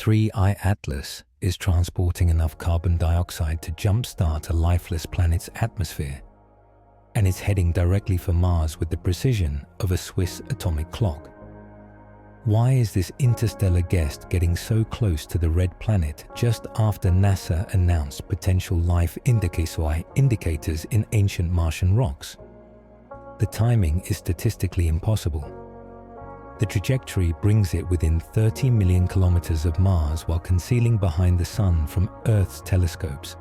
3I Atlas is transporting enough carbon dioxide to jumpstart a lifeless planet's atmosphere, and it's heading directly for Mars with the precision of a Swiss atomic clock. Why is this interstellar guest getting so close to the red planet just after NASA announced potential life indicators in ancient Martian rocks? The timing is statistically impossible. The trajectory brings it within 30 million kilometers of Mars while concealing behind the Sun from Earth's telescopes.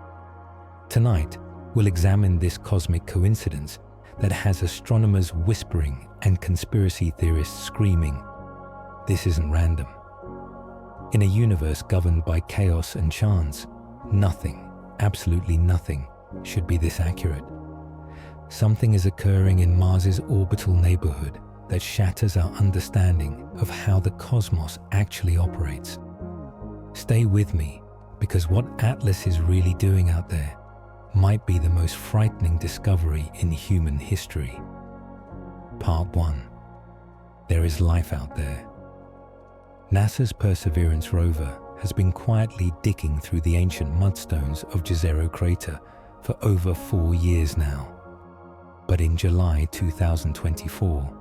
Tonight, we'll examine this cosmic coincidence that has astronomers whispering and conspiracy theorists screaming. This isn't random. In a universe governed by chaos and chance, nothing, absolutely nothing, should be this accurate. Something is occurring in Mars's orbital neighborhood that shatters our understanding of how the cosmos actually operates. Stay with me, because what Atlas is really doing out there might be the most frightening discovery in human history. Part 1. There is life out there. NASA's Perseverance rover has been quietly digging through the ancient mudstones of Jezero Crater for over 4 years now. But in July 2024,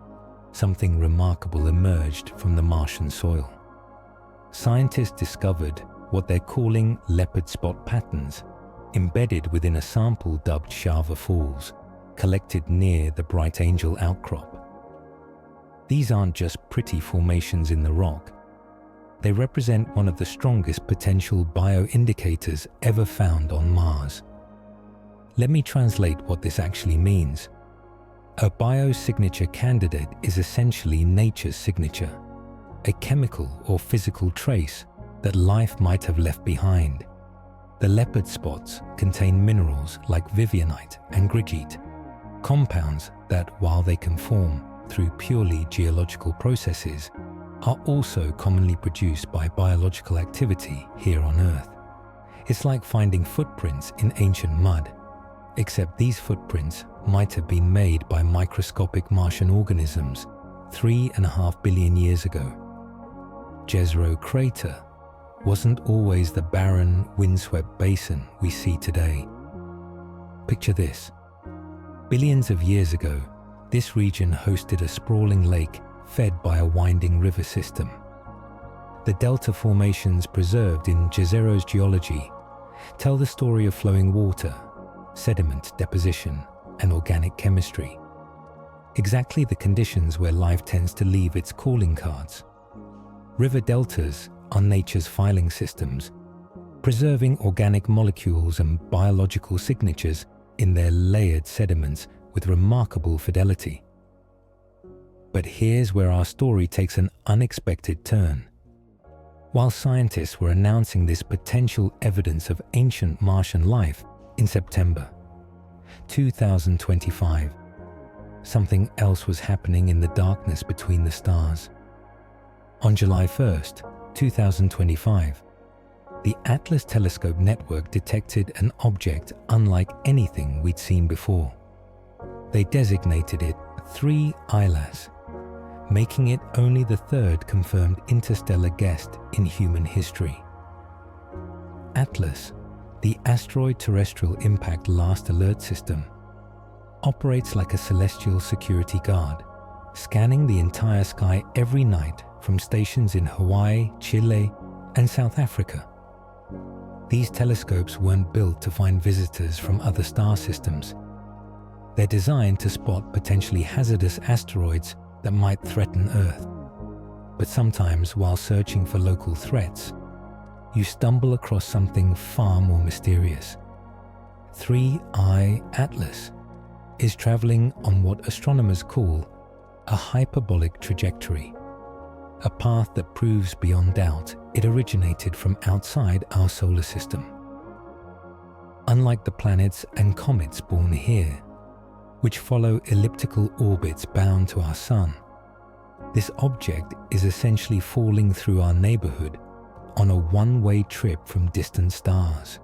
something remarkable emerged from the Martian soil. Scientists discovered what they're calling leopard spot patterns embedded within a sample dubbed Shava Falls, collected near the Bright Angel outcrop. These aren't just pretty formations in the rock. They represent one of the strongest potential bioindicators ever found on Mars. Let me translate what this actually means. A biosignature candidate is essentially nature's signature, a chemical or physical trace that life might have left behind. The leopard spots contain minerals like vivianite and grigite, compounds that, while they can form through purely geological processes, are also commonly produced by biological activity here on Earth. It's like finding footprints in ancient mud, except these footprints might have been made by microscopic Martian organisms 3.5 billion years ago. Jezero Crater wasn't always the barren, windswept basin we see today. Picture this. Billions of years ago, this region hosted a sprawling lake fed by a winding river system. The delta formations preserved in Jezero's geology tell the story of flowing water, sediment deposition, and organic chemistry. Exactly the conditions where life tends to leave its calling cards. River deltas are nature's filing systems, preserving organic molecules and biological signatures in their layered sediments with remarkable fidelity. But here's where our story takes an unexpected turn. While scientists were announcing this potential evidence of ancient Martian life in September 2025, something else was happening in the darkness between the stars. On July 1st, 2025, the Atlas telescope network detected an object unlike anything we'd seen before. They designated it 3I, making it only the third confirmed interstellar guest in human history. Atlas, the Asteroid Terrestrial Impact Last Alert System, operates like a celestial security guard, scanning the entire sky every night from stations in Hawaii, Chile, and South Africa. These telescopes weren't built to find visitors from other star systems. They're designed to spot potentially hazardous asteroids that might threaten Earth. But sometimes, while searching for local threats, you stumble across something far more mysterious. 3I Atlas is traveling on what astronomers call a hyperbolic trajectory, a path that proves beyond doubt it originated from outside our solar system. Unlike the planets and comets born here, which follow elliptical orbits bound to our Sun, this object is essentially falling through our neighborhood on a one-way trip from distant stars.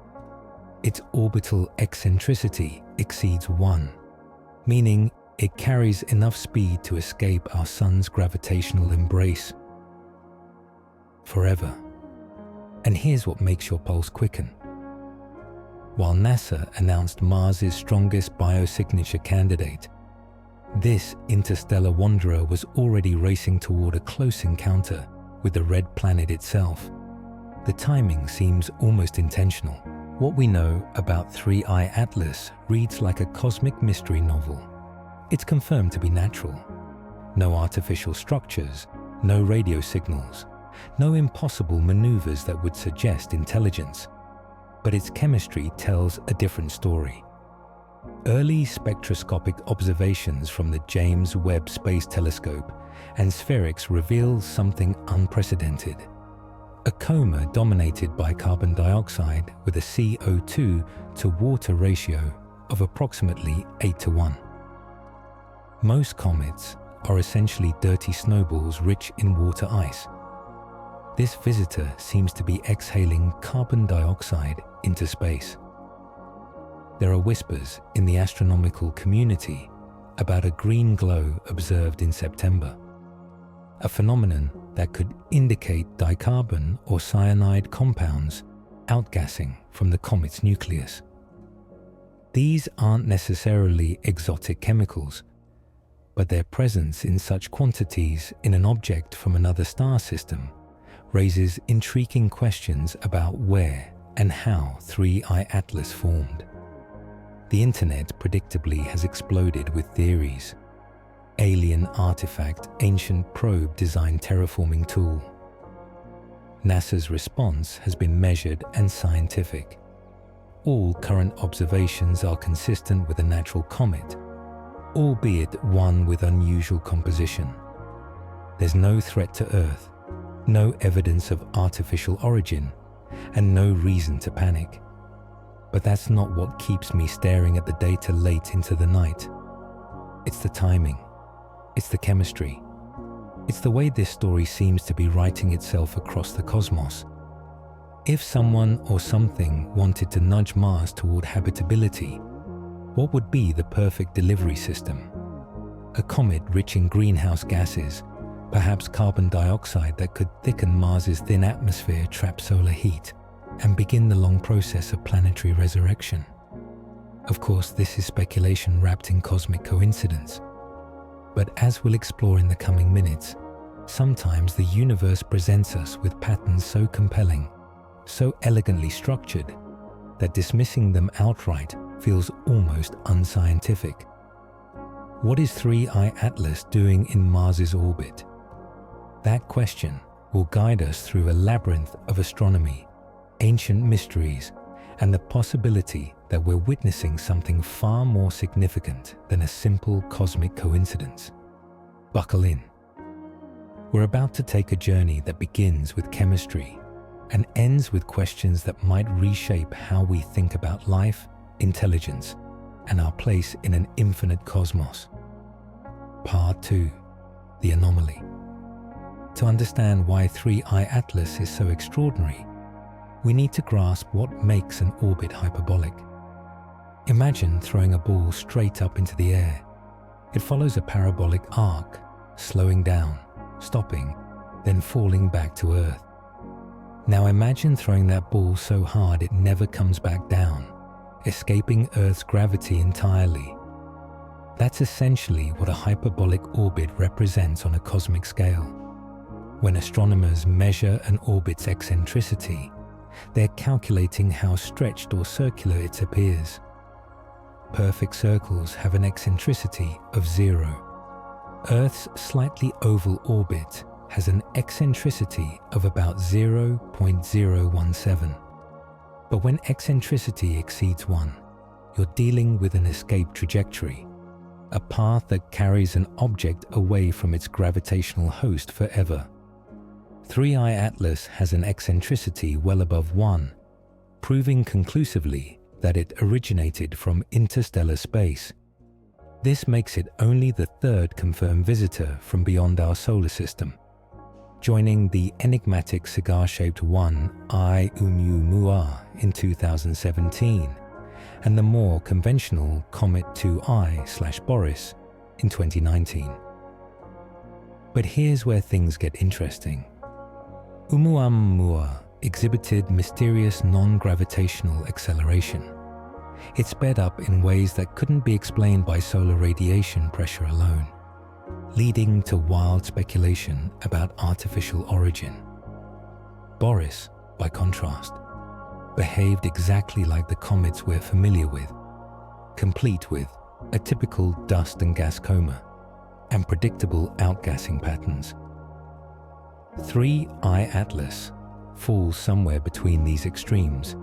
Its orbital eccentricity exceeds 1, meaning it carries enough speed to escape our Sun's gravitational embrace forever. And here's what makes your pulse quicken. While NASA announced Mars's strongest biosignature candidate, this interstellar wanderer was already racing toward a close encounter with the red planet itself. The timing seems almost intentional. What we know about 3I Atlas reads like a cosmic mystery novel. It's confirmed to be natural. No artificial structures, no radio signals, no impossible maneuvers that would suggest intelligence. But its chemistry tells a different story. Early spectroscopic observations from the James Webb Space Telescope and spherics reveal something unprecedented. A coma dominated by carbon dioxide with a CO2 to water ratio of approximately 8:1. Most comets are essentially dirty snowballs rich in water ice. This visitor seems to be exhaling carbon dioxide into space. There are whispers in the astronomical community about a green glow observed in September, a phenomenon that could indicate dicarbon or cyanide compounds outgassing from the comet's nucleus. These aren't necessarily exotic chemicals, but their presence in such quantities in an object from another star system raises intriguing questions about where and how 3I Atlas formed. The internet predictably has exploded with theories. Alien artifact, ancient probe designed terraforming tool. NASA's response has been measured and scientific. All current observations are consistent with a natural comet, albeit one with unusual composition. There's no threat to Earth, no evidence of artificial origin, and no reason to panic. But that's not what keeps me staring at the data late into the night. It's the timing. It's the chemistry. It's the way this story seems to be writing itself across the cosmos. If someone or something wanted to nudge Mars toward habitability, what would be the perfect delivery system? A comet rich in greenhouse gases, perhaps carbon dioxide that could thicken Mars's thin atmosphere, trap solar heat, and begin the long process of planetary resurrection. Of course, this is speculation wrapped in cosmic coincidence. But as we'll explore in the coming minutes, sometimes the universe presents us with patterns so compelling, so elegantly structured, that dismissing them outright feels almost unscientific. What is 3I Atlas doing in Mars's orbit? That question will guide us through a labyrinth of astronomy, ancient mysteries, and the possibility that we're witnessing something far more significant than a simple cosmic coincidence. Buckle in. We're about to take a journey that begins with chemistry and ends with questions that might reshape how we think about life, intelligence, and our place in an infinite cosmos. Part 2. The Anomaly. To understand why 3I Atlas is so extraordinary, we need to grasp what makes an orbit hyperbolic. Imagine throwing a ball straight up into the air. It follows a parabolic arc, slowing down, stopping, then falling back to Earth. Now imagine throwing that ball so hard it never comes back down, escaping Earth's gravity entirely. That's essentially what a hyperbolic orbit represents on a cosmic scale. When astronomers measure an orbit's eccentricity, they're calculating how stretched or circular it appears. Perfect circles have an eccentricity of 0. Earth's slightly oval orbit has an eccentricity of about 0.017. But when eccentricity exceeds 1, you're dealing with an escape trajectory, a path that carries an object away from its gravitational host forever. 3I Atlas has an eccentricity well above 1, proving conclusively that it originated from interstellar space. This makes it only the third confirmed visitor from beyond our solar system, joining the enigmatic cigar-shaped 1I Oumuamua in 2017 and the more conventional Comet 2I/Boris in 2019. But here's where things get interesting. Oumuamua exhibited mysterious non-gravitational acceleration. It sped up in ways that couldn't be explained by solar radiation pressure alone, leading to wild speculation about artificial origin. Boris, by contrast, behaved exactly like the comets we're familiar with, complete with a typical dust and gas coma and predictable outgassing patterns. 3I Atlas falls somewhere between these extremes,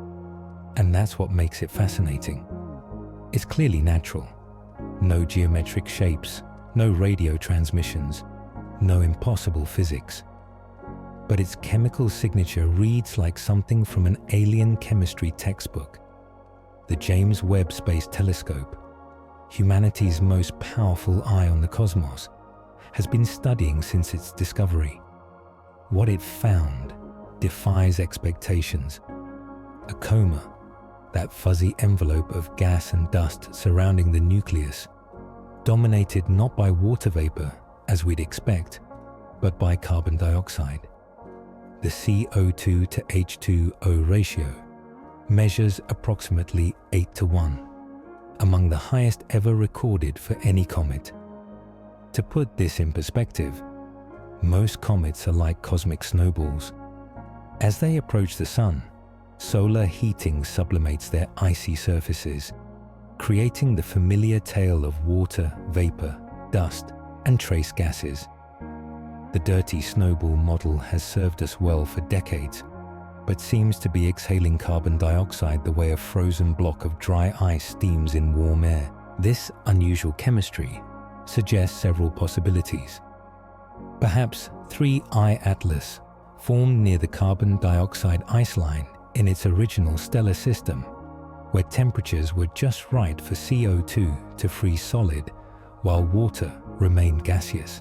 and that's what makes it fascinating. It's clearly natural. No geometric shapes, no radio transmissions, no impossible physics. But its chemical signature reads like something from an alien chemistry textbook. The James Webb Space Telescope, humanity's most powerful eye on the cosmos, has been studying since its discovery. What it found defies expectations. A coma, that fuzzy envelope of gas and dust surrounding the nucleus, dominated not by water vapor, as we'd expect, but by carbon dioxide. The CO2 to H2O ratio measures approximately 8:1, among the highest ever recorded for any comet. To put this in perspective, most comets are like cosmic snowballs. As they approach the sun, solar heating sublimates their icy surfaces, creating the familiar tale of water, vapor, dust, and trace gases. The dirty snowball model has served us well for decades, but seems to be exhaling carbon dioxide the way a frozen block of dry ice steams in warm air. This unusual chemistry suggests several possibilities. Perhaps 3I Atlas formed near the carbon dioxide ice line in its original stellar system, where temperatures were just right for CO2 to freeze solid while water remained gaseous.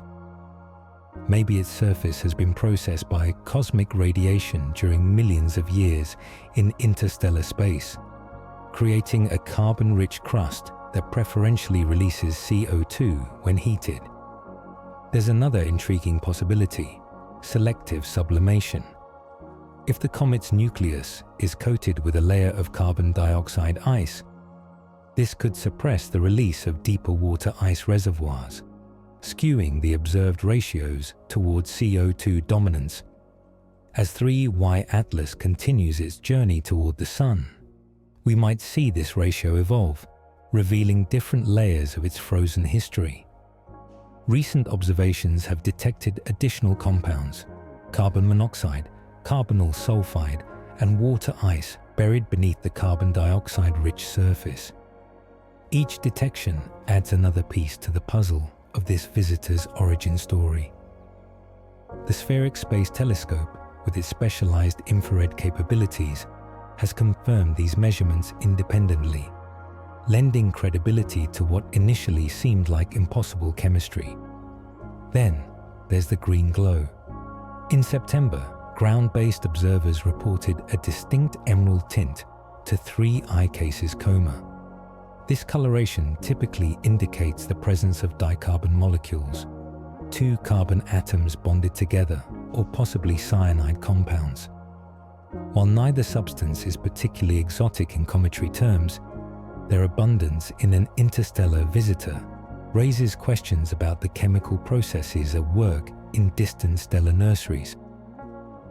Maybe its surface has been processed by cosmic radiation during millions of years in interstellar space, creating a carbon-rich crust that preferentially releases CO2 when heated. There's another intriguing possibility: selective sublimation. If the comet's nucleus is coated with a layer of carbon dioxide ice, this could suppress the release of deeper water ice reservoirs, skewing the observed ratios towards CO2 dominance. As 3Y Atlas continues its journey toward the Sun, we might see this ratio evolve, revealing different layers of its frozen history. Recent observations have detected additional compounds: carbon monoxide, carbonyl sulfide, and water ice buried beneath the carbon dioxide-rich surface. Each detection adds another piece to the puzzle of this visitor's origin story. The Spheric Space Telescope, with its specialized infrared capabilities, has confirmed these measurements independently, lending credibility to what initially seemed like impossible chemistry. Then there's the green glow. In September, ground-based observers reported a distinct emerald tint to 3I Case's coma. This coloration typically indicates the presence of dicarbon molecules, two carbon atoms bonded together, or possibly cyanide compounds. While neither substance is particularly exotic in cometary terms, their abundance in an interstellar visitor raises questions about the chemical processes at work in distant stellar nurseries.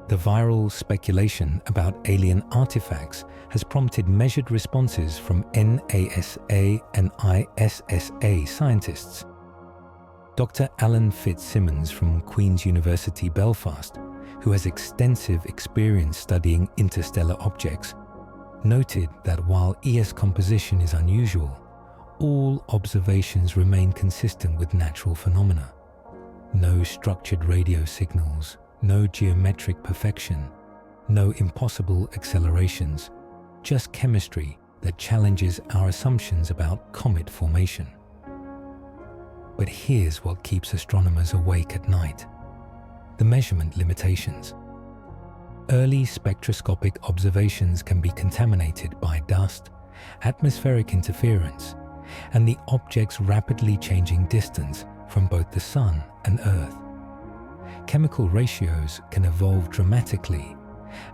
The viral speculation about alien artifacts has prompted measured responses from NASA and ISSA scientists. Dr. Alan Fitzsimmons from Queen's University Belfast, who has extensive experience studying interstellar objects, noted that while ES composition is unusual, all observations remain consistent with natural phenomena. No structured radio signals, no geometric perfection, no impossible accelerations, just chemistry that challenges our assumptions about comet formation. But here's what keeps astronomers awake at night: the measurement limitations. Early spectroscopic observations can be contaminated by dust, atmospheric interference, and the object's rapidly changing distance from both the Sun and Earth. Chemical ratios can evolve dramatically,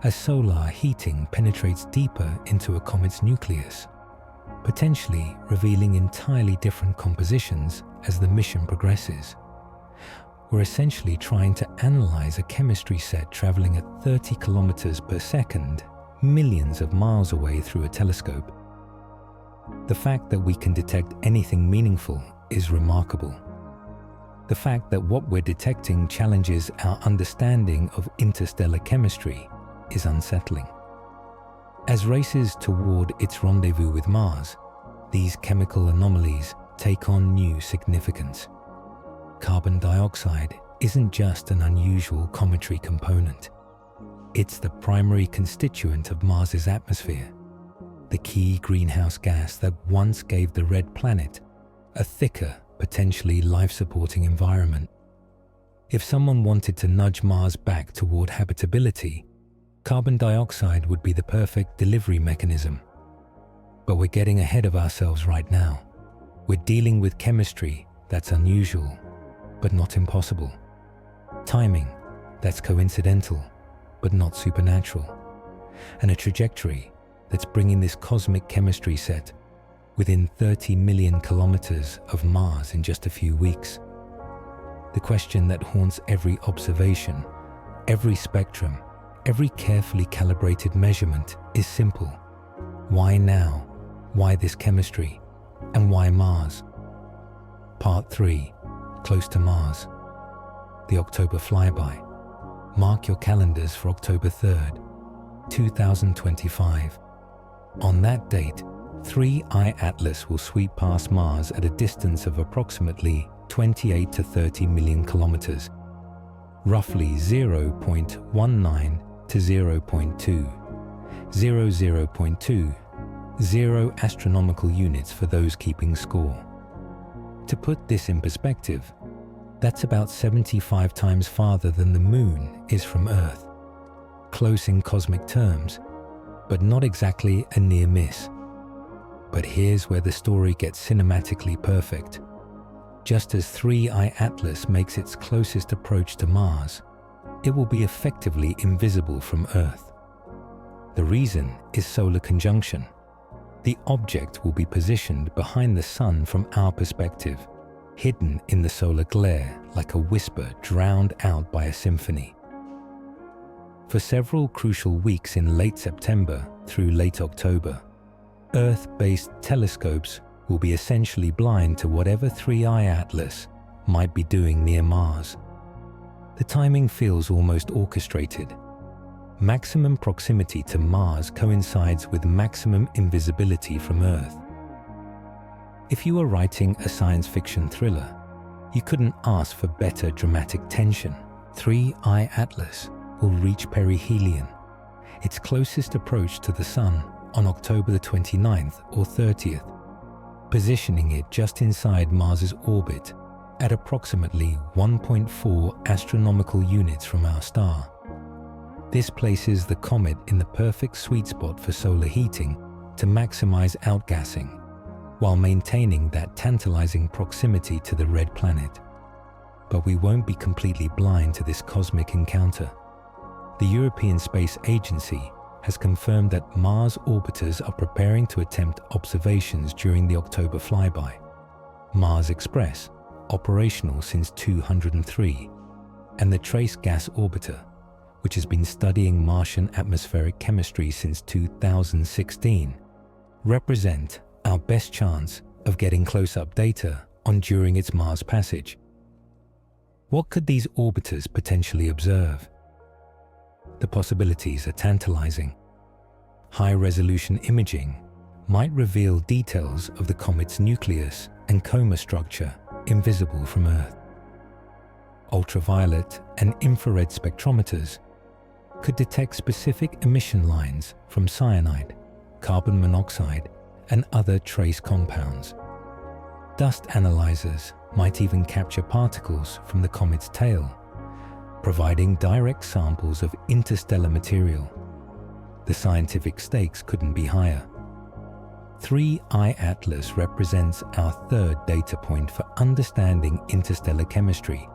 as solar heating penetrates deeper into a comet's nucleus, potentially revealing entirely different compositions as the mission progresses. We're essentially trying to analyze a chemistry set traveling at 30 kilometers per second, millions of miles away through a telescope. The fact that we can detect anything meaningful is remarkable. The fact that what we're detecting challenges our understanding of interstellar chemistry is unsettling. As races toward its rendezvous with Mars, these chemical anomalies take on new significance. Carbon dioxide isn't just an unusual cometary component. It's the primary constituent of Mars's atmosphere, the key greenhouse gas that once gave the red planet a thicker, potentially life-supporting environment. If someone wanted to nudge Mars back toward habitability, carbon dioxide would be the perfect delivery mechanism. But we're getting ahead of ourselves right now. We're dealing with chemistry that's unusual, but not impossible. Timing that's coincidental, but not supernatural. And a trajectory that's bringing this cosmic chemistry set within 30 million kilometers of Mars in just a few weeks. The question that haunts every observation, every spectrum, every carefully calibrated measurement is simple. Why now? Why this chemistry? And why Mars? Part 3. Close to Mars. The October flyby. Mark your calendars for October 3rd, 2025. On that date, 3I Atlas will sweep past Mars at a distance of approximately 28 to 30 million kilometers, roughly 0.19 to 0.2, 0.2, 0 astronomical units for those keeping score. To put this in perspective, that's about 75 times farther than the Moon is from Earth. Close in cosmic terms, but not exactly a near miss. But here's where the story gets cinematically perfect. Just as 3I Atlas makes its closest approach to Mars, it will be effectively invisible from Earth. The reason is solar conjunction. The object will be positioned behind the Sun from our perspective, hidden in the solar glare like a whisper drowned out by a symphony. For several crucial weeks in late September through late October, Earth-based telescopes will be essentially blind to whatever 3I Atlas might be doing near Mars. The timing feels almost orchestrated. Maximum proximity to Mars coincides with maximum invisibility from Earth. If you were writing a science fiction thriller, you couldn't ask for better dramatic tension. 3I Atlas will reach perihelion, its closest approach to the Sun, on October the 29th or 30th, positioning it just inside Mars's orbit at approximately 1.4 astronomical units from our star. This places the comet in the perfect sweet spot for solar heating to maximize outgassing, while maintaining that tantalizing proximity to the red planet. But we won't be completely blind to this cosmic encounter. The European Space Agency has confirmed that Mars orbiters are preparing to attempt observations during the October flyby. Mars Express, operational since 2003, and the Trace Gas Orbiter, which has been studying Martian atmospheric chemistry since 2016, represent our best chance of getting close-up data on during its Mars passage. What could these orbiters potentially observe? The possibilities are tantalizing. High-resolution imaging might reveal details of the comet's nucleus and coma structure invisible from Earth. Ultraviolet and infrared spectrometers could detect specific emission lines from cyanide, carbon monoxide, and other trace compounds. Dust analyzers might even capture particles from the comet's tail, providing direct samples of interstellar material. The scientific stakes couldn't be higher. 3I Atlas represents our third data point for understanding interstellar chemistry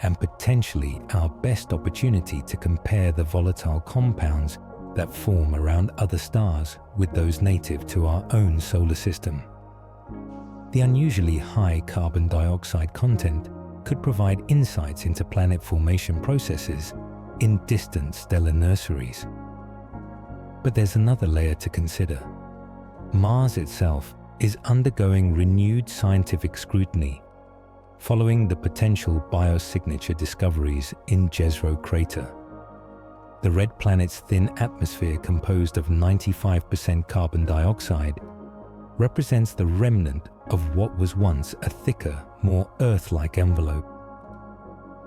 and potentially our best opportunity to compare the volatile compounds that form around other stars with those native to our own solar system. The unusually high carbon dioxide content could provide insights into planet formation processes in distant stellar nurseries. But there's another layer to consider. Mars itself is undergoing renewed scientific scrutiny following the potential biosignature discoveries in Jezero Crater. The red planet's thin atmosphere, composed of 95% carbon dioxide, represents the remnant of what was once a thicker, more Earth-like envelope.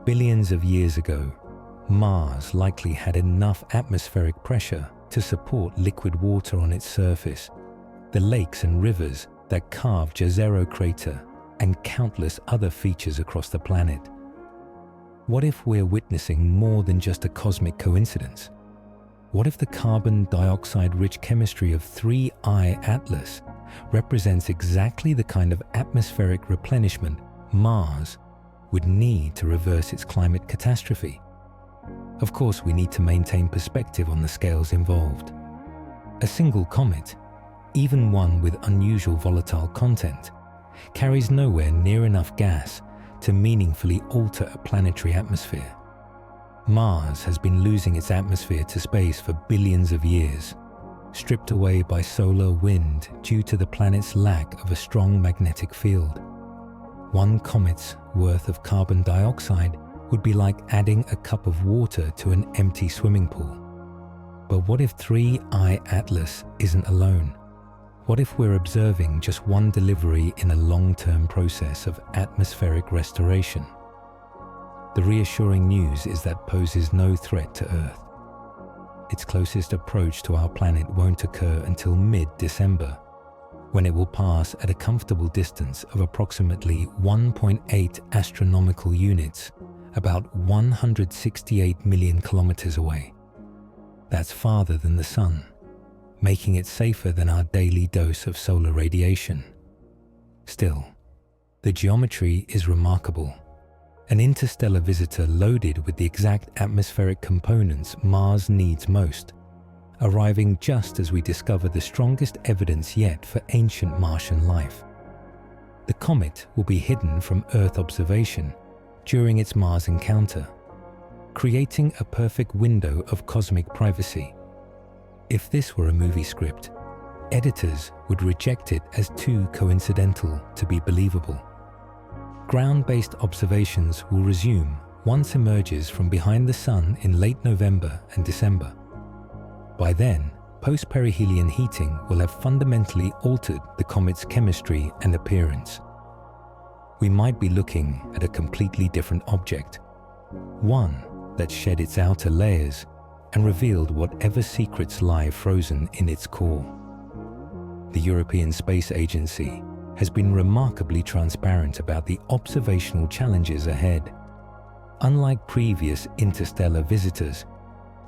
Billions of years ago, Mars likely had enough atmospheric pressure to support liquid water on its surface, the lakes and rivers that carve Jezero Crater, and countless other features across the planet. What if we're witnessing more than just a cosmic coincidence? What if the carbon dioxide-rich chemistry of 3I Atlas represents exactly the kind of atmospheric replenishment Mars would need to reverse its climate catastrophe? Of course, we need to maintain perspective on the scales involved. A single comet, even one with unusual volatile content, carries nowhere near enough gas to meaningfully alter a planetary atmosphere. Mars has been losing its atmosphere to space for billions of years, stripped away by solar wind due to the planet's lack of a strong magnetic field. One comet's worth of carbon dioxide would be like adding a cup of water to an empty swimming pool. But what if 3I Atlas isn't alone? What if we're observing just one delivery in a long-term process of atmospheric restoration? The reassuring news is that poses no threat to Earth. Its closest approach to our planet won't occur until mid-December, when it will pass at a comfortable distance of approximately 1.8 astronomical units, about 168 million kilometers away. That's farther than the Sun, making it safer than our daily dose of solar radiation. Still, the geometry is remarkable. An interstellar visitor loaded with the exact atmospheric components Mars needs most, arriving just as we discover the strongest evidence yet for ancient Martian life. The comet will be hidden from Earth observation during its Mars encounter, creating a perfect window of cosmic privacy. If this were a movie script, editors would reject it as too coincidental to be believable. Ground-based observations will resume once it emerges from behind the Sun in late November and December. By then, post-perihelion heating will have fundamentally altered the comet's chemistry and appearance. We might be looking at a completely different object, one that shed its outer layers and revealed whatever secrets lie frozen in its core. The European Space Agency has been remarkably transparent about the observational challenges ahead. Unlike previous interstellar visitors,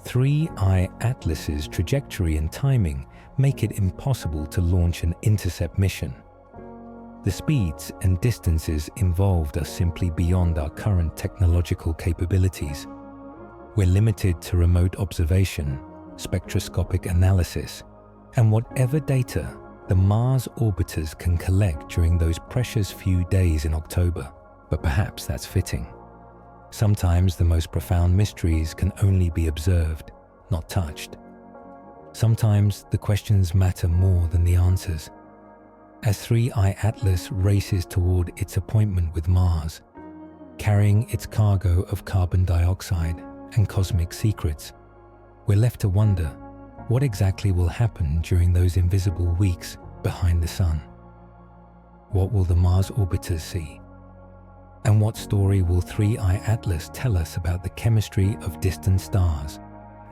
3I Atlas's trajectory and timing make it impossible to launch an intercept mission. The speeds and distances involved are simply beyond our current technological capabilities. We're limited to remote observation, spectroscopic analysis, and whatever data the Mars orbiters can collect during those precious few days in October. But perhaps that's fitting. Sometimes the most profound mysteries can only be observed, not touched. Sometimes the questions matter more than the answers. As 3I Atlas races toward its appointment with Mars, carrying its cargo of carbon dioxide and cosmic secrets, we're left to wonder what exactly will happen during those invisible weeks behind the Sun. What will the Mars orbiters see? And what story will 3I Atlas tell us about the chemistry of distant stars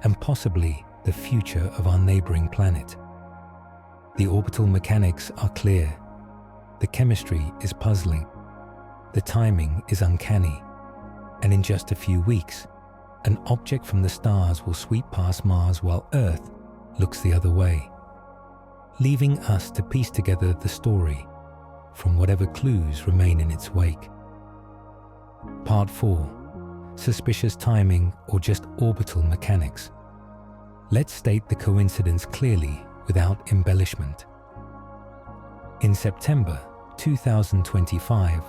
and possibly the future of our neighboring planet? The orbital mechanics are clear. The chemistry is puzzling. The timing is uncanny. And in just a few weeks, an object from the stars will sweep past Mars while Earth looks the other way, leaving us to piece together the story from whatever clues remain in its wake. Part 4. suspicious timing, or just orbital mechanics. Let's state the coincidence clearly without embellishment. In September 2025,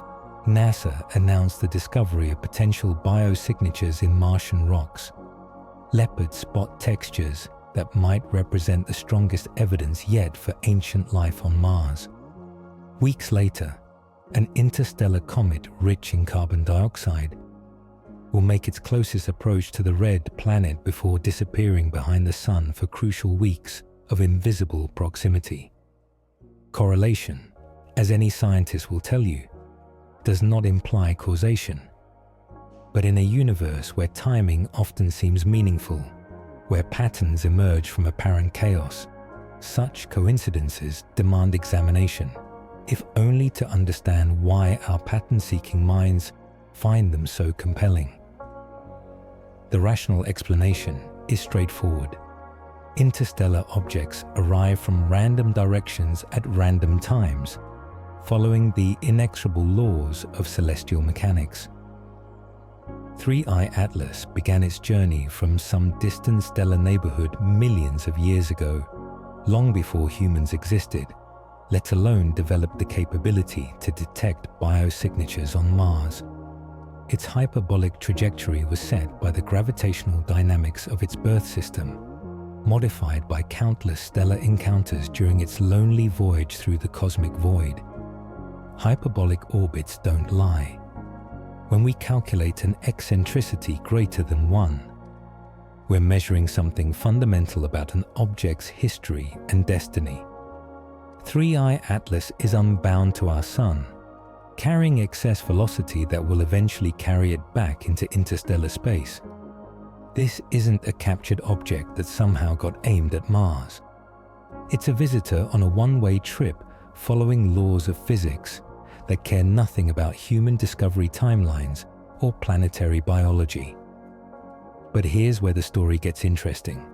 NASA announced the discovery of potential biosignatures in Martian rocks, leopard spot textures that might represent the strongest evidence yet for ancient life on Mars. Weeks later, an interstellar comet rich in carbon dioxide will make its closest approach to the red planet before disappearing behind the Sun for crucial weeks of invisible proximity. Correlation, as any scientist will tell you, does not imply causation. But in a universe where timing often seems meaningful, where patterns emerge from apparent chaos, such coincidences demand examination, if only to understand why our pattern-seeking minds find them so compelling. The rational explanation is straightforward. Interstellar objects arrive from random directions at random times, following the inexorable laws of celestial mechanics. 3I Atlas began its journey from some distant stellar neighborhood millions of years ago, long before humans existed, let alone developed the capability to detect biosignatures on Mars. Its hyperbolic trajectory was set by the gravitational dynamics of its birth system, modified by countless stellar encounters during its lonely voyage through the cosmic void. Hyperbolic orbits don't lie. When we calculate an eccentricity greater than 1, we're measuring something fundamental about an object's history and destiny. 3I Atlas is unbound to our Sun, carrying excess velocity that will eventually carry it back into interstellar space. This isn't a captured object that somehow got aimed at Mars. It's a visitor on a one-way trip following laws of physics that care nothing about human discovery timelines or planetary biology. But here's where the story gets interesting.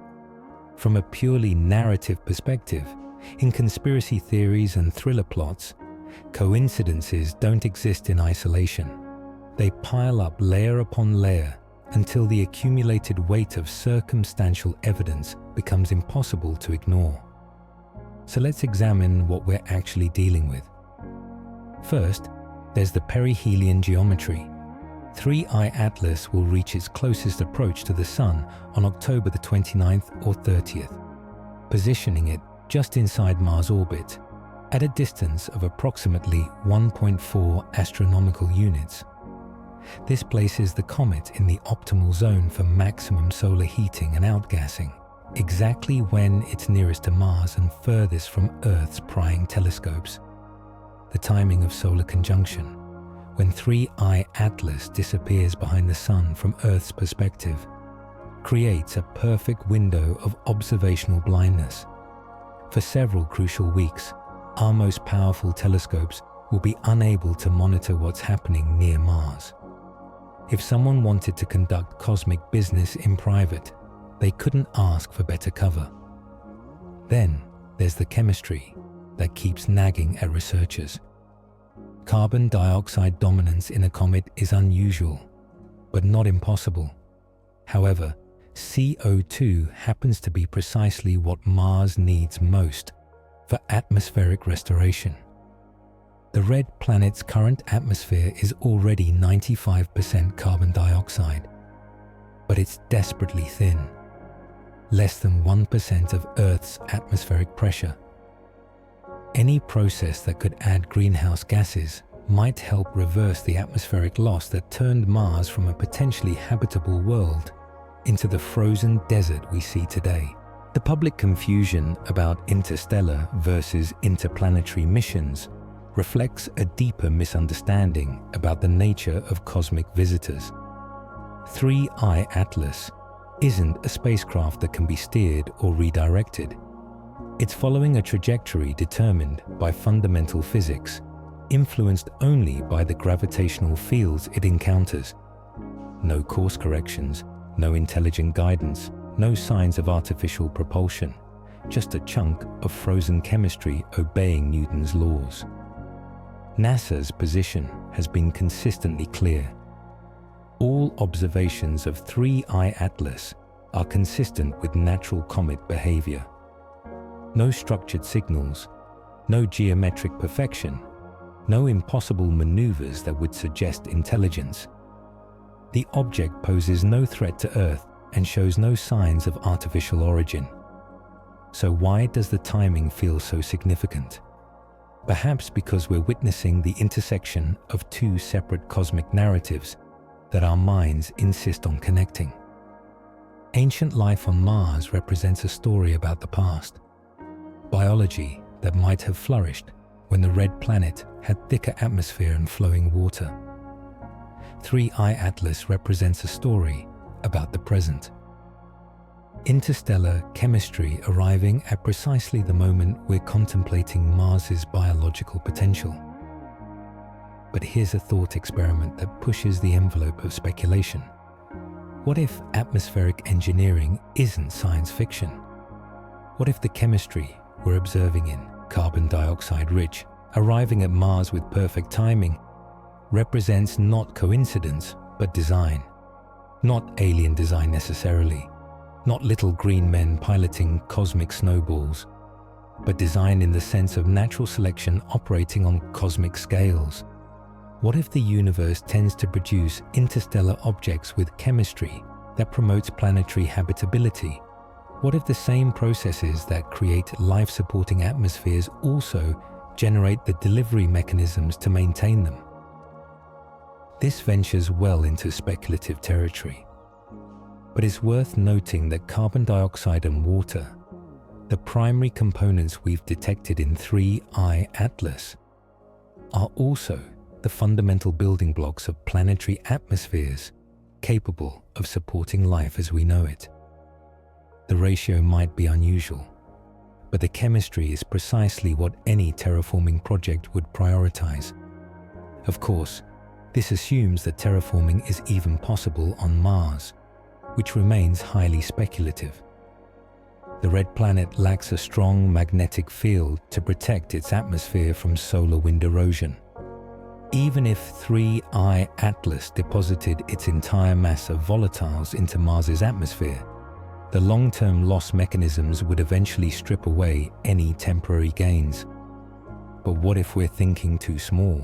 From a purely narrative perspective, in conspiracy theories and thriller plots, coincidences don't exist in isolation. They pile up layer upon layer until the accumulated weight of circumstantial evidence becomes impossible to ignore. So let's examine what we're actually dealing with. First, there's the perihelion geometry. 3I Atlas will reach its closest approach to the Sun on October the 29th or 30th, positioning it just inside Mars' orbit, at a distance of approximately 1.4 astronomical units. This places the comet in the optimal zone for maximum solar heating and outgassing, exactly when it's nearest to Mars and furthest from Earth's prying telescopes. The timing of solar conjunction, when 3I Atlas disappears behind the Sun from Earth's perspective, creates a perfect window of observational blindness. For several crucial weeks, our most powerful telescopes will be unable to monitor what's happening near Mars. If someone wanted to conduct cosmic business in private, they couldn't ask for better cover. Then there's the chemistry that keeps nagging at researchers. Carbon dioxide dominance in a comet is unusual, but not impossible. However, CO2 happens to be precisely what Mars needs most for atmospheric restoration. The red planet's current atmosphere is already 95% carbon dioxide, but it's desperately thin, less than 1% of Earth's atmospheric pressure. Any process that could add greenhouse gases might help reverse the atmospheric loss that turned Mars from a potentially habitable world into the frozen desert we see today. The public confusion about interstellar versus interplanetary missions reflects a deeper misunderstanding about the nature of cosmic visitors. 3I Atlas isn't a spacecraft that can be steered or redirected. It's following a trajectory determined by fundamental physics, influenced only by the gravitational fields it encounters. No course corrections, no intelligent guidance, no signs of artificial propulsion, just a chunk of frozen chemistry obeying Newton's laws. NASA's position has been consistently clear. all observations of 3I Atlas are consistent with natural comet behavior. No structured signals, no geometric perfection, no impossible maneuvers that would suggest intelligence. The object poses no threat to Earth and shows no signs of artificial origin. So why does the timing feel so significant? Perhaps because we're witnessing the intersection of two separate cosmic narratives that our minds insist on connecting. Ancient life on Mars represents a story about the past. Biology that might have flourished when the red planet had thicker atmosphere and flowing water. 3I Atlas represents a story about the present. Interstellar chemistry arriving at precisely the moment we're contemplating Mars's biological potential. But here's a thought experiment that pushes the envelope of speculation. What if atmospheric engineering isn't science fiction? What if the chemistry we're observing in, carbon dioxide rich, arriving at Mars with perfect timing, represents not coincidence, but design? Not alien design necessarily, not little green men piloting cosmic snowballs, but design in the sense of natural selection operating on cosmic scales. What if the universe tends to produce interstellar objects with chemistry that promotes planetary habitability? What if the same processes that create life-supporting atmospheres also generate the delivery mechanisms to maintain them? This ventures well into speculative territory. But it's worth noting that carbon dioxide and water, the primary components we've detected in 3I Atlas, are also the fundamental building blocks of planetary atmospheres capable of supporting life as we know it. The ratio might be unusual, but the chemistry is precisely what any terraforming project would prioritize. Of course, this assumes that terraforming is even possible on Mars, which remains highly speculative. The red planet lacks a strong magnetic field to protect its atmosphere from solar wind erosion. Even if 3I Atlas deposited its entire mass of volatiles into Mars's atmosphere, the long-term loss mechanisms would eventually strip away any temporary gains. But what if we're thinking too small?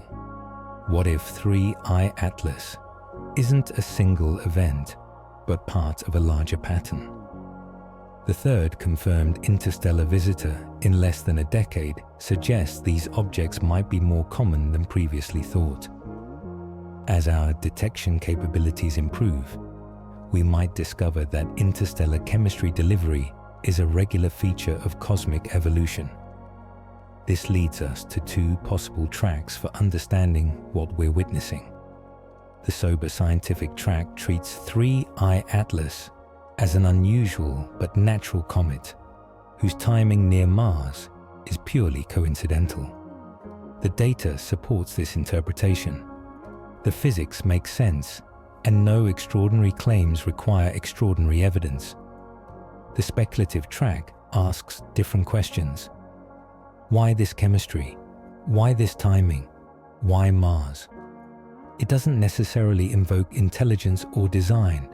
What if 3I Atlas isn't a single event, but part of a larger pattern? The third confirmed interstellar visitor in less than a decade suggests these objects might be more common than previously thought. As our detection capabilities improve, we might discover that interstellar chemistry delivery is a regular feature of cosmic evolution. This leads us to two possible tracks for understanding what we're witnessing. The sober scientific track treats 3I Atlas as an unusual but natural comet, whose timing near Mars is purely coincidental. The data supports this interpretation. The physics makes sense, and no extraordinary claims require extraordinary evidence. The speculative track asks different questions. Why this chemistry? Why this timing? Why Mars? It doesn't necessarily invoke intelligence or design,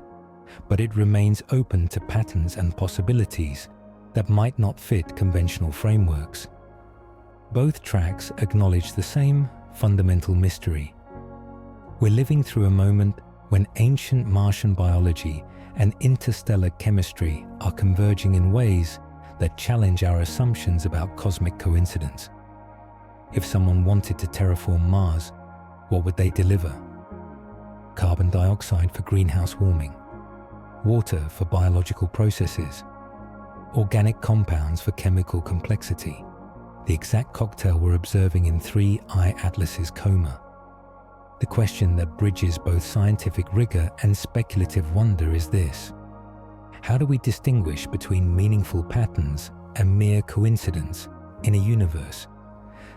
but it remains open to patterns and possibilities that might not fit conventional frameworks. Both tracks acknowledge the same fundamental mystery. We're living through a moment when ancient Martian biology and interstellar chemistry are converging in ways that challenge our assumptions about cosmic coincidence. If someone wanted to terraform Mars, what would they deliver? Carbon dioxide for greenhouse warming, water for biological processes, organic compounds for chemical complexity, the exact cocktail we're observing in 3I Atlas's coma. The question that bridges both scientific rigor and speculative wonder is this: how do we distinguish between meaningful patterns and mere coincidence in a universe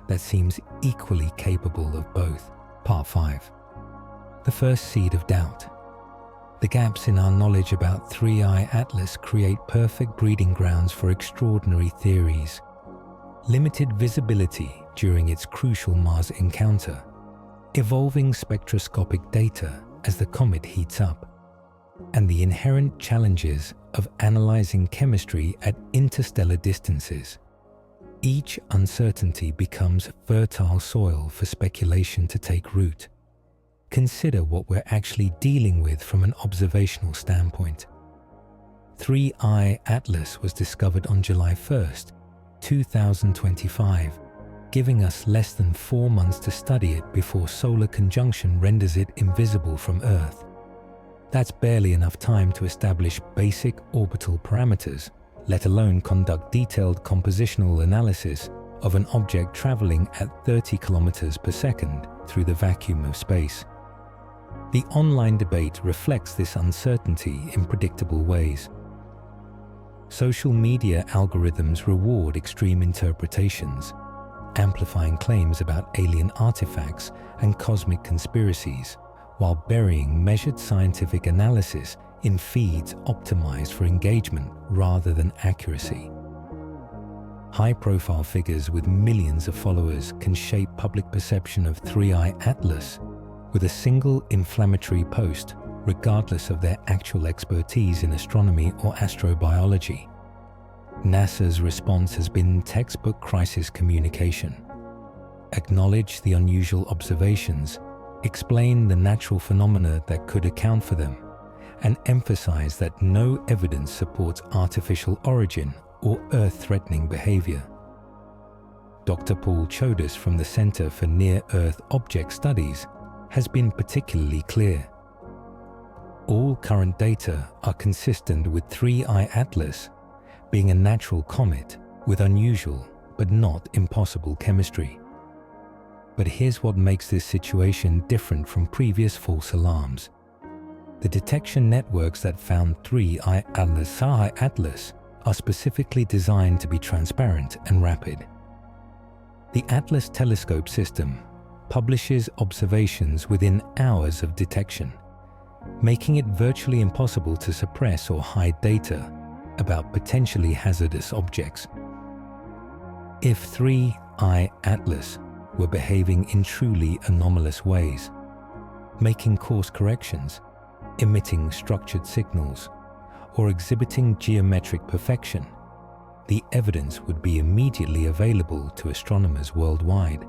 that seems equally capable of both? Part 5. The first seed of doubt. The gaps in our knowledge about 3I Atlas create perfect breeding grounds for extraordinary theories. Limited visibility during its crucial Mars encounter, evolving spectroscopic data as the comet heats up, and the inherent challenges of analyzing chemistry at interstellar distances. Each uncertainty becomes fertile soil for speculation to take root. Consider what we're actually dealing with from an observational standpoint. 3I Atlas was discovered on July 1st, 2025, giving us less than 4 months to study it before solar conjunction renders it invisible from Earth. That's barely enough time to establish basic orbital parameters, let alone conduct detailed compositional analysis of an object traveling at 30 kilometers per second through the vacuum of space. The online debate reflects this uncertainty in predictable ways. Social media algorithms reward extreme interpretations, amplifying claims about alien artifacts and cosmic conspiracies, while burying measured scientific analysis in feeds optimized for engagement rather than accuracy. High-profile figures with millions of followers can shape public perception of 3I Atlas with a single inflammatory post, regardless of their actual expertise in astronomy or astrobiology. NASA's response has been textbook crisis communication. Acknowledge the unusual observations, explain the natural phenomena that could account for them, and emphasize that no evidence supports artificial origin or Earth-threatening behavior. Dr. Paul Chodas from the Center for Near-Earth Object Studies has been particularly clear. All current data are consistent with 3I Atlas being a natural comet with unusual but not impossible chemistry. But here's what makes this situation different from previous false alarms. The detection networks that found 3I Atlas are specifically designed to be transparent and rapid. The Atlas telescope system publishes observations within hours of detection, making it virtually impossible to suppress or hide data about potentially hazardous objects. If 3I Atlas were behaving in truly anomalous ways, making course corrections, emitting structured signals, or exhibiting geometric perfection, the evidence would be immediately available to astronomers worldwide.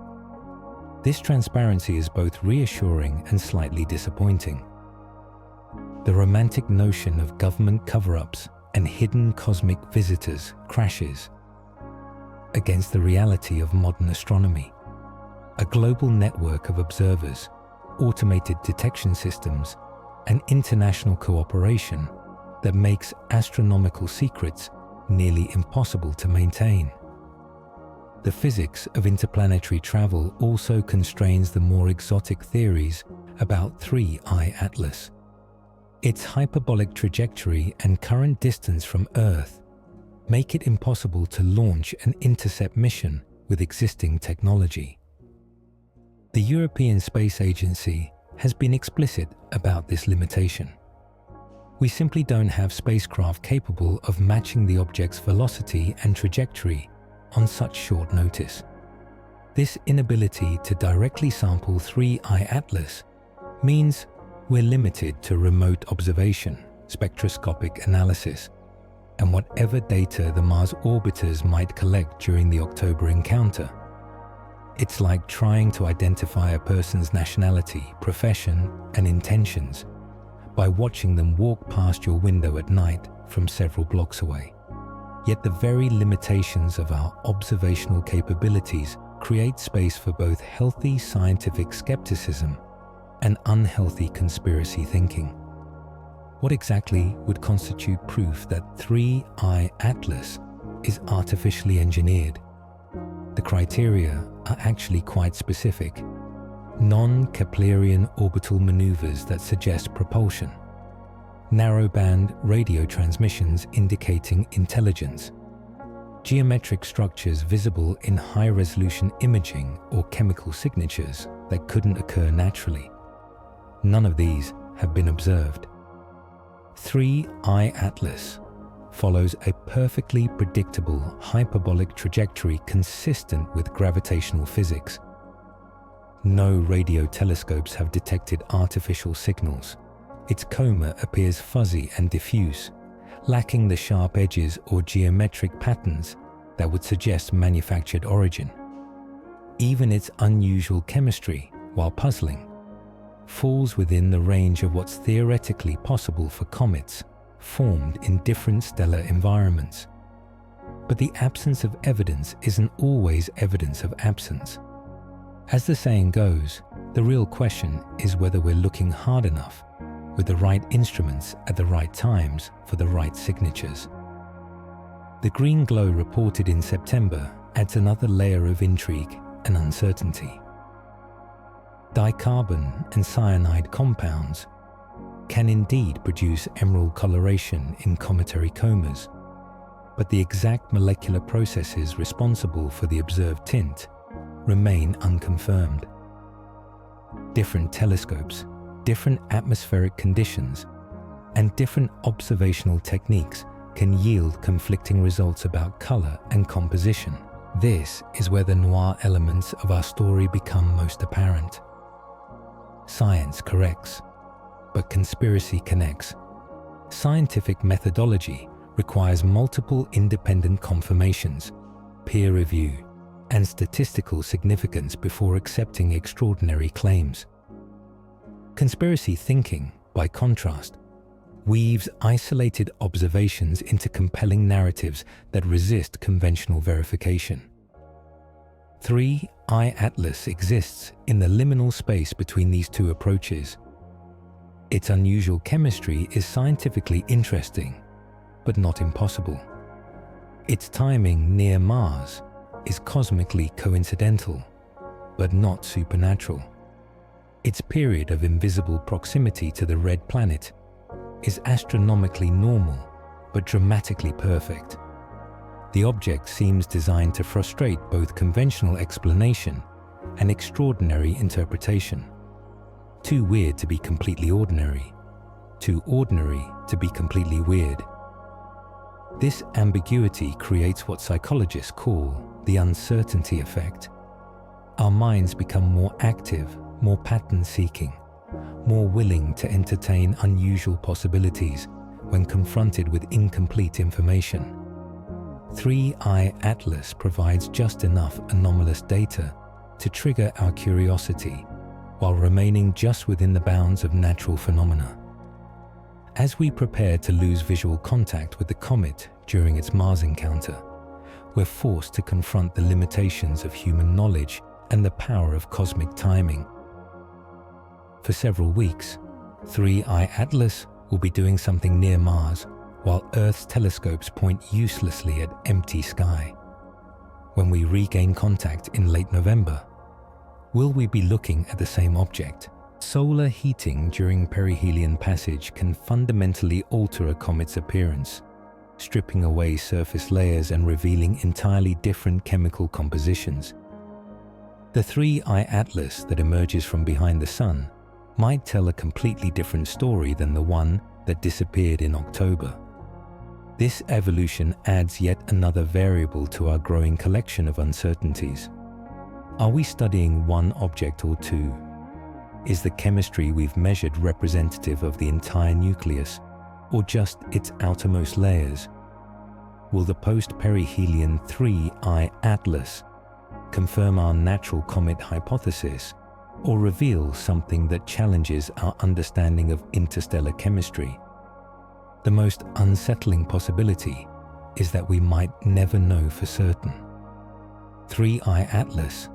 This transparency is both reassuring and slightly disappointing. The romantic notion of government cover-ups and hidden cosmic visitors crashes against the reality of modern astronomy. A global network of observers, automated detection systems, and international cooperation that makes astronomical secrets nearly impossible to maintain. The physics of interplanetary travel also constrains the more exotic theories about 3I Atlas. Its hyperbolic trajectory and current distance from Earth make it impossible to launch an intercept mission with existing technology. The European Space Agency has been explicit about this limitation. We simply don't have spacecraft capable of matching the object's velocity and trajectory on such short notice. This inability to directly sample 3I Atlas means we're limited to remote observation, spectroscopic analysis, and whatever data the Mars orbiters might collect during the October encounter. It's like trying to identify a person's nationality, profession, and intentions by watching them walk past your window at night from several blocks away. Yet the very limitations of our observational capabilities create space for both healthy scientific skepticism and unhealthy conspiracy thinking. What exactly would constitute proof that 3I Atlas is artificially engineered? The criteria are actually quite specific. Non-Keplerian orbital maneuvers that suggest propulsion, narrowband radio transmissions indicating intelligence, geometric structures visible in high-resolution imaging or chemical signatures that couldn't occur naturally. None of these have been observed. 3I Atlas follows a perfectly predictable hyperbolic trajectory consistent with gravitational physics. No radio telescopes have detected artificial signals. Its coma appears fuzzy and diffuse, lacking the sharp edges or geometric patterns that would suggest manufactured origin. Even its unusual chemistry, while puzzling, falls within the range of what's theoretically possible for comets formed in different stellar environments. But the absence of evidence isn't always evidence of absence. As the saying goes, the real question is whether we're looking hard enough, with the right instruments at the right times for the right signatures. The green glow reported in September adds another layer of intrigue and uncertainty. Dicarbon and cyanide compounds can indeed produce emerald coloration in cometary comas, but the exact molecular processes responsible for the observed tint remain unconfirmed. Different telescopes, different atmospheric conditions, and different observational techniques can yield conflicting results about color and composition. This is where the noir elements of our story become most apparent. Science corrects, but conspiracy connects. Scientific methodology requires multiple independent confirmations, peer review, and statistical significance before accepting extraordinary claims. Conspiracy thinking, by contrast, weaves isolated observations into compelling narratives that resist conventional verification. 3I Atlas exists in the liminal space between these two approaches. Its unusual chemistry is scientifically interesting, but not impossible. Its timing near Mars is cosmically coincidental, but not supernatural. Its period of invisible proximity to the red planet is astronomically normal, but dramatically perfect. The object seems designed to frustrate both conventional explanation and extraordinary interpretation. Too weird to be completely ordinary, too ordinary to be completely weird. This ambiguity creates what psychologists call the uncertainty effect. Our minds become more active, more pattern-seeking, more willing to entertain unusual possibilities when confronted with incomplete information. 3I Atlas provides just enough anomalous data to trigger our curiosity, while remaining just within the bounds of natural phenomena. As we prepare to lose visual contact with the comet during its Mars encounter, we're forced to confront the limitations of human knowledge and the power of cosmic timing. For several weeks, 3I Atlas will be doing something near Mars, while Earth's telescopes point uselessly at empty sky. When we regain contact in late November, will we be looking at the same object? Solar heating during perihelion passage can fundamentally alter a comet's appearance, stripping away surface layers and revealing entirely different chemical compositions. The 3I Atlas that emerges from behind the Sun might tell a completely different story than the one that disappeared in October. This evolution adds yet another variable to our growing collection of uncertainties. Are we studying one object or two? Is the chemistry we've measured representative of the entire nucleus, or just its outermost layers? Will the post-perihelion 3I Atlas confirm our natural comet hypothesis, or reveal something that challenges our understanding of interstellar chemistry? The most unsettling possibility is that we might never know for certain. 3I Atlas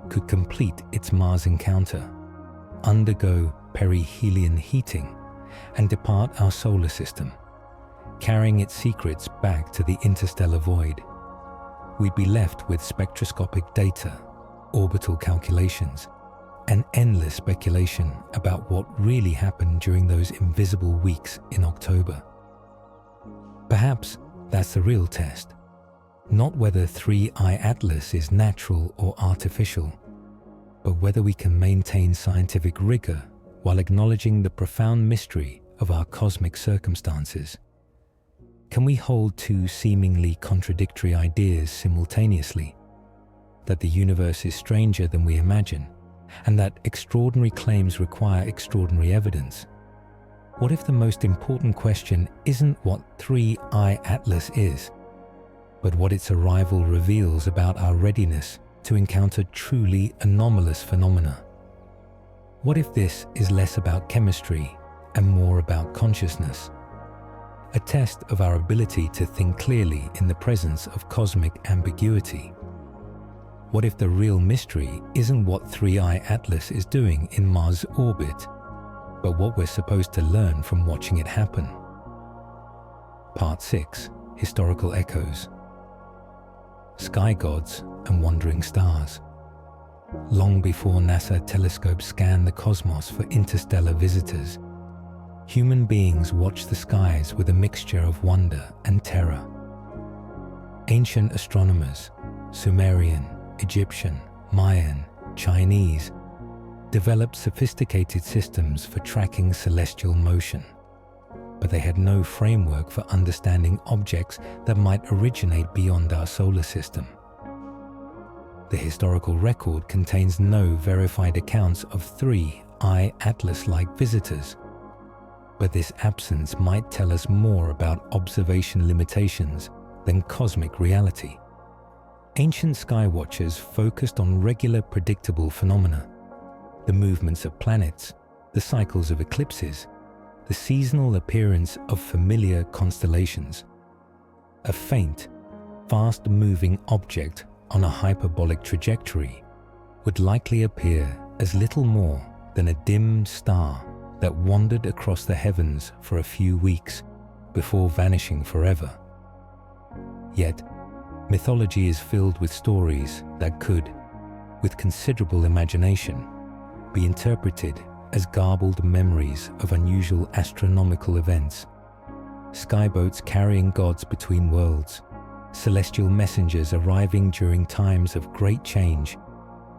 could complete its Mars encounter, undergo perihelion heating, and depart our solar system, carrying its secrets back to the interstellar void. We'd be left with spectroscopic data, orbital calculations, and endless speculation about what really happened during those invisible weeks in October. Perhaps that's the real test, not whether 3I Atlas is natural or artificial, but whether we can maintain scientific rigor while acknowledging the profound mystery of our cosmic circumstances. Can we hold two seemingly contradictory ideas simultaneously? That the universe is stranger than we imagine, and that extraordinary claims require extraordinary evidence. What if the most important question isn't what 3I Atlas is, but what its arrival reveals about our readiness to encounter truly anomalous phenomena? What if this is less about chemistry and more about consciousness? A test of our ability to think clearly in the presence of cosmic ambiguity. What if the real mystery isn't what 3I Atlas is doing in Mars' orbit, but what we're supposed to learn from watching it happen? Part 6. Historical Echoes. Sky Gods and Wandering Stars. Long before NASA telescopes scanned the cosmos for interstellar visitors, human beings watched the skies with a mixture of wonder and terror. Ancient astronomers, Sumerian, Egyptian, Mayan, Chinese, developed sophisticated systems for tracking celestial motion, but they had no framework for understanding objects that might originate beyond our solar system. The historical record contains no verified accounts of 3I Atlas-like visitors, but this absence might tell us more about observation limitations than cosmic reality. Ancient sky watchers focused on regular predictable phenomena: the movements of planets, the cycles of eclipses, the seasonal appearance of familiar constellations. A faint, fast-moving object on a hyperbolic trajectory would likely appear as little more than a dim star that wandered across the heavens for a few weeks before vanishing forever. Yet, mythology is filled with stories that could, with considerable imagination, be interpreted as garbled memories of unusual astronomical events. Skyboats carrying gods between worlds, celestial messengers arriving during times of great change,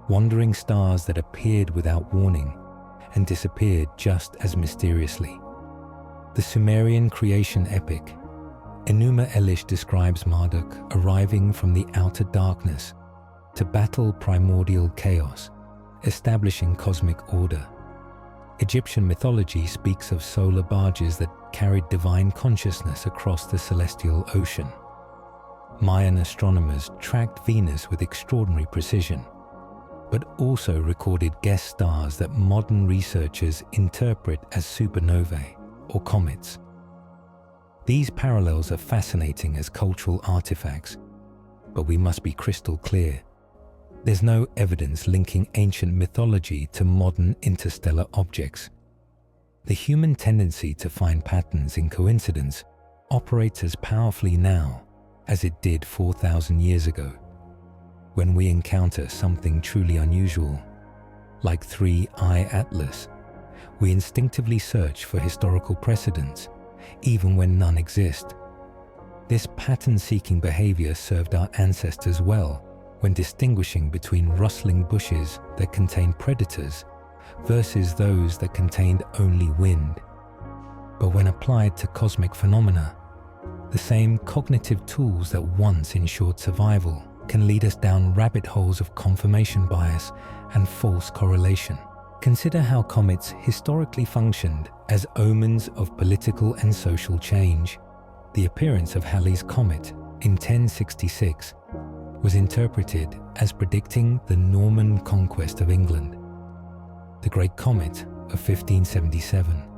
wandering stars that appeared without warning and disappeared just as mysteriously. The Sumerian creation epic, Enuma Elish describes Marduk arriving from the outer darkness to battle primordial chaos, establishing cosmic order. Egyptian mythology speaks of solar barges that carried divine consciousness across the celestial ocean. Mayan astronomers tracked Venus with extraordinary precision, but also recorded guest stars that modern researchers interpret as supernovae or comets. These parallels are fascinating as cultural artifacts, but we must be crystal clear. There's no evidence linking ancient mythology to modern interstellar objects. The human tendency to find patterns in coincidence operates as powerfully now as it did 4,000 years ago. When we encounter something truly unusual, like 3I Atlas, we instinctively search for historical precedents, even when none exist. This pattern-seeking behavior served our ancestors well when distinguishing between rustling bushes that contained predators versus those that contained only wind. But when applied to cosmic phenomena, the same cognitive tools that once ensured survival can lead us down rabbit holes of confirmation bias and false correlation. Consider how comets historically functioned as omens of political and social change. The appearance of Halley's Comet in 1066 was interpreted as predicting the Norman conquest of England. The Great Comet of 1577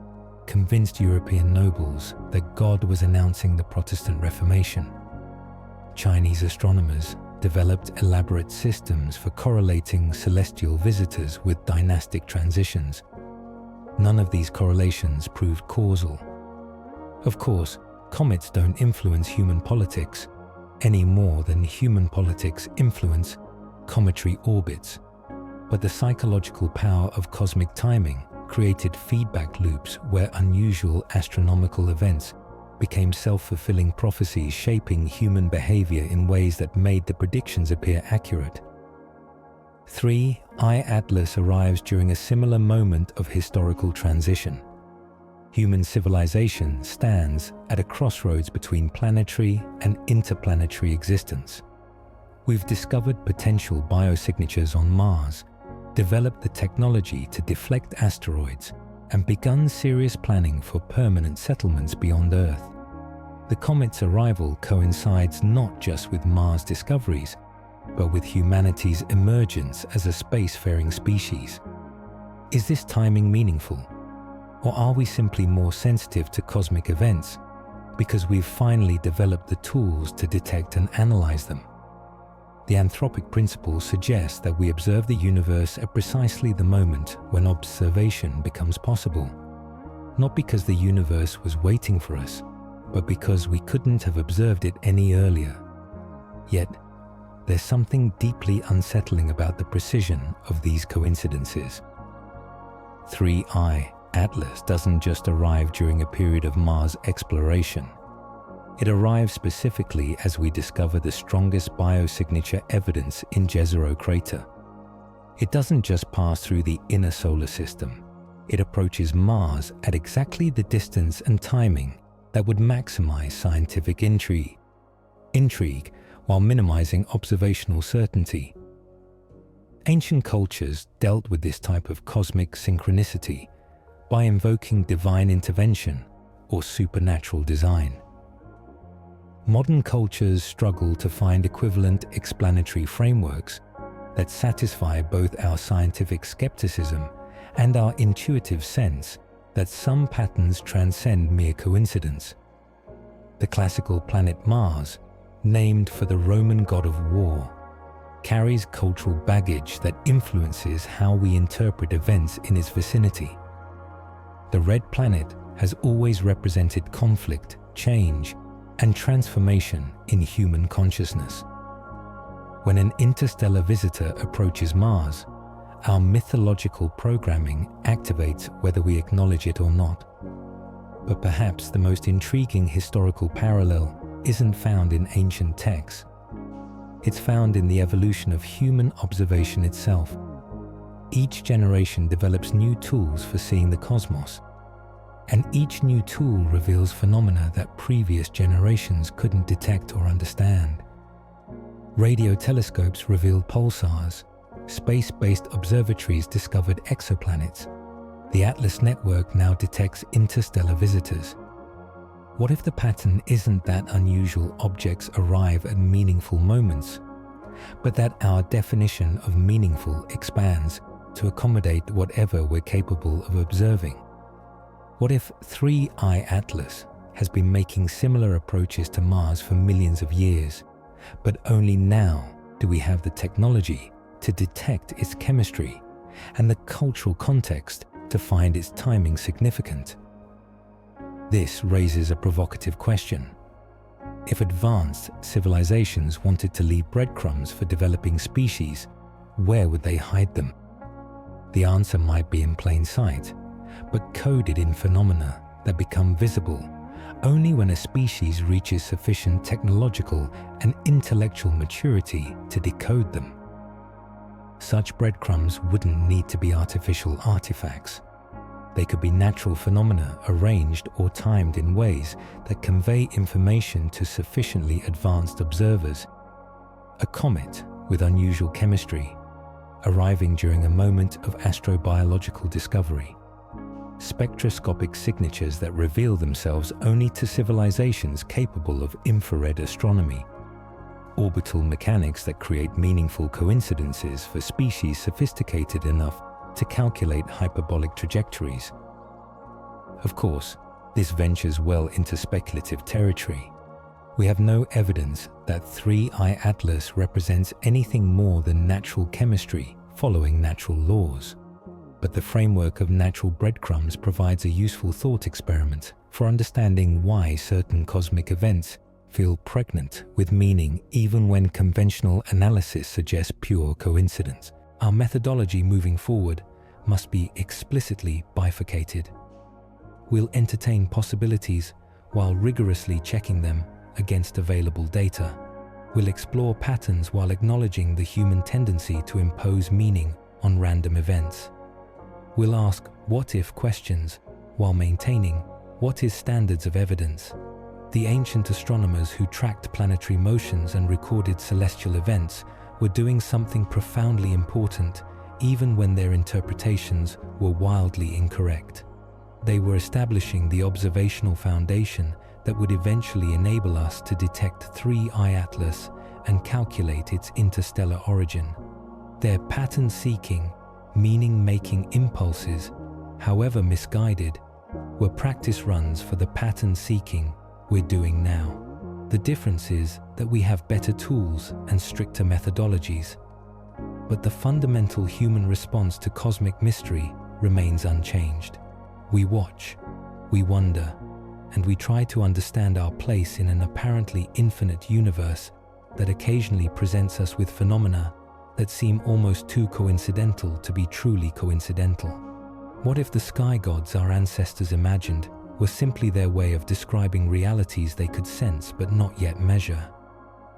convinced European nobles that God was announcing the Protestant Reformation. Chinese astronomers developed elaborate systems for correlating celestial visitors with dynastic transitions. None of these correlations proved causal. Of course, comets don't influence human politics any more than human politics influence cometary orbits, but the psychological power of cosmic timing created feedback loops where unusual astronomical events became self-fulfilling prophecies, shaping human behavior in ways that made the predictions appear accurate. 3I Atlas arrives during a similar moment of historical transition. Human civilization stands at a crossroads between planetary and interplanetary existence. We've discovered potential biosignatures on Mars, developed the technology to deflect asteroids, and begun serious planning for permanent settlements beyond Earth. The comet's arrival coincides not just with Mars discoveries, but with humanity's emergence as a spacefaring species. Is this timing meaningful? Or are we simply more sensitive to cosmic events because we've finally developed the tools to detect and analyze them? The anthropic principle suggests that we observe the universe at precisely the moment when observation becomes possible, not because the universe was waiting for us, but because we couldn't have observed it any earlier. Yet, there's something deeply unsettling about the precision of these coincidences. 3I Atlas doesn't just arrive during a period of Mars exploration. It arrives specifically as we discover the strongest biosignature evidence in Jezero Crater. It doesn't just pass through the inner solar system. It approaches Mars at exactly the distance and timing that would maximize scientific intrigue while minimizing observational certainty. Ancient cultures dealt with this type of cosmic synchronicity by invoking divine intervention or supernatural design. Modern cultures struggle to find equivalent explanatory frameworks that satisfy both our scientific skepticism and our intuitive sense that some patterns transcend mere coincidence. The classical planet Mars, named for the Roman god of war, carries cultural baggage that influences how we interpret events in its vicinity. The red planet has always represented conflict, change, and transformation in human consciousness. When an interstellar visitor approaches Mars, our mythological programming activates whether we acknowledge it or not. But perhaps the most intriguing historical parallel isn't found in ancient texts. It's found in the evolution of human observation itself. Each generation develops new tools for seeing the cosmos, and each new tool reveals phenomena that previous generations couldn't detect or understand. Radio telescopes revealed pulsars. Space-based observatories discovered exoplanets. The Atlas network now detects interstellar visitors. What if the pattern isn't that unusual objects arrive at meaningful moments, but that our definition of meaningful expands to accommodate whatever we're capable of observing? What if 3I Atlas has been making similar approaches to Mars for millions of years, but only now do we have the technology to detect its chemistry and the cultural context to find its timing significant? This raises a provocative question. If advanced civilizations wanted to leave breadcrumbs for developing species, where would they hide them? The answer might be in plain sight, but coded in phenomena that become visible only when a species reaches sufficient technological and intellectual maturity to decode them. Such breadcrumbs wouldn't need to be artificial artifacts. They could be natural phenomena arranged or timed in ways that convey information to sufficiently advanced observers. A comet with unusual chemistry, arriving during a moment of astrobiological discovery. Spectroscopic signatures that reveal themselves only to civilizations capable of infrared astronomy. Orbital mechanics that create meaningful coincidences for species sophisticated enough to calculate hyperbolic trajectories. Of course, this ventures well into speculative territory. We have no evidence that 3I Atlas represents anything more than natural chemistry following natural laws. But the framework of natural breadcrumbs provides a useful thought experiment for understanding why certain cosmic events feel pregnant with meaning even when conventional analysis suggests pure coincidence. Our methodology moving forward must be explicitly bifurcated. We'll entertain possibilities while rigorously checking them against available data. We'll explore patterns while acknowledging the human tendency to impose meaning on random events. We'll ask what-if questions while maintaining what-is standards of evidence. The ancient astronomers who tracked planetary motions and recorded celestial events were doing something profoundly important even when their interpretations were wildly incorrect. They were establishing the observational foundation that would eventually enable us to detect 3I Atlas and calculate its interstellar origin. Their pattern-seeking, meaning-making impulses, however misguided, were practice runs for the pattern-seeking we're doing now. The difference is that we have better tools and stricter methodologies, but the fundamental human response to cosmic mystery remains unchanged. We watch, we wonder, and we try to understand our place in an apparently infinite universe that occasionally presents us with phenomena that seem almost too coincidental to be truly coincidental. What if the sky gods our ancestors imagined were simply their way of describing realities they could sense but not yet measure?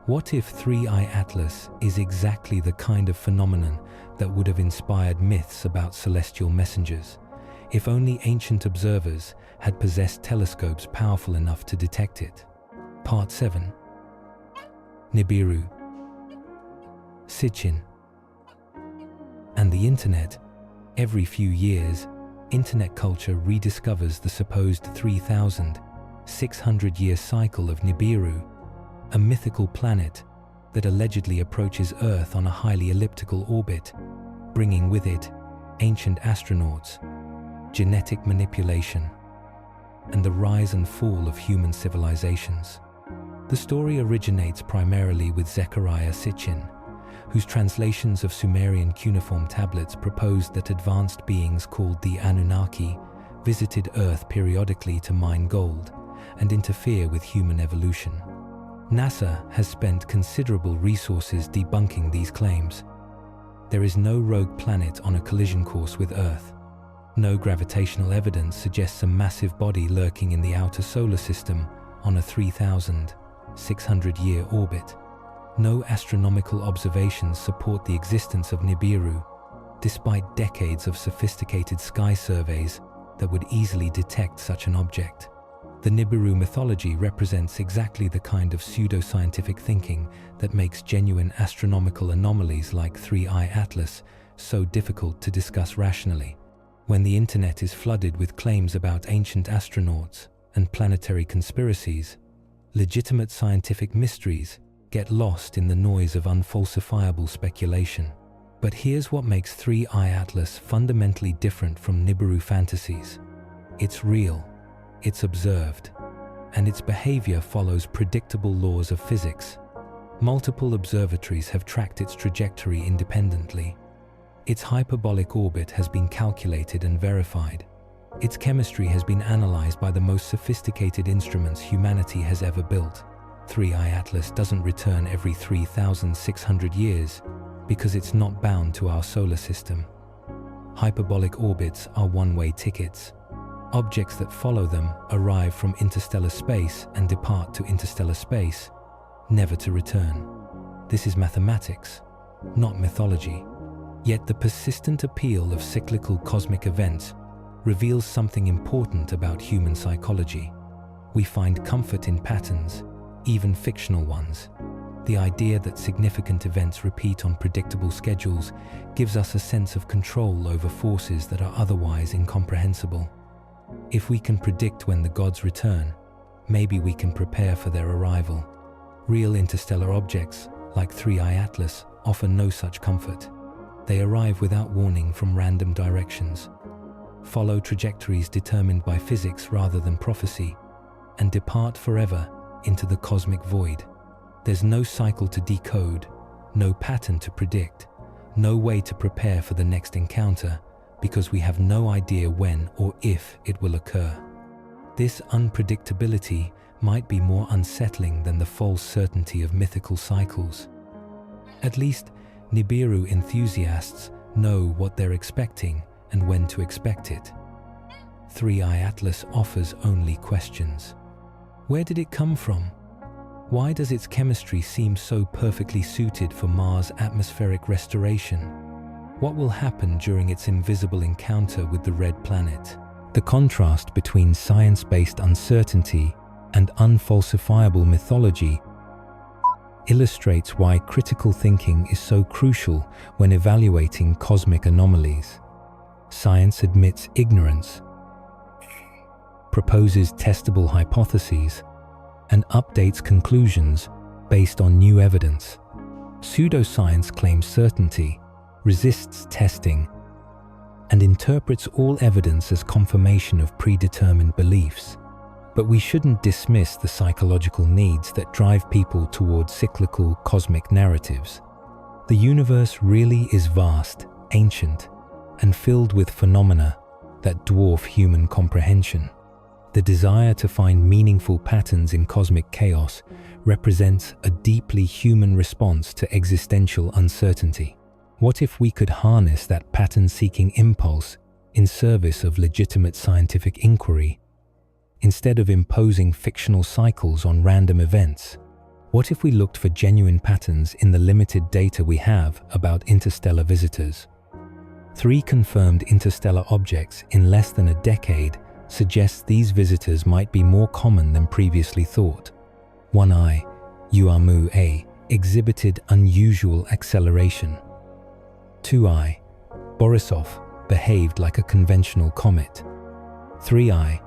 What if 3I Atlas is exactly the kind of phenomenon that would have inspired myths about celestial messengers, if only ancient observers had possessed telescopes powerful enough to detect it? Part 7. Nibiru, Sitchin, and the Internet. Every few years, Internet culture rediscovers the supposed 3,600-year cycle of Nibiru, a mythical planet that allegedly approaches Earth on a highly elliptical orbit, bringing with it ancient astronauts, genetic manipulation, and the rise and fall of human civilizations. The story originates primarily with Zecharia Sitchin, whose translations of Sumerian cuneiform tablets proposed that advanced beings called the Anunnaki visited Earth periodically to mine gold and interfere with human evolution. NASA has spent considerable resources debunking these claims. There is no rogue planet on a collision course with Earth. No gravitational evidence suggests a massive body lurking in the outer solar system on a 3,600-year orbit. No astronomical observations support the existence of Nibiru, despite decades of sophisticated sky surveys that would easily detect such an object. The Nibiru mythology represents exactly the kind of pseudoscientific thinking that makes genuine astronomical anomalies like 3I Atlas so difficult to discuss rationally. When the Internet is flooded with claims about ancient astronauts and planetary conspiracies, legitimate scientific mysteries get lost in the noise of unfalsifiable speculation. But here's what makes 3I Atlas fundamentally different from Nibiru fantasies. It's real, it's observed, and its behavior follows predictable laws of physics. Multiple observatories have tracked its trajectory independently. Its hyperbolic orbit has been calculated and verified. Its chemistry has been analyzed by the most sophisticated instruments humanity has ever built. 3I Atlas doesn't return every 3,600 years because it's not bound to our solar system. Hyperbolic orbits are one-way tickets. Objects that follow them arrive from interstellar space and depart to interstellar space, never to return. This is mathematics, not mythology. Yet the persistent appeal of cyclical cosmic events reveals something important about human psychology. We find comfort in patterns, even fictional ones. The idea that significant events repeat on predictable schedules gives us a sense of control over forces that are otherwise incomprehensible. If we can predict when the gods return, maybe we can prepare for their arrival. Real interstellar objects, like 3I Atlas, offer no such comfort. They arrive without warning from random directions, follow trajectories determined by physics rather than prophecy, and depart forever into the cosmic void. There's no cycle to decode, no pattern to predict, no way to prepare for the next encounter, because we have no idea when or if it will occur. This unpredictability might be more unsettling than the false certainty of mythical cycles. At least, Nibiru enthusiasts know what they're expecting and when to expect it. 3I Atlas offers only questions. Where did it come from? Why does its chemistry seem so perfectly suited for Mars' atmospheric restoration? What will happen during its invisible encounter with the red planet? The contrast between science-based uncertainty and unfalsifiable mythology illustrates why critical thinking is so crucial when evaluating cosmic anomalies. Science admits ignorance, proposes testable hypotheses, and updates conclusions based on new evidence. Pseudoscience claims certainty, resists testing, and interprets all evidence as confirmation of predetermined beliefs. But we shouldn't dismiss the psychological needs that drive people towards cyclical cosmic narratives. The universe really is vast, ancient, and filled with phenomena that dwarf human comprehension. The desire to find meaningful patterns in cosmic chaos represents a deeply human response to existential uncertainty. What if we could harness that pattern-seeking impulse in service of legitimate scientific inquiry, instead of imposing fictional cycles on random events? What if we looked for genuine patterns in the limited data we have about interstellar visitors? 3 confirmed interstellar objects in less than a decade suggests these visitors might be more common than previously thought. 1I, Oumuamua, exhibited unusual acceleration. 2I, Borisov, behaved like a conventional comet. 3I,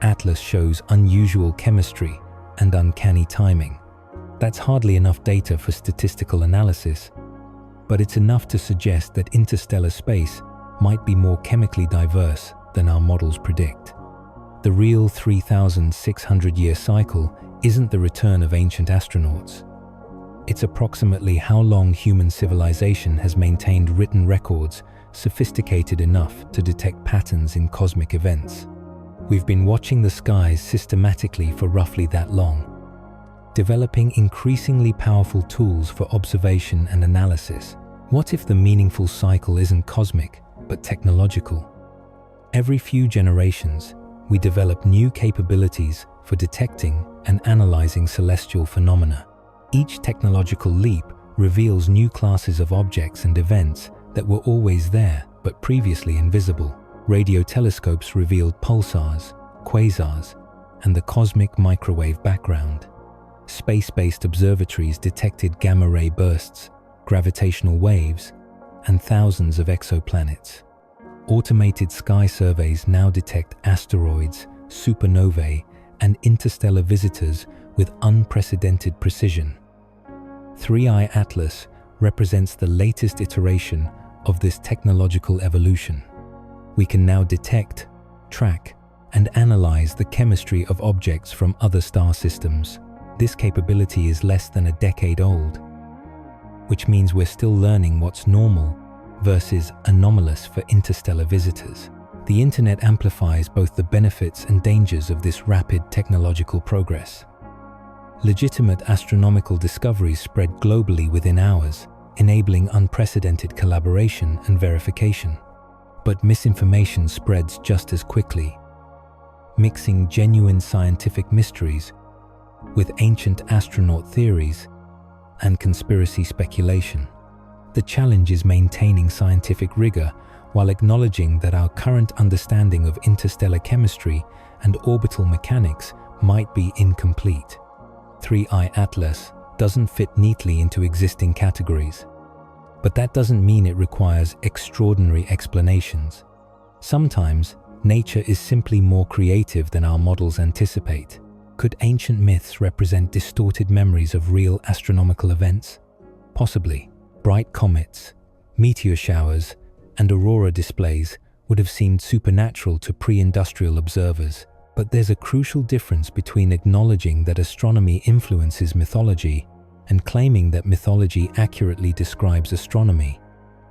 Atlas shows unusual chemistry and uncanny timing. That's hardly enough data for statistical analysis, but it's enough to suggest that interstellar space might be more chemically diverse than our models predict. The real 3,600-year cycle isn't the return of ancient astronauts. It's approximately how long human civilization has maintained written records sophisticated enough to detect patterns in cosmic events. We've been watching the skies systematically for roughly that long, developing increasingly powerful tools for observation and analysis. What if the meaningful cycle isn't cosmic, but technological? Every few generations, we develop new capabilities for detecting and analyzing celestial phenomena. Each technological leap reveals new classes of objects and events that were always there but previously invisible. Radio telescopes revealed pulsars, quasars, and the cosmic microwave background. Space-based observatories detected gamma-ray bursts, gravitational waves, and thousands of exoplanets. Automated sky surveys now detect asteroids, supernovae, and interstellar visitors with unprecedented precision. 3I Atlas represents the latest iteration of this technological evolution. We can now detect, track, and analyze the chemistry of objects from other star systems. This capability is less than a decade old, which means we're still learning what's normal versus anomalous for interstellar visitors. The internet amplifies both the benefits and dangers of this rapid technological progress. Legitimate astronomical discoveries spread globally within hours, enabling unprecedented collaboration and verification. But misinformation spreads just as quickly, mixing genuine scientific mysteries with ancient astronaut theories and conspiracy speculation. The challenge is maintaining scientific rigor while acknowledging that our current understanding of interstellar chemistry and orbital mechanics might be incomplete. 3I Atlas doesn't fit neatly into existing categories, but that doesn't mean it requires extraordinary explanations. Sometimes, nature is simply more creative than our models anticipate. Could ancient myths represent distorted memories of real astronomical events? Possibly. Bright comets, meteor showers, and aurora displays would have seemed supernatural to pre-industrial observers. But there's a crucial difference between acknowledging that astronomy influences mythology and claiming that mythology accurately describes astronomy.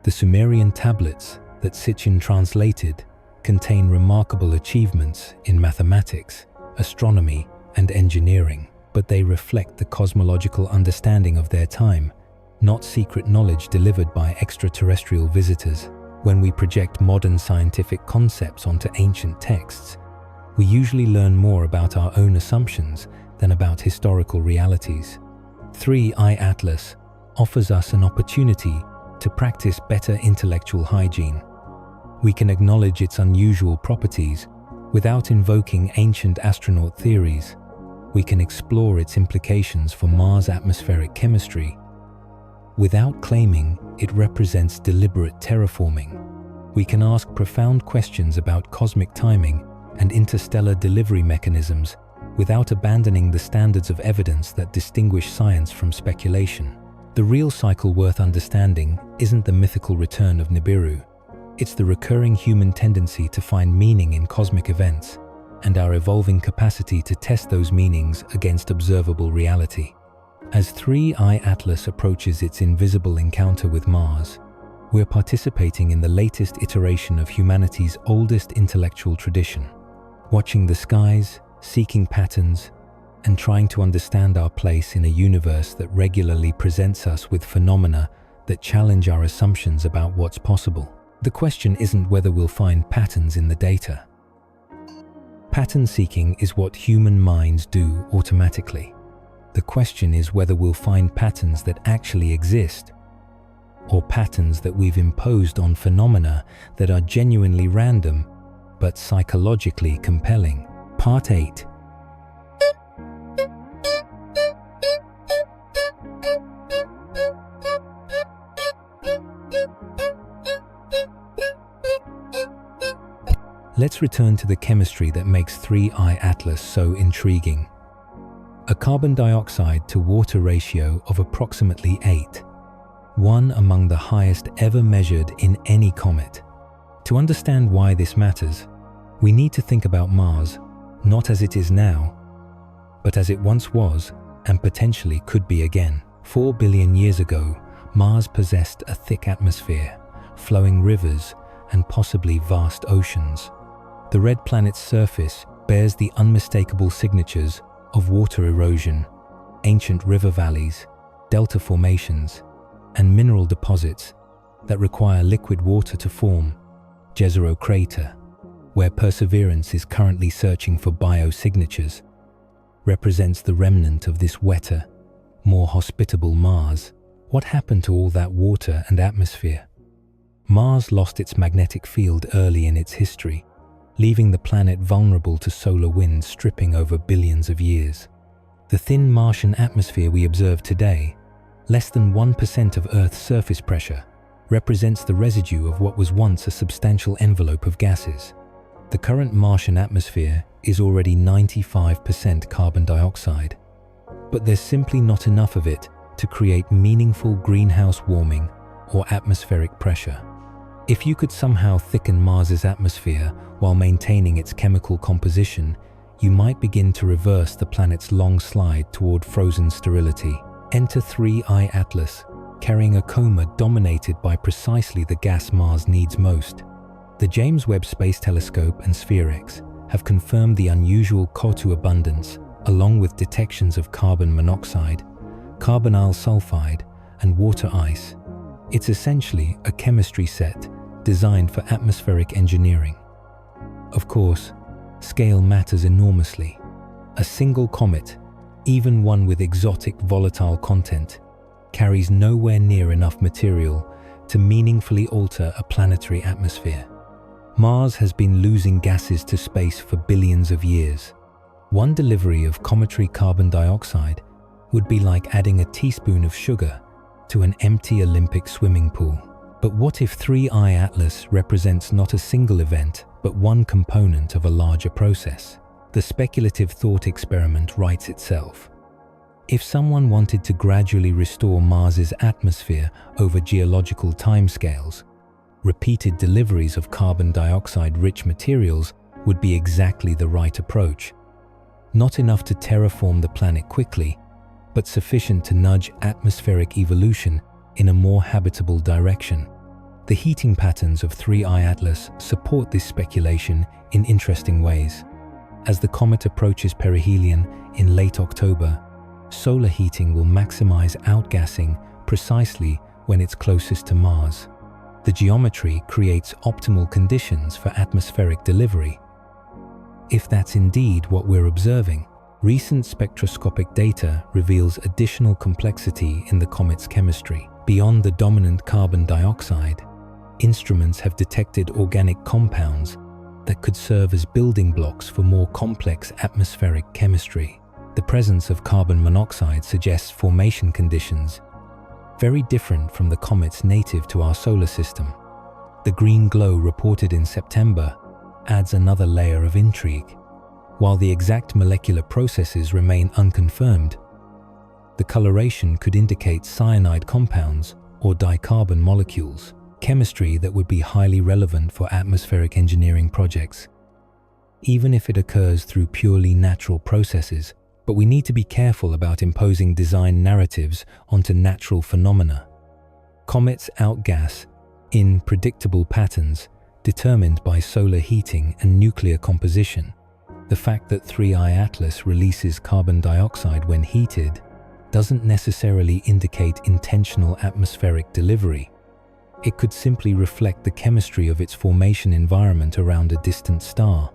The Sumerian tablets that Sitchin translated contain remarkable achievements in mathematics, astronomy, and engineering, but they reflect the cosmological understanding of their time, not secret knowledge delivered by extraterrestrial visitors. When we project modern scientific concepts onto ancient texts, we usually learn more about our own assumptions than about historical realities. 3I Atlas offers us an opportunity to practice better intellectual hygiene. We can acknowledge its unusual properties without invoking ancient astronaut theories, we can explore its implications for Mars' atmospheric chemistry without claiming it represents deliberate terraforming. We can ask profound questions about cosmic timing and interstellar delivery mechanisms without abandoning the standards of evidence that distinguish science from speculation. The real cycle worth understanding isn't the mythical return of Nibiru. It's the recurring human tendency to find meaning in cosmic events and our evolving capacity to test those meanings against observable reality. As 3I Atlas approaches its invisible encounter with Mars, we're participating in the latest iteration of humanity's oldest intellectual tradition, watching the skies, seeking patterns, and trying to understand our place in a universe that regularly presents us with phenomena that challenge our assumptions about what's possible. The question isn't whether we'll find patterns in the data. Pattern seeking is what human minds do automatically. The question is whether we'll find patterns that actually exist, or patterns that we've imposed on phenomena that are genuinely random but psychologically compelling. Part 8. Let's return to the chemistry that makes 3I Atlas so intriguing. A carbon dioxide to water ratio of approximately 8, one among the highest ever measured in any comet. To understand why this matters, we need to think about Mars not as it is now, but as it once was and potentially could be again. 4 billion years ago, Mars possessed a thick atmosphere, flowing rivers, and possibly vast oceans. The red planet's surface bears the unmistakable signatures of water erosion, ancient river valleys, delta formations, and mineral deposits that require liquid water to form. Jezero Crater, where Perseverance is currently searching for biosignatures, represents the remnant of this wetter, more hospitable Mars. What happened to all that water and atmosphere? Mars lost its magnetic field early in its history, leaving the planet vulnerable to solar winds stripping over billions of years. The thin Martian atmosphere we observe today, less than 1% of Earth's surface pressure, represents the residue of what was once a substantial envelope of gases. The current Martian atmosphere is already 95% carbon dioxide, but there's simply not enough of it to create meaningful greenhouse warming or atmospheric pressure. If you could somehow thicken Mars's atmosphere while maintaining its chemical composition, you might begin to reverse the planet's long slide toward frozen sterility. Enter 3I Atlas, carrying a comet dominated by precisely the gas Mars needs most. The James Webb Space Telescope and SphereX have confirmed the unusual CO2 abundance, along with detections of carbon monoxide, carbonyl sulfide, and water ice. It's essentially a chemistry set designed for atmospheric engineering. Of course, scale matters enormously. A single comet, even one with exotic volatile content, carries nowhere near enough material to meaningfully alter a planetary atmosphere. Mars has been losing gases to space for billions of years. One delivery of cometary carbon dioxide would be like adding a teaspoon of sugar to an empty Olympic swimming pool. But what if 3I Atlas represents not a single event, but one component of a larger process? The speculative thought experiment writes itself. If someone wanted to gradually restore Mars's atmosphere over geological timescales, repeated deliveries of carbon dioxide-rich materials would be exactly the right approach. Not enough to terraform the planet quickly, but sufficient to nudge atmospheric evolution in a more habitable direction. The heating patterns of 3I Atlas support this speculation in interesting ways. As the comet approaches perihelion in late October, solar heating will maximize outgassing precisely when it's closest to Mars. The geometry creates optimal conditions for atmospheric delivery. If that's indeed what we're observing, recent spectroscopic data reveals additional complexity in the comet's chemistry. Beyond the dominant carbon dioxide, instruments have detected organic compounds that could serve as building blocks for more complex atmospheric chemistry. The presence of carbon monoxide suggests formation conditions very different from the comets native to our solar system. The green glow reported in September adds another layer of intrigue. While the exact molecular processes remain unconfirmed, the coloration could indicate cyanide compounds or dicarbon molecules, chemistry that would be highly relevant for atmospheric engineering projects, even if it occurs through purely natural processes. But we need to be careful about imposing design narratives onto natural phenomena. Comets outgas in predictable patterns determined by solar heating and nuclear composition. The fact that 3I Atlas releases carbon dioxide when heated doesn't necessarily indicate intentional atmospheric delivery. It could simply reflect the chemistry of its formation environment around a distant star.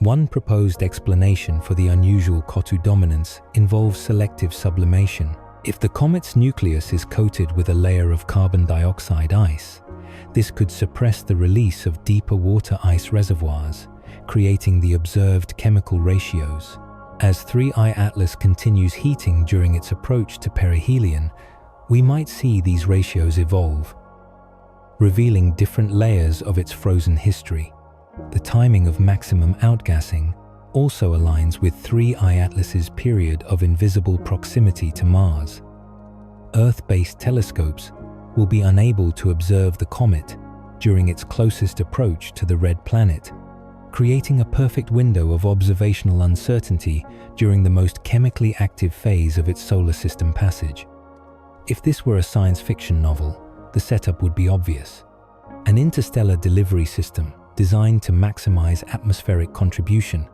One proposed explanation for the unusual COT2 dominance involves selective sublimation. If the comet's nucleus is coated with a layer of carbon dioxide ice, this could suppress the release of deeper water ice reservoirs, creating the observed chemical ratios. As 3I Atlas continues heating during its approach to perihelion, we might see these ratios evolve, revealing different layers of its frozen history. The timing of maximum outgassing also aligns with 3I Atlas's period of invisible proximity to Mars. Earth-based telescopes will be unable to observe the comet during its closest approach to the red planet, creating a perfect window of observational uncertainty during the most chemically active phase of its solar system passage. If this were a science fiction novel, the setup would be obvious. An interstellar delivery system designed to maximize atmospheric contribution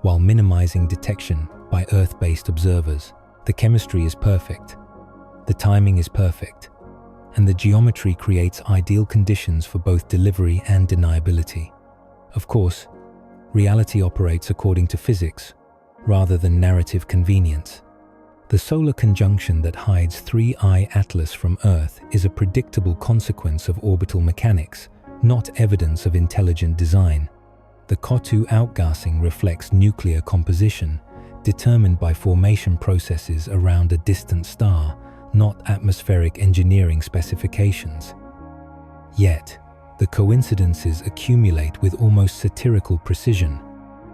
while minimizing detection by Earth-based observers. The chemistry is perfect, the timing is perfect, and the geometry creates ideal conditions for both delivery and deniability. Of course, reality operates according to physics rather than narrative convenience. The solar conjunction that hides 3I Atlas from Earth is a predictable consequence of orbital mechanics, not evidence of intelligent design. The COT2 outgassing reflects nuclear composition, determined by formation processes around a distant star, not atmospheric engineering specifications. Yet, the coincidences accumulate with almost satirical precision.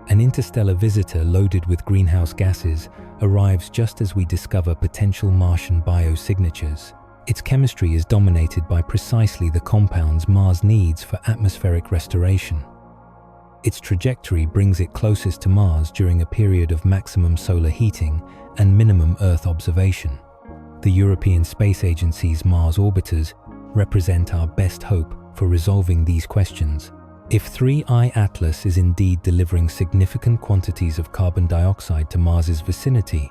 An interstellar visitor loaded with greenhouse gases arrives just as we discover potential Martian biosignatures. Its chemistry is dominated by precisely the compounds Mars needs for atmospheric restoration. Its trajectory brings it closest to Mars during a period of maximum solar heating and minimum Earth observation. The European Space Agency's Mars orbiters represent our best hope for resolving these questions. If 3I Atlas is indeed delivering significant quantities of carbon dioxide to Mars's vicinity,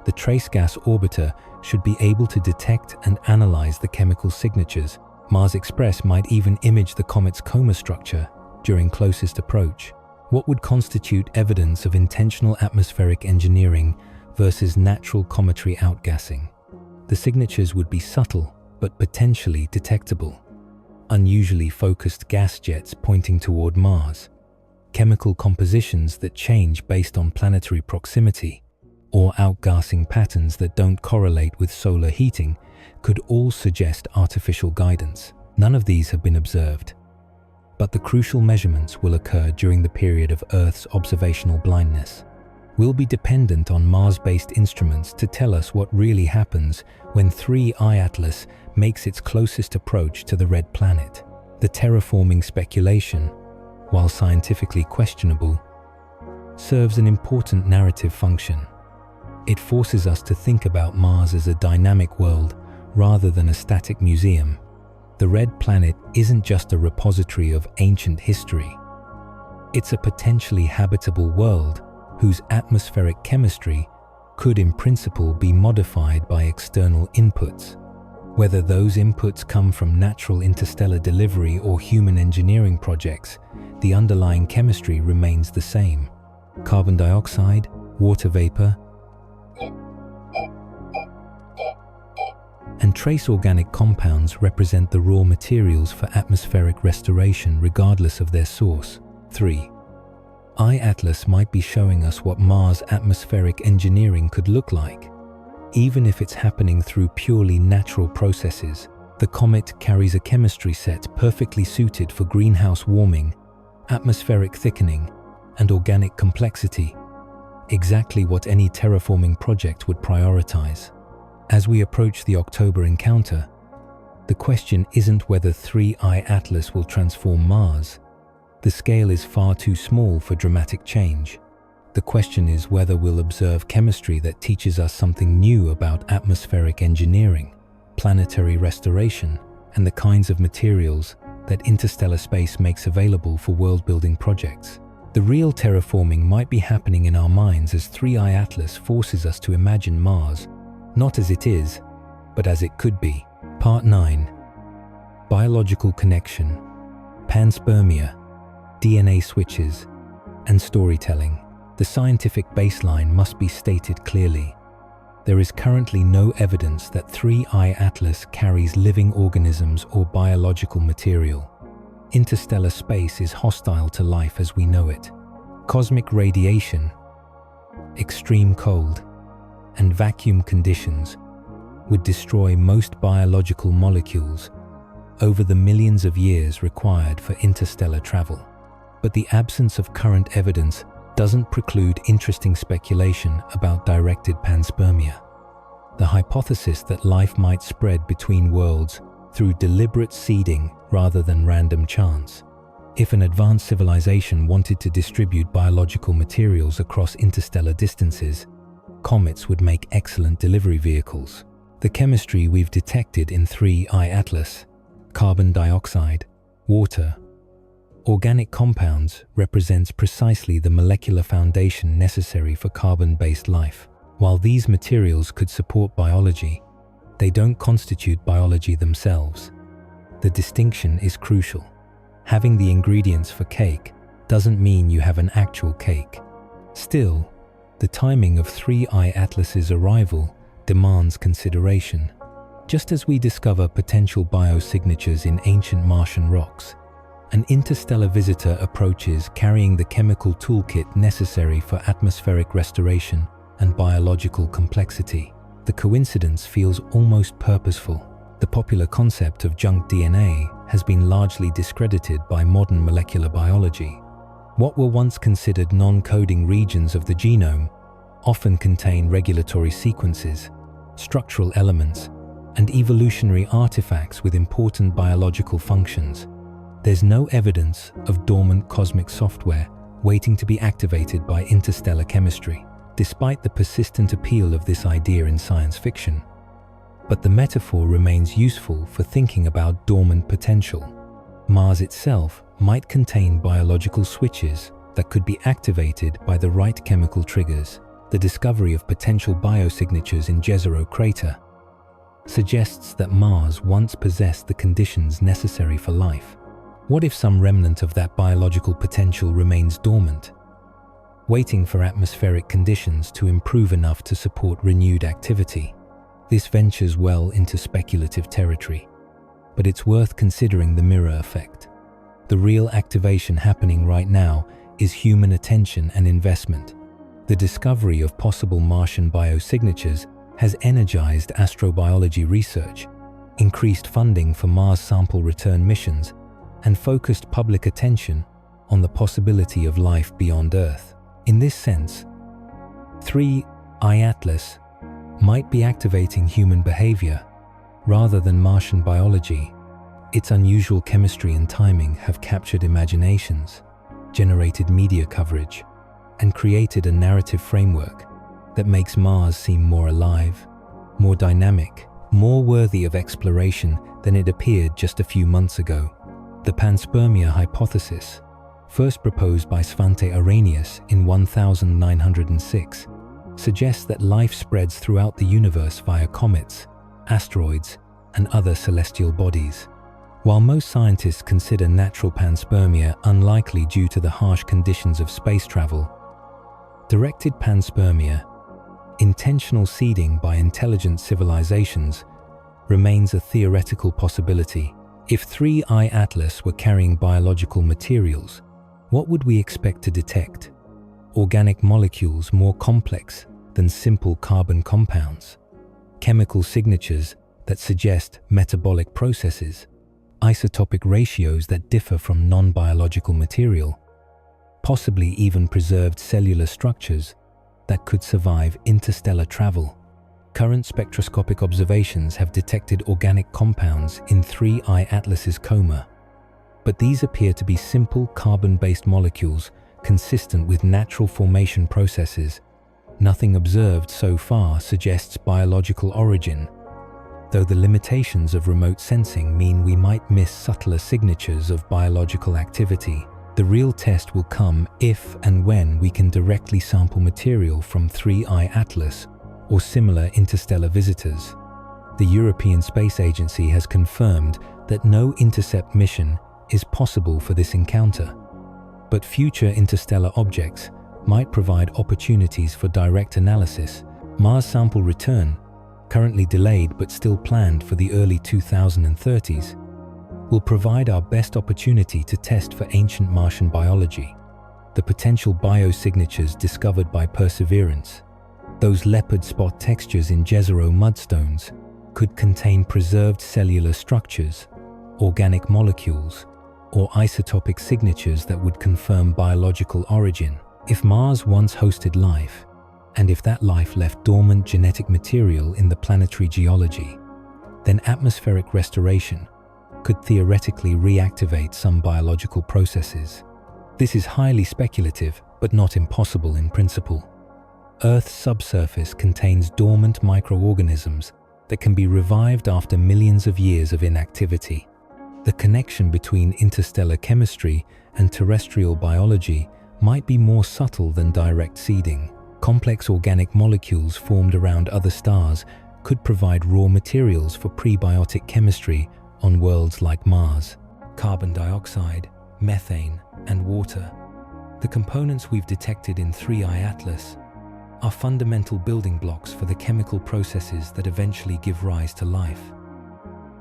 the trace gas orbiter should be able to detect and analyze the chemical signatures. Mars Express might even image the comet's coma structure during closest approach. What would constitute evidence of intentional atmospheric engineering versus natural cometary outgassing? The signatures would be subtle but potentially detectable. Unusually focused gas jets pointing toward Mars, chemical compositions that change based on planetary proximity, or outgassing patterns that don't correlate with solar heating could all suggest artificial guidance. None of these have been observed, but the crucial measurements will occur during the period of Earth's observational blindness. We'll be dependent on Mars-based instruments to tell us what really happens when 3I Atlas makes its closest approach to the red planet. The terraforming speculation, while scientifically questionable, serves an important narrative function. It forces us to think about Mars as a dynamic world rather than a static museum. The red planet isn't just a repository of ancient history. It's a potentially habitable world whose atmospheric chemistry could in principle be modified by external inputs. Whether those inputs come from natural interstellar delivery or human engineering projects, the underlying chemistry remains the same. Carbon dioxide, water vapor, and trace organic compounds represent the raw materials for atmospheric restoration regardless of their source. 3. Atlas might be showing us what Mars' atmospheric engineering could look like. Even if it's happening through purely natural processes, the comet carries a chemistry set perfectly suited for greenhouse warming, atmospheric thickening, and organic complexity, exactly what any terraforming project would prioritize. As we approach the October encounter, the question isn't whether 3I Atlas will transform Mars. The scale is far too small for dramatic change. The question is whether we'll observe chemistry that teaches us something new about atmospheric engineering, planetary restoration, and the kinds of materials that interstellar space makes available for world-building projects. The real terraforming might be happening in our minds as 3I Atlas forces us to imagine Mars, not as it is, but as it could be. Part 9. Biological connection, panspermia, DNA switches, and storytelling. The scientific baseline must be stated clearly. There is currently no evidence that 3I Atlas carries living organisms or biological material. Interstellar space is hostile to life as we know it. Cosmic radiation, extreme cold, and vacuum conditions would destroy most biological molecules over the millions of years required for interstellar travel. But the absence of current evidence doesn't preclude interesting speculation about directed panspermia. The hypothesis that life might spread between worlds through deliberate seeding rather than random chance. If an advanced civilization wanted to distribute biological materials across interstellar distances, comets would make excellent delivery vehicles. The chemistry we've detected in 3I Atlas, carbon dioxide, water, organic compounds, represents precisely the molecular foundation necessary for carbon-based life. While these materials could support biology, they don't constitute biology themselves. The distinction is crucial. Having the ingredients for cake doesn't mean you have an actual cake. Still, the timing of 3I Atlas's arrival demands consideration. Just as we discover potential biosignatures in ancient Martian rocks, an interstellar visitor approaches carrying the chemical toolkit necessary for atmospheric restoration and biological complexity. The coincidence feels almost purposeful. The popular concept of junk DNA has been largely discredited by modern molecular biology. What were once considered non-coding regions of the genome often contain regulatory sequences, structural elements, and evolutionary artifacts with important biological functions. There's no evidence of dormant cosmic software waiting to be activated by interstellar chemistry, despite the persistent appeal of this idea in science fiction. But the metaphor remains useful for thinking about dormant potential. Mars itself might contain biological switches that could be activated by the right chemical triggers. The discovery of potential biosignatures in Jezero Crater suggests that Mars once possessed the conditions necessary for life. What if some remnant of that biological potential remains dormant, waiting for atmospheric conditions to improve enough to support renewed activity? This ventures well into speculative territory, but it's worth considering the mirror effect. The real activation happening right now is human attention and investment. The discovery of possible Martian biosignatures has energized astrobiology research, increased funding for Mars sample return missions, and focused public attention on the possibility of life beyond Earth. In this sense, 3I Atlas might be activating human behavior rather than Martian biology. Its unusual chemistry and timing have captured imaginations, generated media coverage, and created a narrative framework that makes Mars seem more alive, more dynamic, more worthy of exploration than it appeared just a few months ago. The panspermia hypothesis, first proposed by Svante Arrhenius in 1906, suggests that life spreads throughout the universe via comets, asteroids, and other celestial bodies. While most scientists consider natural panspermia unlikely due to the harsh conditions of space travel, directed panspermia, intentional seeding by intelligent civilizations, remains a theoretical possibility. If 3I Atlas were carrying biological materials, What would we expect to detect? Organic molecules more complex than simple carbon compounds, chemical signatures that suggest metabolic processes, isotopic ratios that differ from non-biological material, possibly even preserved cellular structures that could survive interstellar travel. Current spectroscopic observations have detected organic compounds in 3I Atlas's coma, but these appear to be simple carbon-based molecules consistent with natural formation processes. Nothing observed so far suggests biological origin, though the limitations of remote sensing mean we might miss subtler signatures of biological activity. The real test will come if and when we can directly sample material from 3I Atlas or similar interstellar visitors. The European Space Agency has confirmed that no intercept mission is possible for this encounter, but future interstellar objects might provide opportunities for direct analysis. Mars sample return, currently delayed but still planned for the early 2030s, will provide our best opportunity to test for ancient Martian biology. The potential biosignatures discovered by Perseverance, those leopard spot textures in Jezero mudstones, could contain preserved cellular structures, organic molecules, or isotopic signatures that would confirm biological origin. If Mars once hosted life, and if that life left dormant genetic material in the planetary geology, then atmospheric restoration could theoretically reactivate some biological processes. This is highly speculative, but not impossible in principle. Earth's subsurface contains dormant microorganisms that can be revived after millions of years of inactivity. The connection between interstellar chemistry and terrestrial biology might be more subtle than direct seeding. Complex organic molecules formed around other stars could provide raw materials for prebiotic chemistry on worlds like Mars. Carbon dioxide, methane, and water, the components we've detected in 3I Atlas, are fundamental building blocks for the chemical processes that eventually give rise to life.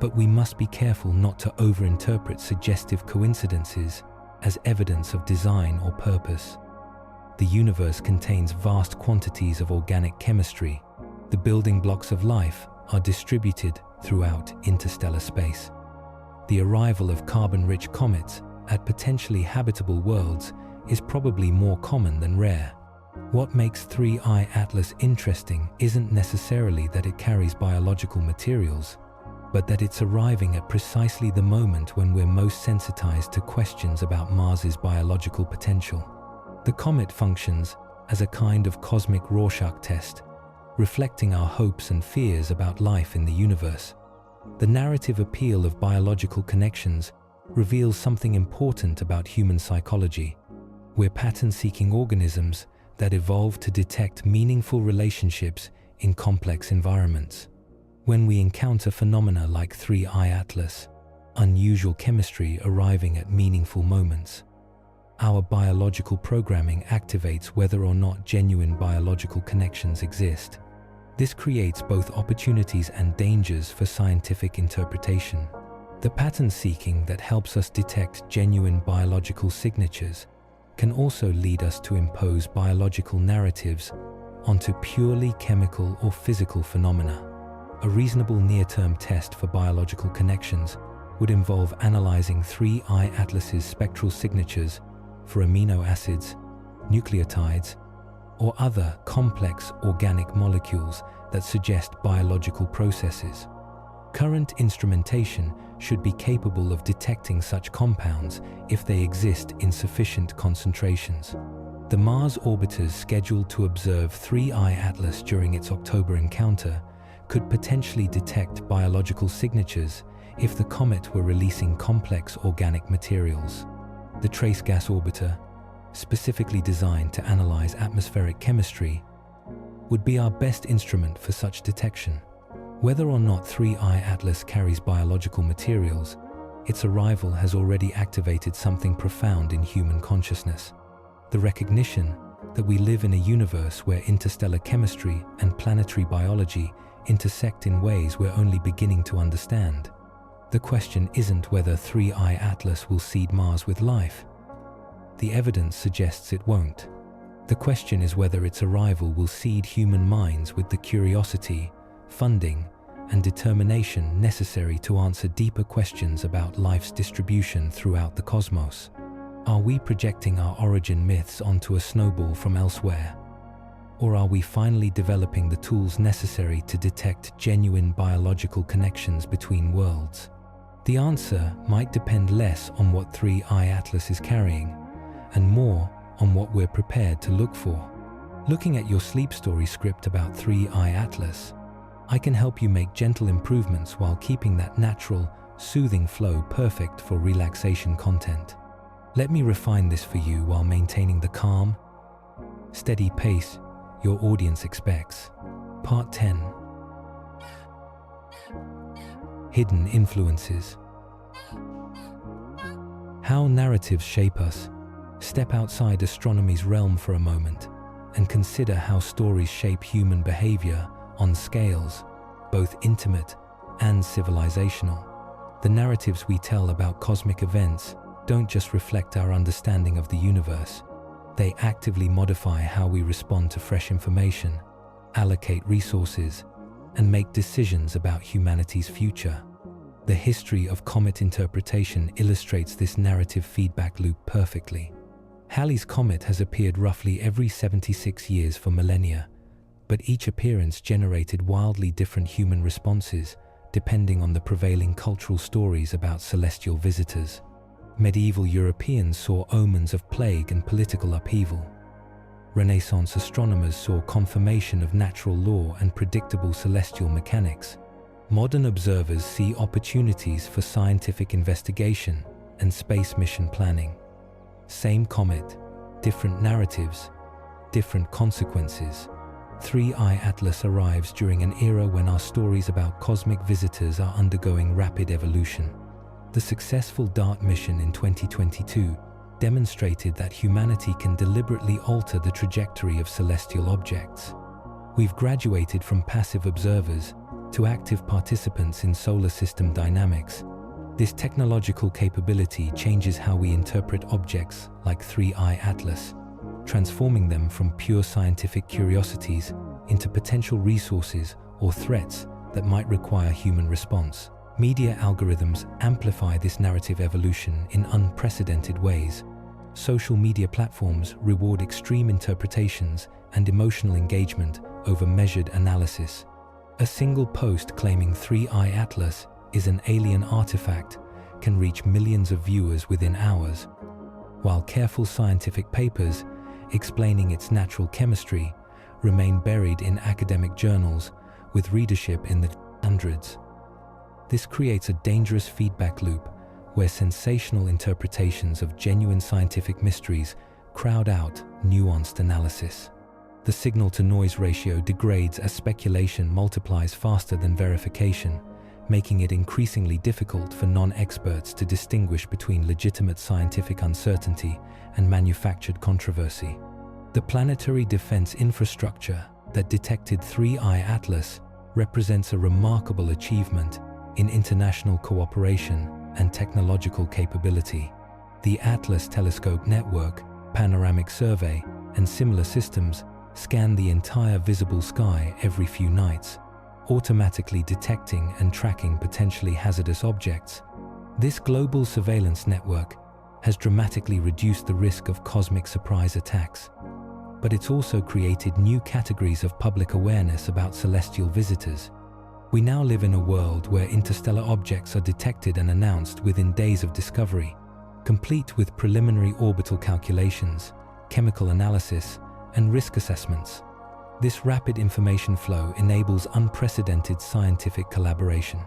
But we must be careful not to overinterpret suggestive coincidences as evidence of design or purpose. The universe contains vast quantities of organic chemistry. The building blocks of life are distributed throughout interstellar space. The arrival of carbon-rich comets at potentially habitable worlds is probably more common than rare. What makes 3I Atlas interesting isn't necessarily that it carries biological materials, but that it's arriving at precisely the moment when we're most sensitized to questions about Mars's biological potential. The comet functions as a kind of cosmic Rorschach test, reflecting our hopes and fears about life in the universe. The narrative appeal of biological connections reveals something important about human psychology. We're pattern-seeking organisms that evolve to detect meaningful relationships in complex environments. When we encounter phenomena like 3I Atlas, unusual chemistry arriving at meaningful moments, our biological programming activates whether or not genuine biological connections exist. This creates both opportunities and dangers for scientific interpretation. The pattern seeking that helps us detect genuine biological signatures can also lead us to impose biological narratives onto purely chemical or physical phenomena. A reasonable near-term test for biological connections would involve analyzing 3I Atlas's spectral signatures for amino acids, nucleotides, or other complex organic molecules that suggest biological processes. Current instrumentation should be capable of detecting such compounds if they exist in sufficient concentrations. The Mars orbiters scheduled to observe 3I Atlas during its October encounter could potentially detect biological signatures if the comet were releasing complex organic materials. The Trace Gas Orbiter, specifically designed to analyze atmospheric chemistry, would be our best instrument for such detection. Whether or not 3I Atlas carries biological materials, its arrival has already activated something profound in human consciousness. The recognition that we live in a universe where interstellar chemistry and planetary biology intersect in ways we're only beginning to understand. The question isn't whether 3I Atlas will seed Mars with life. the evidence suggests it won't. The question is whether its arrival will seed human minds with the curiosity, funding, and determination necessary to answer deeper questions about life's distribution throughout the cosmos. Are we projecting our origin myths onto a snowball from elsewhere? Or are we finally developing the tools necessary to detect genuine biological connections between worlds? The answer might depend less on what 3i Atlas is carrying, and more on what we're prepared to look for. Looking at your sleep story script about 3i Atlas, I can help you make gentle improvements while keeping that natural, soothing flow perfect for relaxation content. Let me refine this for you while maintaining the calm, steady pace your audience expects. Part 10. Hidden influences. How narratives shape us. Step outside astronomy's realm for a moment and consider how stories shape human behavior on scales, both intimate and civilizational. The narratives we tell about cosmic events don't just reflect our understanding of the universe. They actively modify how we respond to fresh information, allocate resources, and make decisions about humanity's future. The history of comet interpretation illustrates this narrative feedback loop perfectly. Halley's Comet has appeared roughly every 76 years for millennia, but each appearance generated wildly different human responses depending on the prevailing cultural stories about celestial visitors. Medieval Europeans saw omens of plague and political upheaval. Renaissance astronomers saw confirmation of natural law and predictable celestial mechanics. Modern observers see opportunities for scientific investigation and space mission planning. Same comet, different narratives, different consequences. 3i Atlas arrives during an era when our stories about cosmic visitors are undergoing rapid evolution. The successful DART mission in 2022 demonstrated that humanity can deliberately alter the trajectory of celestial objects. We've graduated from passive observers to active participants in solar system dynamics. This technological capability changes how we interpret objects like 3i Atlas, transforming them from pure scientific curiosities into potential resources or threats that might require human response. Media algorithms amplify this narrative evolution in unprecedented ways. Social media platforms reward extreme interpretations and emotional engagement over measured analysis. A single post claiming 3i Atlas is an alien artifact can reach millions of viewers within hours, while careful scientific papers explaining its natural chemistry remain buried in academic journals with readership in the hundreds. This creates a dangerous feedback loop where sensational interpretations of genuine scientific mysteries crowd out nuanced analysis. The signal-to-noise ratio degrades as speculation multiplies faster than verification, making it increasingly difficult for non-experts to distinguish between legitimate scientific uncertainty and manufactured controversy. The planetary defense infrastructure that detected 3i Atlas represents a remarkable achievement in international cooperation and technological capability. The Atlas Telescope Network, Panoramic Survey, and similar systems scan the entire visible sky every few nights, automatically detecting and tracking potentially hazardous objects. This global surveillance network has dramatically reduced the risk of cosmic surprise attacks, but it's also created new categories of public awareness about celestial visitors. We now live in a world where interstellar objects are detected and announced within days of discovery, complete with preliminary orbital calculations, chemical analysis, and risk assessments. This rapid information flow enables unprecedented scientific collaboration,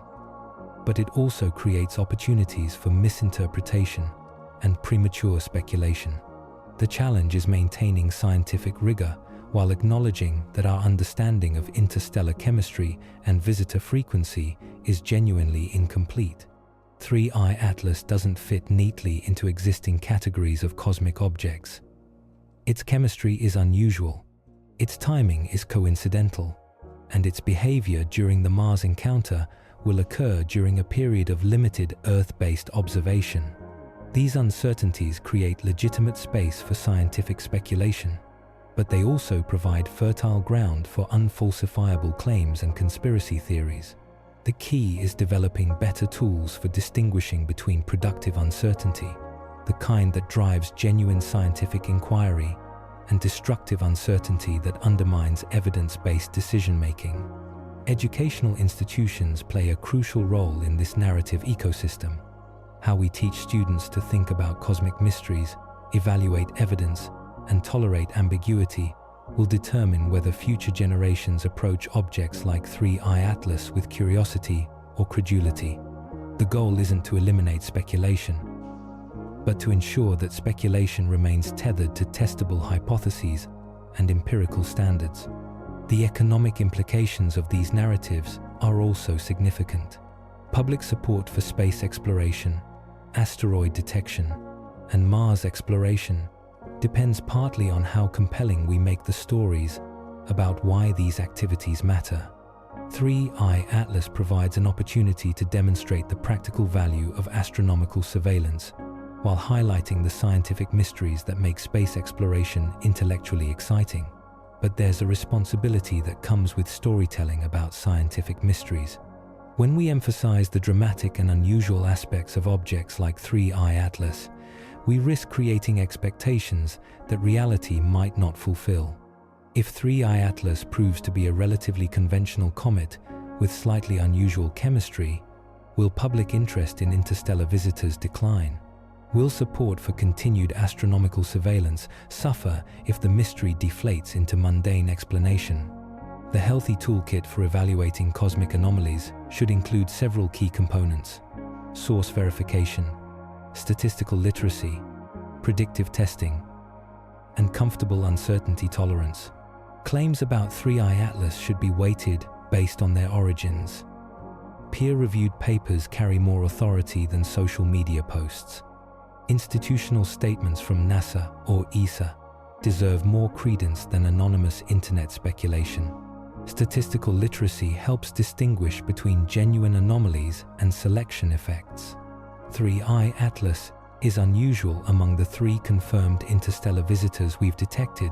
but it also creates opportunities for misinterpretation and premature speculation. The challenge is maintaining scientific rigor while acknowledging that our understanding of interstellar chemistry and visitor frequency is genuinely incomplete. 3i Atlas doesn't fit neatly into existing categories of cosmic objects. Its chemistry is unusual, its timing is coincidental, and its behavior during the Mars encounter will occur during a period of limited Earth-based observation. These uncertainties create legitimate space for scientific speculation, but they also provide fertile ground for unfalsifiable claims and conspiracy theories. The key is developing better tools for distinguishing between productive uncertainty, the kind that drives genuine scientific inquiry, and destructive uncertainty that undermines evidence-based decision-making. Educational institutions play a crucial role in this narrative ecosystem. How we teach students to think about cosmic mysteries, evaluate evidence, and tolerate ambiguity will determine whether future generations approach objects like 3I Atlas with curiosity or credulity. The goal isn't to eliminate speculation, but to ensure that speculation remains tethered to testable hypotheses and empirical standards. The economic implications of these narratives are also significant. Public support for space exploration, asteroid detection, and Mars exploration depends partly on how compelling we make the stories about why these activities matter. 3I Atlas provides an opportunity to demonstrate the practical value of astronomical surveillance while highlighting the scientific mysteries that make space exploration intellectually exciting. But there's a responsibility that comes with storytelling about scientific mysteries. When we emphasize the dramatic and unusual aspects of objects like 3I Atlas, we risk creating expectations that reality might not fulfill. If 3I Atlas proves to be a relatively conventional comet with slightly unusual chemistry, will public interest in interstellar visitors decline? Will support for continued astronomical surveillance suffer if the mystery deflates into mundane explanation? The healthy toolkit for evaluating cosmic anomalies should include several key components: source verification, statistical literacy, predictive testing, and comfortable uncertainty tolerance. Claims about 3I Atlas should be weighted based on their origins. Peer-reviewed papers carry more authority than social media posts. Institutional statements from NASA or ESA deserve more credence than anonymous internet speculation. Statistical literacy helps distinguish between genuine anomalies and selection effects. 3I Atlas is unusual among the 3 confirmed interstellar visitors we've detected,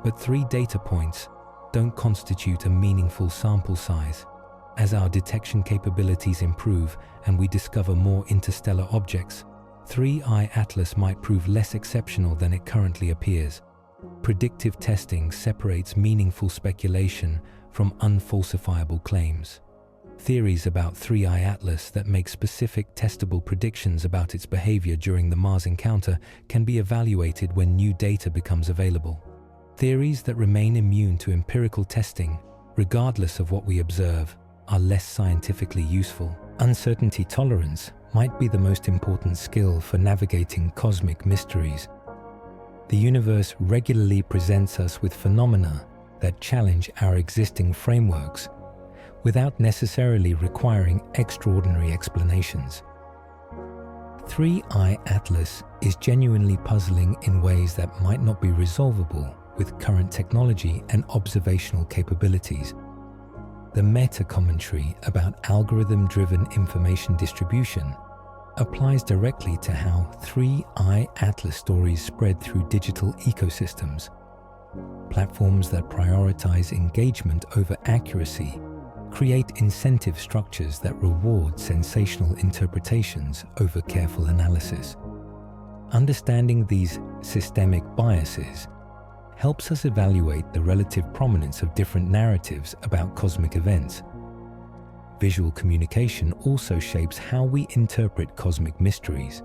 but 3 data points don't constitute a meaningful sample size. As our detection capabilities improve and we discover more interstellar objects, 3I Atlas might prove less exceptional than it currently appears. Predictive testing separates meaningful speculation from unfalsifiable claims. Theories about 3I Atlas that make specific testable predictions about its behavior during the Mars encounter can be evaluated when new data becomes available. Theories that remain immune to empirical testing, regardless of what we observe, are less scientifically useful. Uncertainty tolerance might be the most important skill for navigating cosmic mysteries. The universe regularly presents us with phenomena that challenge our existing frameworks without necessarily requiring extraordinary explanations. 3I Atlas is genuinely puzzling in ways that might not be resolvable with current technology and observational capabilities. The meta-commentary about algorithm-driven information distribution applies directly to how 3I Atlas stories spread through digital ecosystems. Platforms that prioritize engagement over accuracy create incentive structures that reward sensational interpretations over careful analysis. Understanding these systemic biases helps us evaluate the relative prominence of different narratives about cosmic events. Visual communication also shapes how we interpret cosmic mysteries.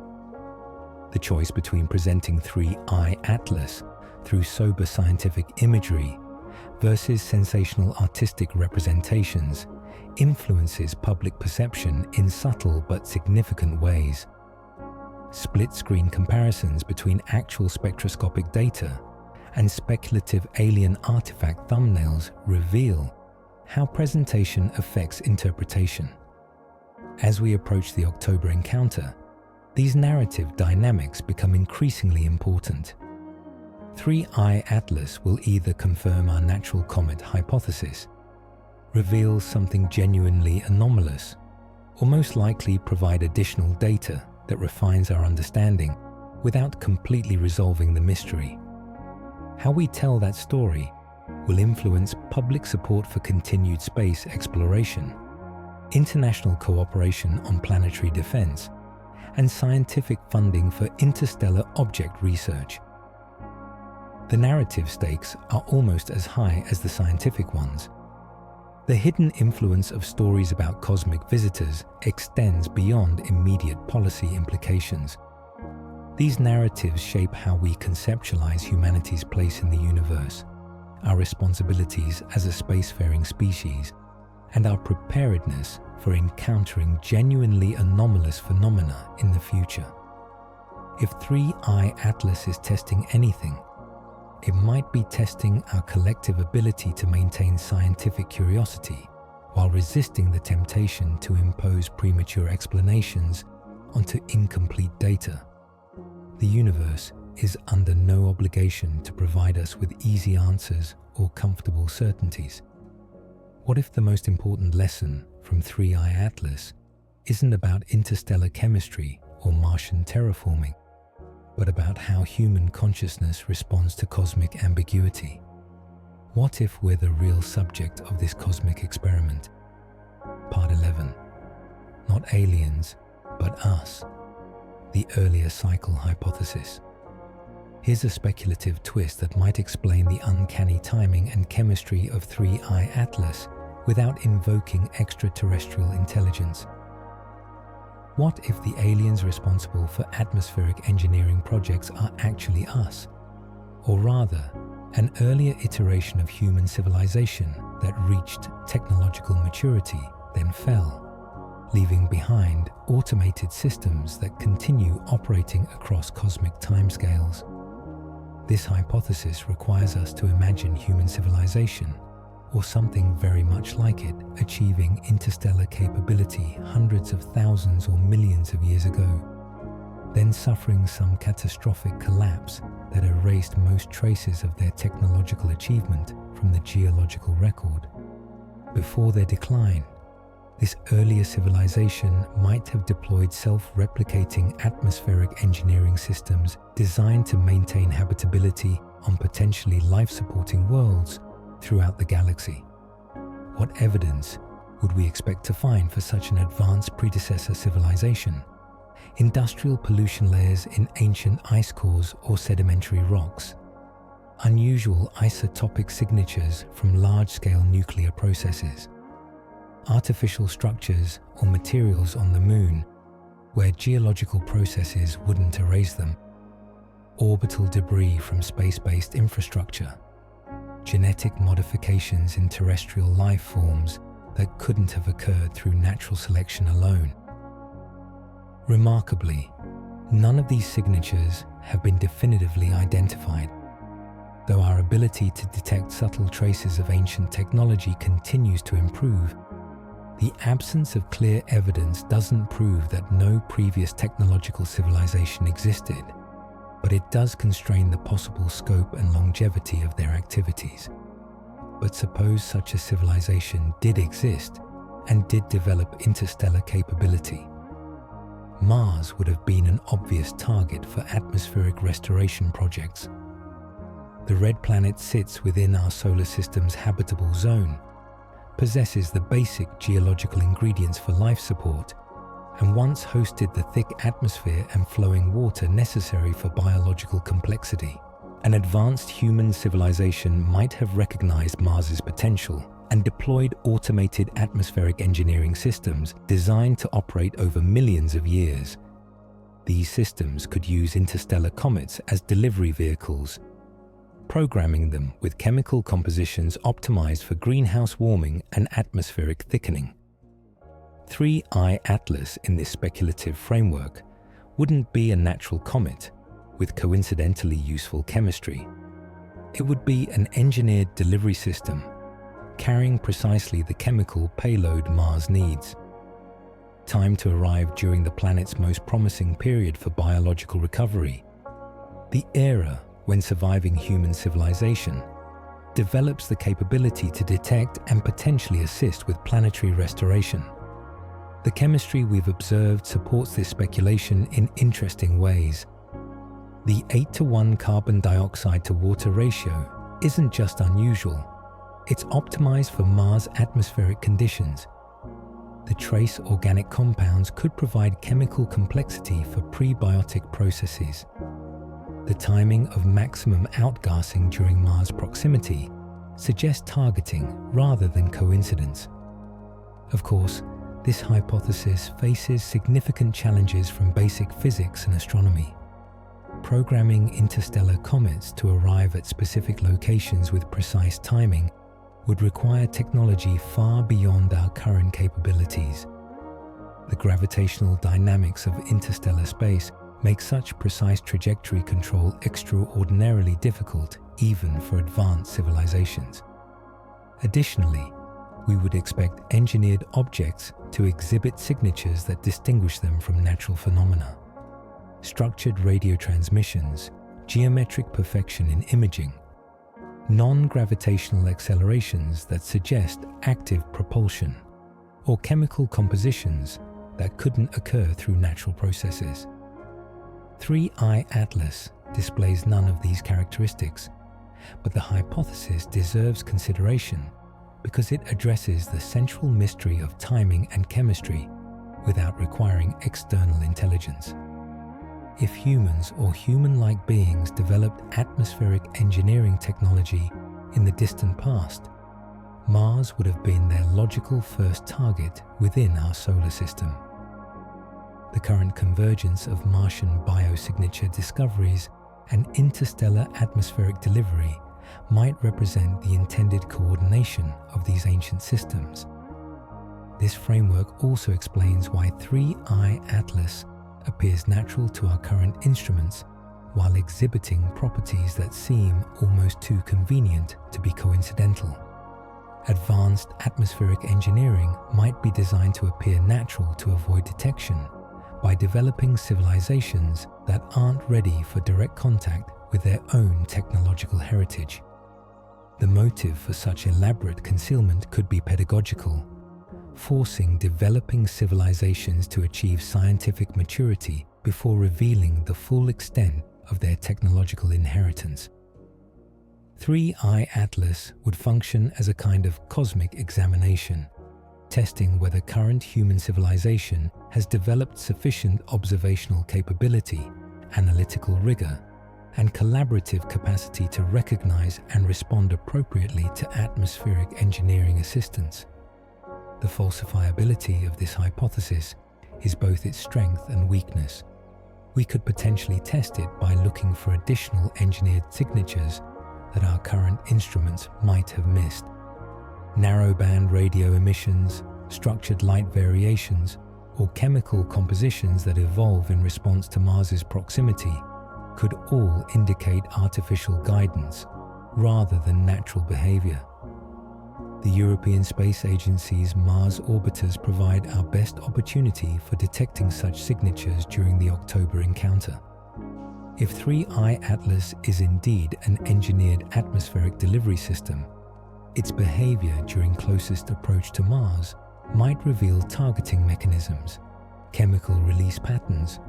The choice between presenting 3I Atlas through sober scientific imagery versus sensational artistic representations influences public perception in subtle but significant ways. Split-screen comparisons between actual spectroscopic data and speculative alien artifact thumbnails reveal how presentation affects interpretation. As we approach the October encounter, these narrative dynamics become increasingly important. 3I Atlas will either confirm our natural comet hypothesis, reveal something genuinely anomalous, or most likely provide additional data that refines our understanding without completely resolving the mystery. How we tell that story will influence public support for continued space exploration, international cooperation on planetary defense, and scientific funding for interstellar object research. The narrative stakes are almost as high as the scientific ones. The hidden influence of stories about cosmic visitors extends beyond immediate policy implications. These narratives shape how we conceptualize humanity's place in the universe, our responsibilities as a spacefaring species, and our preparedness for encountering genuinely anomalous phenomena in the future. If 3I Atlas is testing anything, it might be testing our collective ability to maintain scientific curiosity while resisting the temptation to impose premature explanations onto incomplete data. The universe is under no obligation to provide us with easy answers or comfortable certainties. What if the most important lesson from 3I Atlas isn't about interstellar chemistry or Martian terraforming, but about how human consciousness responds to cosmic ambiguity? What if we're the real subject of this cosmic experiment? Part 11. Not aliens, but us. The earlier cycle hypothesis. Here's a speculative twist that might explain the uncanny timing and chemistry of 3I Atlas without invoking extraterrestrial intelligence. What if the aliens responsible for atmospheric engineering projects are actually us? Or rather, an earlier iteration of human civilization that reached technological maturity, then fell, leaving behind automated systems that continue operating across cosmic timescales. This hypothesis requires us to imagine human civilization, or something very much like it, achieving interstellar capability hundreds of thousands or millions of years ago, then suffering some catastrophic collapse that erased most traces of their technological achievement from the geological record. Before their decline, this earlier civilization might have deployed self-replicating atmospheric engineering systems designed to maintain habitability on potentially life-supporting worlds throughout the galaxy. What evidence would we expect to find for such an advanced predecessor civilization? Industrial pollution layers in ancient ice cores or sedimentary rocks, unusual isotopic signatures from large-scale nuclear processes, artificial structures or materials on the moon where geological processes wouldn't erase them, orbital debris from space-based infrastructure, genetic modifications in terrestrial life forms that couldn't have occurred through natural selection alone. Remarkably, none of these signatures have been definitively identified, though our ability to detect subtle traces of ancient technology continues to improve. The absence of clear evidence doesn't prove that no previous technological civilization existed, but it does constrain the possible scope and longevity of their activities. But suppose such a civilization did exist and did develop interstellar capability. Mars would have been an obvious target for atmospheric restoration projects. The red planet sits within our solar system's habitable zone, possesses the basic geological ingredients for life support, and once hosted the thick atmosphere and flowing water necessary for biological complexity. An advanced human civilization might have recognized Mars's potential and deployed automated atmospheric engineering systems designed to operate over millions of years. These systems could use interstellar comets as delivery vehicles, programming them with chemical compositions optimized for greenhouse warming and atmospheric thickening. 3I Atlas in this speculative framework wouldn't be a natural comet with coincidentally useful chemistry. It would be an engineered delivery system carrying precisely the chemical payload Mars needs. Timed to arrive during the planet's most promising period for biological recovery, the era when surviving human civilization develops the capability to detect and potentially assist with planetary restoration. The chemistry we've observed supports this speculation in interesting ways. The 8:1 carbon dioxide to water ratio isn't just unusual, it's optimized for Mars' atmospheric conditions. The trace organic compounds could provide chemical complexity for prebiotic processes. The timing of maximum outgassing during Mars proximity suggests targeting rather than coincidence. Of course, this hypothesis faces significant challenges from basic physics and astronomy. Programming interstellar comets to arrive at specific locations with precise timing would require technology far beyond our current capabilities. The gravitational dynamics of interstellar space make such precise trajectory control extraordinarily difficult even for advanced civilizations. Additionally, we would expect engineered objects to exhibit signatures that distinguish them from natural phenomena. Structured radio transmissions, geometric perfection in imaging, non-gravitational accelerations that suggest active propulsion, or chemical compositions that couldn't occur through natural processes. 3I Atlas displays none of these characteristics, but the hypothesis deserves consideration because it addresses the central mystery of timing and chemistry without requiring external intelligence. If humans or human-like beings developed atmospheric engineering technology in the distant past, Mars would have been their logical first target within our solar system. The current convergence of Martian biosignature discoveries and interstellar atmospheric delivery might represent the intended coordination of these ancient systems. This framework also explains why 3I Atlas appears natural to our current instruments while exhibiting properties that seem almost too convenient to be coincidental. Advanced atmospheric engineering might be designed to appear natural to avoid detection by developing civilizations that aren't ready for direct contact with their own technological heritage. The motive for such elaborate concealment could be pedagogical, forcing developing civilizations to achieve scientific maturity before revealing the full extent of their technological inheritance. 3I Atlas would function as a kind of cosmic examination, testing whether current human civilization has developed sufficient observational capability, analytical rigor, and collaborative capacity to recognize and respond appropriately to atmospheric engineering assistance. The falsifiability of this hypothesis is both its strength and weakness. We could potentially test it by looking for additional engineered signatures that our current instruments might have missed. Narrowband radio emissions, structured light variations, or chemical compositions that evolve in response to Mars's proximity could all indicate artificial guidance rather than natural behavior. The European Space Agency's Mars orbiters provide our best opportunity for detecting such signatures during the October encounter. If 3I Atlas is indeed an engineered atmospheric delivery system, its behavior during closest approach to Mars might reveal targeting mechanisms, chemical release patterns,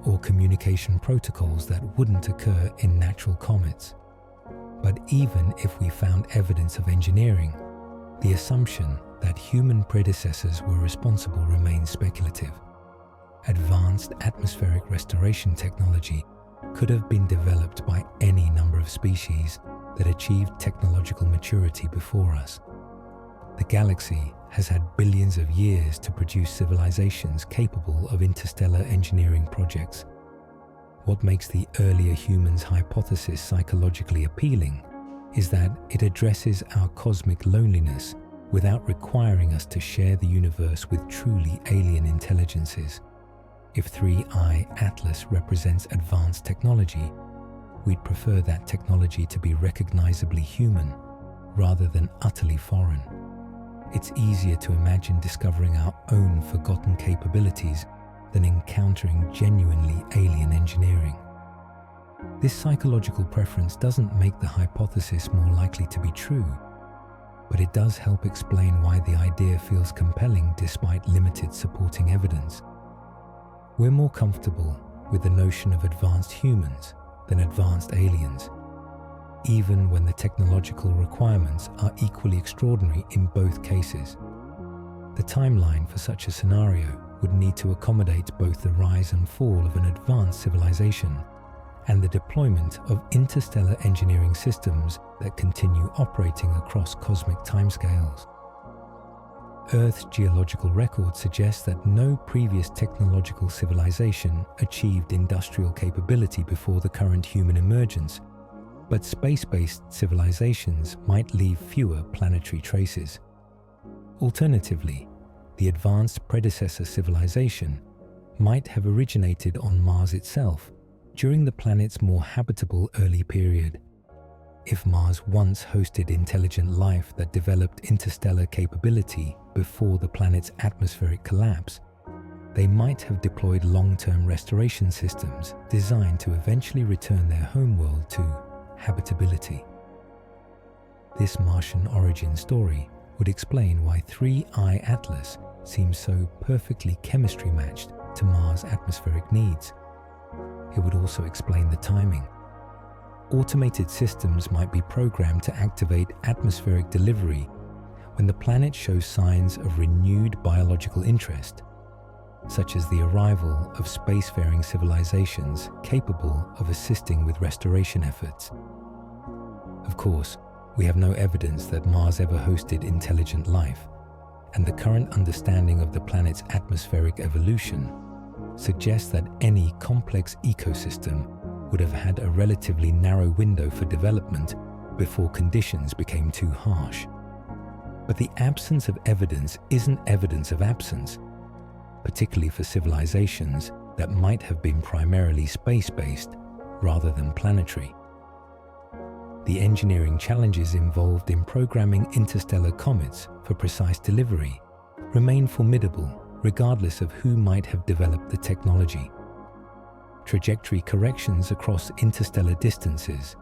or communication protocols that wouldn't occur in natural comets. But even if we found evidence of engineering, the assumption that human predecessors were responsible remains speculative. Advanced atmospheric restoration technology could have been developed by any number of species that achieved technological maturity before us. The galaxy has had billions of years to produce civilizations capable of interstellar engineering projects. What makes the earlier humans hypothesis psychologically appealing is that it addresses our cosmic loneliness without requiring us to share the universe with truly alien intelligences. If 3I Atlas represents advanced technology, we'd prefer that technology to be recognizably human rather than utterly foreign. It's easier to imagine discovering our own forgotten capabilities than encountering genuinely alien engineering. This psychological preference doesn't make the hypothesis more likely to be true. but it does help explain why the idea feels compelling despite limited supporting evidence. We're more comfortable with the notion of advanced humans than advanced aliens, even when the technological requirements are equally extraordinary in both cases. The timeline for such a scenario would need to accommodate both the rise and fall of an advanced civilization and the deployment of interstellar engineering systems that continue operating across cosmic timescales. Earth's geological record suggests that no previous technological civilization achieved industrial capability before the current human emergence, but space-based civilizations might leave fewer planetary traces. Alternatively, the advanced predecessor civilization might have originated on Mars itself during the planet's more habitable early period. If Mars once hosted intelligent life that developed interstellar capability before the planet's atmospheric collapse, they might have deployed long-term restoration systems designed to eventually return their homeworld to habitability. This Martian origin story would explain why 3I Atlas seems so perfectly chemistry matched to Mars' atmospheric needs. It would also explain the timing. Automated systems might be programmed to activate atmospheric delivery when the planet shows signs of renewed biological interest, such as the arrival of spacefaring civilizations capable of assisting with restoration efforts. Of course, we have no evidence that Mars ever hosted intelligent life, and the current understanding of the planet's atmospheric evolution suggests that any complex ecosystem would have had a relatively narrow window for development before conditions became too harsh. But the absence of evidence isn't evidence of absence, particularly for civilizations that might have been primarily space-based rather than planetary. The engineering challenges involved in programming interstellar comets for precise delivery remain formidable regardless of who might have developed the technology. Trajectory corrections across interstellar distances,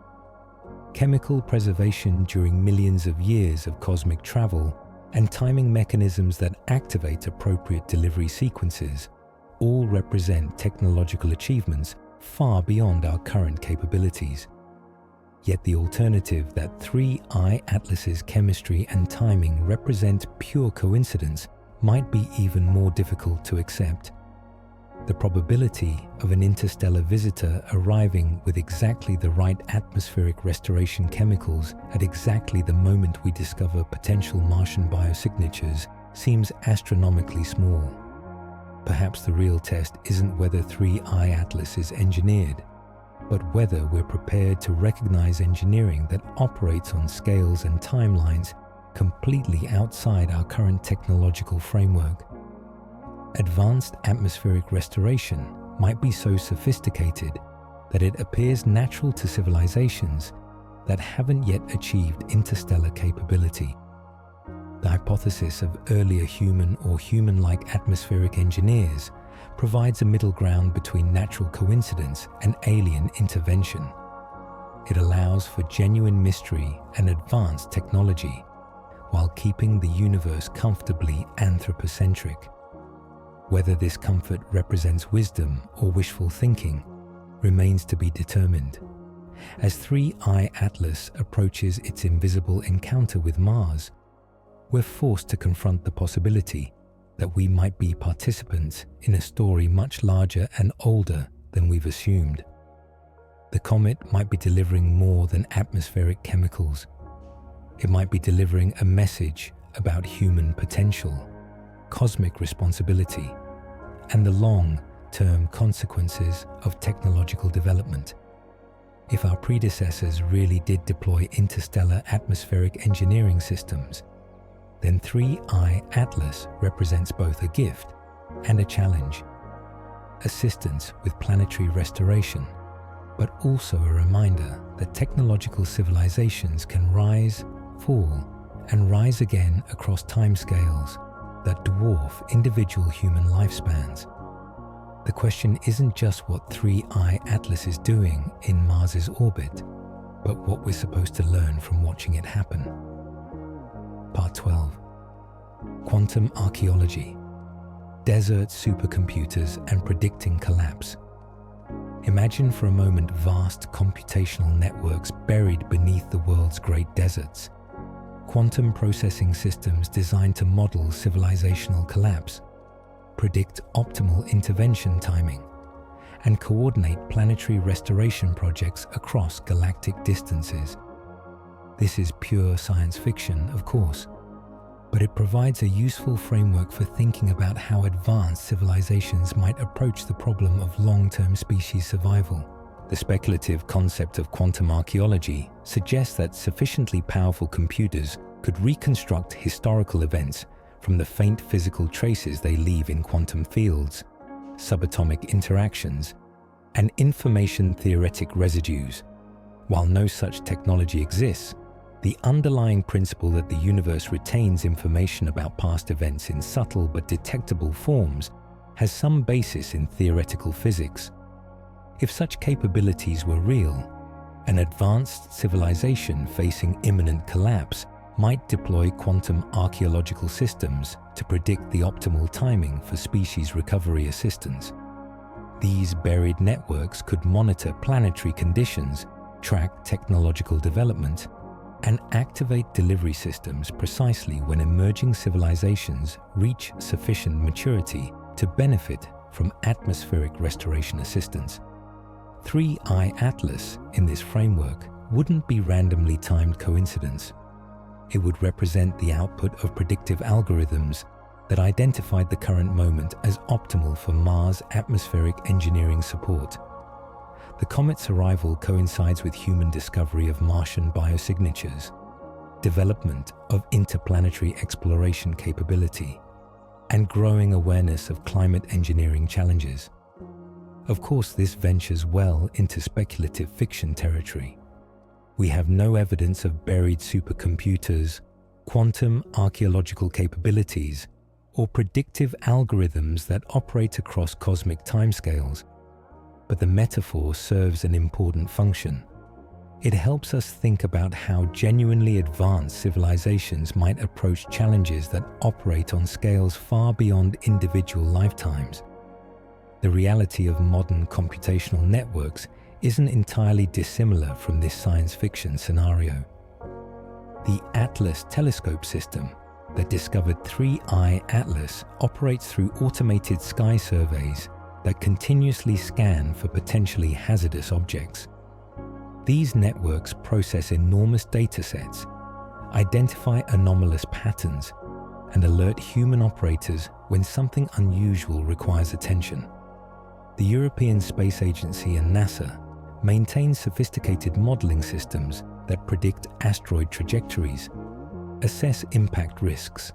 chemical preservation during millions of years of cosmic travel, and timing mechanisms that activate appropriate delivery sequences all represent technological achievements far beyond our current capabilities. Yet the alternative that 3I Atlas's chemistry and timing represent pure coincidence might be even more difficult to accept. The probability of an interstellar visitor arriving with exactly the right atmospheric restoration chemicals at exactly the moment we discover potential Martian biosignatures seems astronomically small. Perhaps the real test isn't whether 3I Atlas is engineered, but whether we're prepared to recognize engineering that operates on scales and timelines completely outside our current technological framework. Advanced atmospheric restoration might be so sophisticated that it appears natural to civilizations that haven't yet achieved interstellar capability. The hypothesis of earlier human or human-like atmospheric engineers provides a middle ground between natural coincidence and alien intervention. It allows for genuine mystery and advanced technology, while keeping the universe comfortably anthropocentric. Whether this comfort represents wisdom or wishful thinking remains to be determined. As 3I Atlas approaches its invisible encounter with Mars, we're forced to confront the possibility that we might be participants in a story much larger and older than we've assumed. The comet might be delivering more than atmospheric chemicals. It might be delivering a message about human potential, cosmic responsibility, and the long-term consequences of technological development. If our predecessors really did deploy interstellar atmospheric engineering systems, then 3I Atlas represents both a gift and a challenge. Assistance with planetary restoration, but also a reminder that technological civilizations can rise, fall, and rise again across timescales that dwarf individual human lifespans. The question isn't just what 3I Atlas is doing in Mars's orbit, but what we're supposed to learn from watching it happen. Part 12. Quantum Archaeology. Desert supercomputers and predicting collapse. Imagine for a moment vast computational networks buried beneath the world's great deserts. Quantum processing systems designed to model civilizational collapse, predict optimal intervention timing, and coordinate planetary restoration projects across galactic distances. This is pure science fiction, of course, but it provides a useful framework for thinking about how advanced civilizations might approach the problem of long-term species survival. The speculative concept of quantum archaeology suggests that sufficiently powerful computers could reconstruct historical events from the faint physical traces they leave in quantum fields, subatomic interactions, and information-theoretic residues. While no such technology exists, the underlying principle that the universe retains information about past events in subtle but detectable forms has some basis in theoretical physics. If such capabilities were real, an advanced civilization facing imminent collapse might deploy quantum archaeological systems to predict the optimal timing for species recovery assistance. These buried networks could monitor planetary conditions, track technological development, and activate delivery systems precisely when emerging civilizations reach sufficient maturity to benefit from atmospheric restoration assistance. 3I Atlas in this framework wouldn't be randomly timed coincidence. It would represent the output of predictive algorithms that identified the current moment as optimal for Mars atmospheric engineering support. The comet's arrival coincides with human discovery of Martian biosignatures, development of interplanetary exploration capability, and growing awareness of climate engineering challenges. Of course, this ventures well into speculative fiction territory. We have no evidence of buried supercomputers, quantum archaeological capabilities, or predictive algorithms that operate across cosmic timescales. But the metaphor serves an important function. It helps us think about how genuinely advanced civilizations might approach challenges that operate on scales far beyond individual lifetimes. The reality of modern computational networks isn't entirely dissimilar from this science fiction scenario. The Atlas telescope system that discovered 3I Atlas operates through automated sky surveys that continuously scan for potentially hazardous objects. These networks process enormous datasets, identify anomalous patterns, and alert human operators when something unusual requires attention. The European Space Agency and NASA maintain sophisticated modeling systems that predict asteroid trajectories, assess impact risks,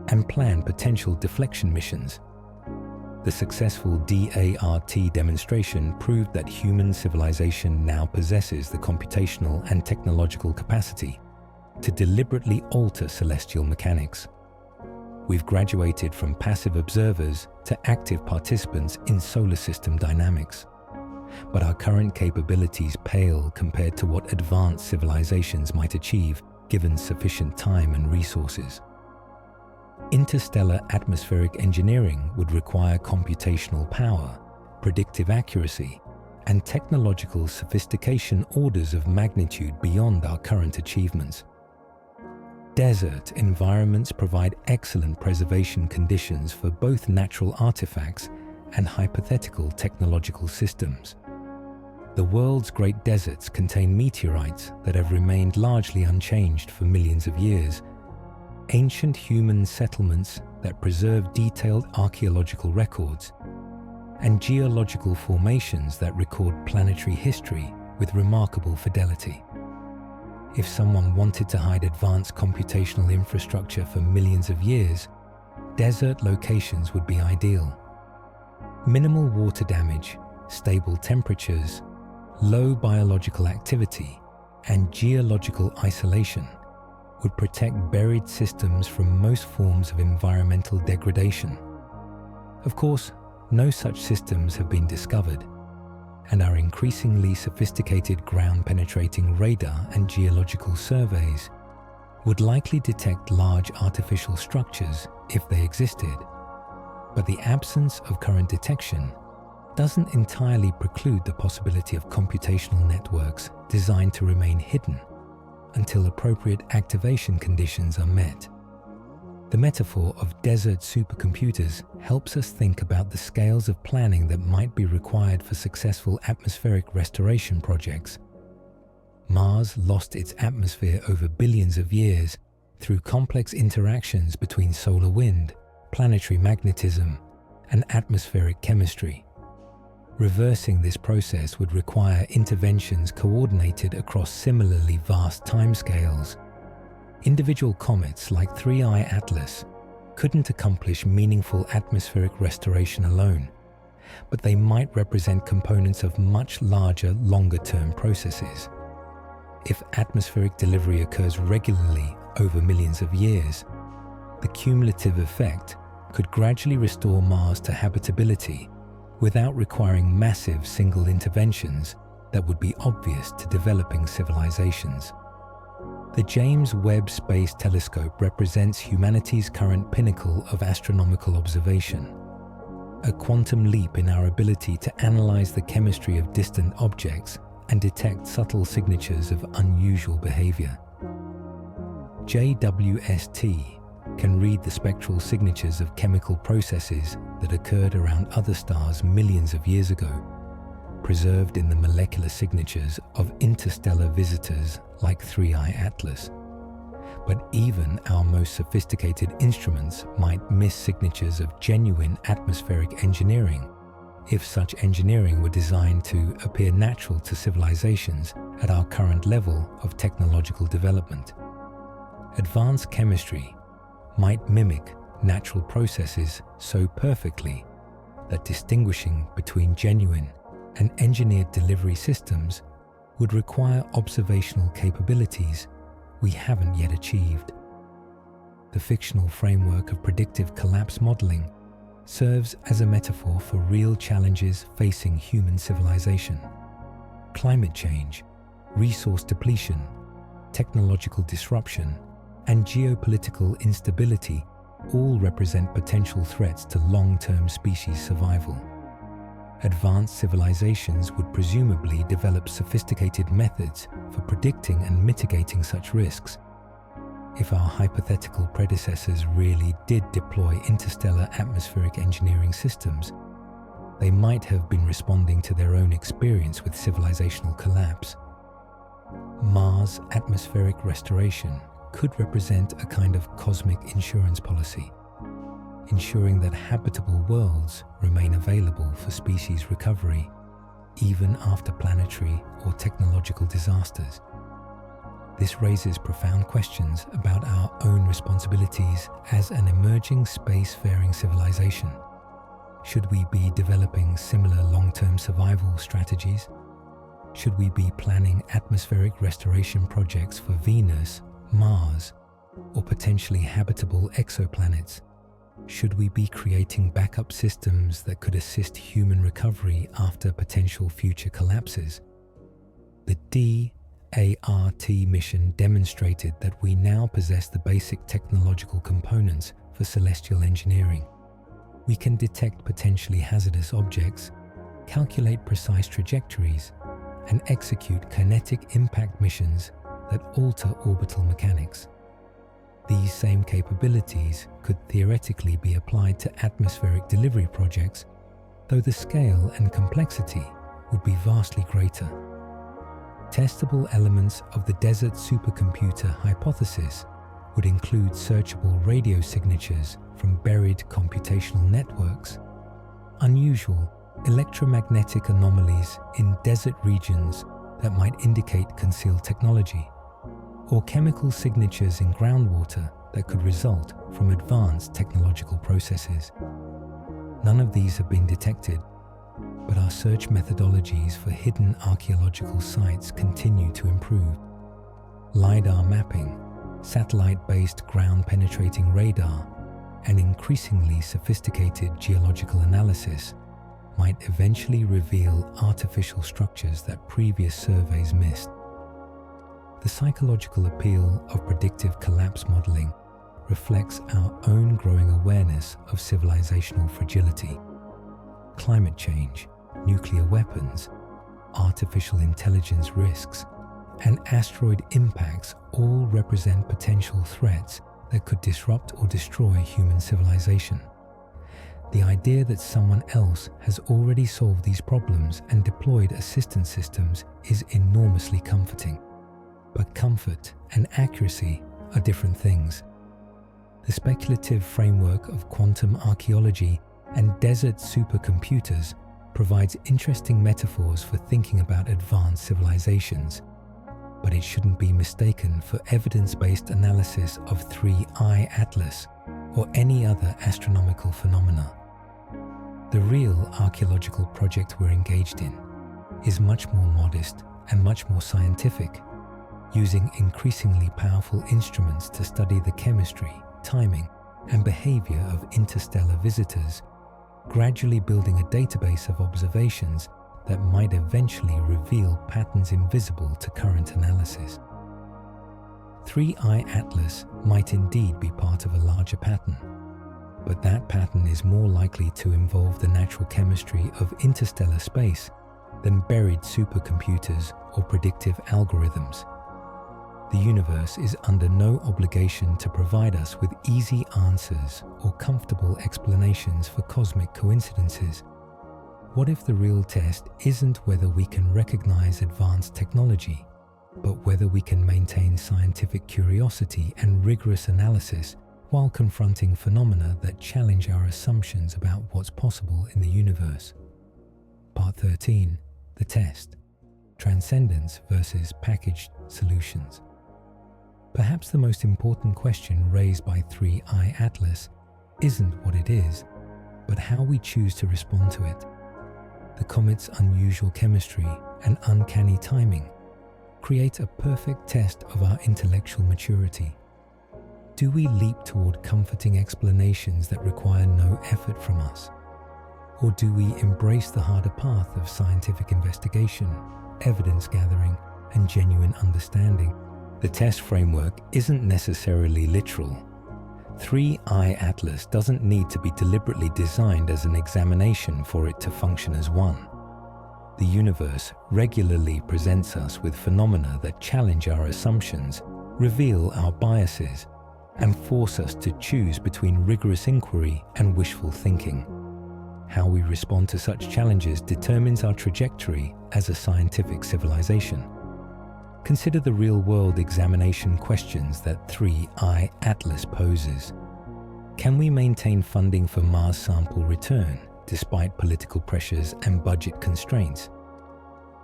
and plan potential deflection missions. The successful DART demonstration proved that human civilization now possesses the computational and technological capacity to deliberately alter celestial mechanics. We've graduated from passive observers to active participants in solar system dynamics. But our current capabilities pale compared to what advanced civilizations might achieve given sufficient time and resources. Interstellar atmospheric engineering would require computational power, predictive accuracy, and technological sophistication orders of magnitude beyond our current achievements. Desert environments provide excellent preservation conditions for both natural artifacts and hypothetical technological systems. The world's great deserts contain meteorites that have remained largely unchanged for millions of years, ancient human settlements that preserve detailed archaeological records, and geological formations that record planetary history with remarkable fidelity. If someone wanted to hide advanced computational infrastructure for millions of years, desert locations would be ideal. Minimal water damage, stable temperatures, low biological activity, and geological isolation would protect buried systems from most forms of environmental degradation. Of course, no such systems have been discovered, and our increasingly sophisticated ground-penetrating radar and geological surveys would likely detect large artificial structures if they existed, but the absence of current detection doesn't entirely preclude the possibility of computational networks designed to remain hidden until appropriate activation conditions are met. The metaphor of desert supercomputers helps us think about the scales of planning that might be required for successful atmospheric restoration projects. Mars lost its atmosphere over billions of years through complex interactions between solar wind, planetary magnetism, and atmospheric chemistry. Reversing this process would require interventions coordinated across similarly vast timescales. Individual comets like 3I Atlas couldn't accomplish meaningful atmospheric restoration alone, but they might represent components of much larger, longer-term processes. If atmospheric delivery occurs regularly over millions of years, the cumulative effect could gradually restore Mars to habitability without requiring massive single interventions that would be obvious to developing civilizations. The James Webb Space Telescope represents humanity's current pinnacle of astronomical observation, a quantum leap in our ability to analyze the chemistry of distant objects and detect subtle signatures of unusual behavior. JWST can read the spectral signatures of chemical processes that occurred around other stars millions of years ago, preserved in the molecular signatures of interstellar visitors like 3I Atlas. But even our most sophisticated instruments might miss signatures of genuine atmospheric engineering if such engineering were designed to appear natural to civilizations at our current level of technological development. Advanced chemistry might mimic natural processes so perfectly that distinguishing between genuine and engineered delivery systems would require observational capabilities we haven't yet achieved. The fictional framework of predictive collapse modeling serves as a metaphor for real challenges facing human civilization. Climate change, resource depletion, technological disruption, and geopolitical instability all represent potential threats to long-term species survival. Advanced civilizations would presumably develop sophisticated methods for predicting and mitigating such risks. If our hypothetical predecessors really did deploy interstellar atmospheric engineering systems, they might have been responding to their own experience with civilizational collapse. Mars atmospheric restoration could represent a kind of cosmic insurance policy, ensuring that habitable worlds remain available for species recovery even after planetary or technological disasters. This raises profound questions about our own responsibilities as an emerging spacefaring civilization. Should we be developing similar long-term survival strategies? Should we be planning atmospheric restoration projects for Venus, Mars, or potentially habitable exoplanets? Should we be creating backup systems that could assist human recovery after potential future collapses? The DART mission demonstrated that we now possess the basic technological components for celestial engineering. We can detect potentially hazardous objects, calculate precise trajectories, and execute kinetic impact missions that alter orbital mechanics. These same capabilities could theoretically be applied to atmospheric delivery projects, though the scale and complexity would be vastly greater. Testable elements of the desert supercomputer hypothesis would include searchable radio signatures from buried computational networks, unusual electromagnetic anomalies in desert regions that might indicate concealed technology, or chemical signatures in groundwater that could result from advanced technological processes. None of these have been detected, but our search methodologies for hidden archaeological sites continue to improve. LiDAR mapping, satellite-based ground-penetrating radar, and increasingly sophisticated geological analysis might eventually reveal artificial structures that previous surveys missed. The psychological appeal of predictive collapse modeling reflects our own growing awareness of civilizational fragility. Climate change, nuclear weapons, artificial intelligence risks, and asteroid impacts all represent potential threats that could disrupt or destroy human civilization. The idea that someone else has already solved these problems and deployed assistance systems is enormously comforting. But comfort and accuracy are different things. The speculative framework of quantum archaeology and desert supercomputers provides interesting metaphors for thinking about advanced civilizations, but it shouldn't be mistaken for evidence-based analysis of 3I Atlas or any other astronomical phenomena. The real archaeological project we're engaged in is much more modest and much more scientific, using increasingly powerful instruments to study the chemistry, timing, and behavior of interstellar visitors, gradually building a database of observations that might eventually reveal patterns invisible to current analysis. 3I Atlas might indeed be part of a larger pattern, but that pattern is more likely to involve the natural chemistry of interstellar space than buried supercomputers or predictive algorithms. The universe is under no obligation to provide us with easy answers or comfortable explanations for cosmic coincidences. What if the real test isn't whether we can recognize advanced technology, but whether we can maintain scientific curiosity and rigorous analysis while confronting phenomena that challenge our assumptions about what's possible in the universe? Part 13. The Test. Transcendence versus Packaged Solutions. Perhaps the most important question raised by 3I Atlas isn't what it is, but how we choose to respond to it. The comet's unusual chemistry and uncanny timing create a perfect test of our intellectual maturity. Do we leap toward comforting explanations that require no effort from us? Or do we embrace the harder path of scientific investigation, evidence gathering, and genuine understanding? The test framework isn't necessarily literal. 3I Atlas doesn't need to be deliberately designed as an examination for it to function as one. The universe regularly presents us with phenomena that challenge our assumptions, reveal our biases, and force us to choose between rigorous inquiry and wishful thinking. How we respond to such challenges determines our trajectory as a scientific civilization. Consider the real-world examination questions that 3I Atlas poses. Can we maintain funding for Mars sample return despite political pressures and budget constraints?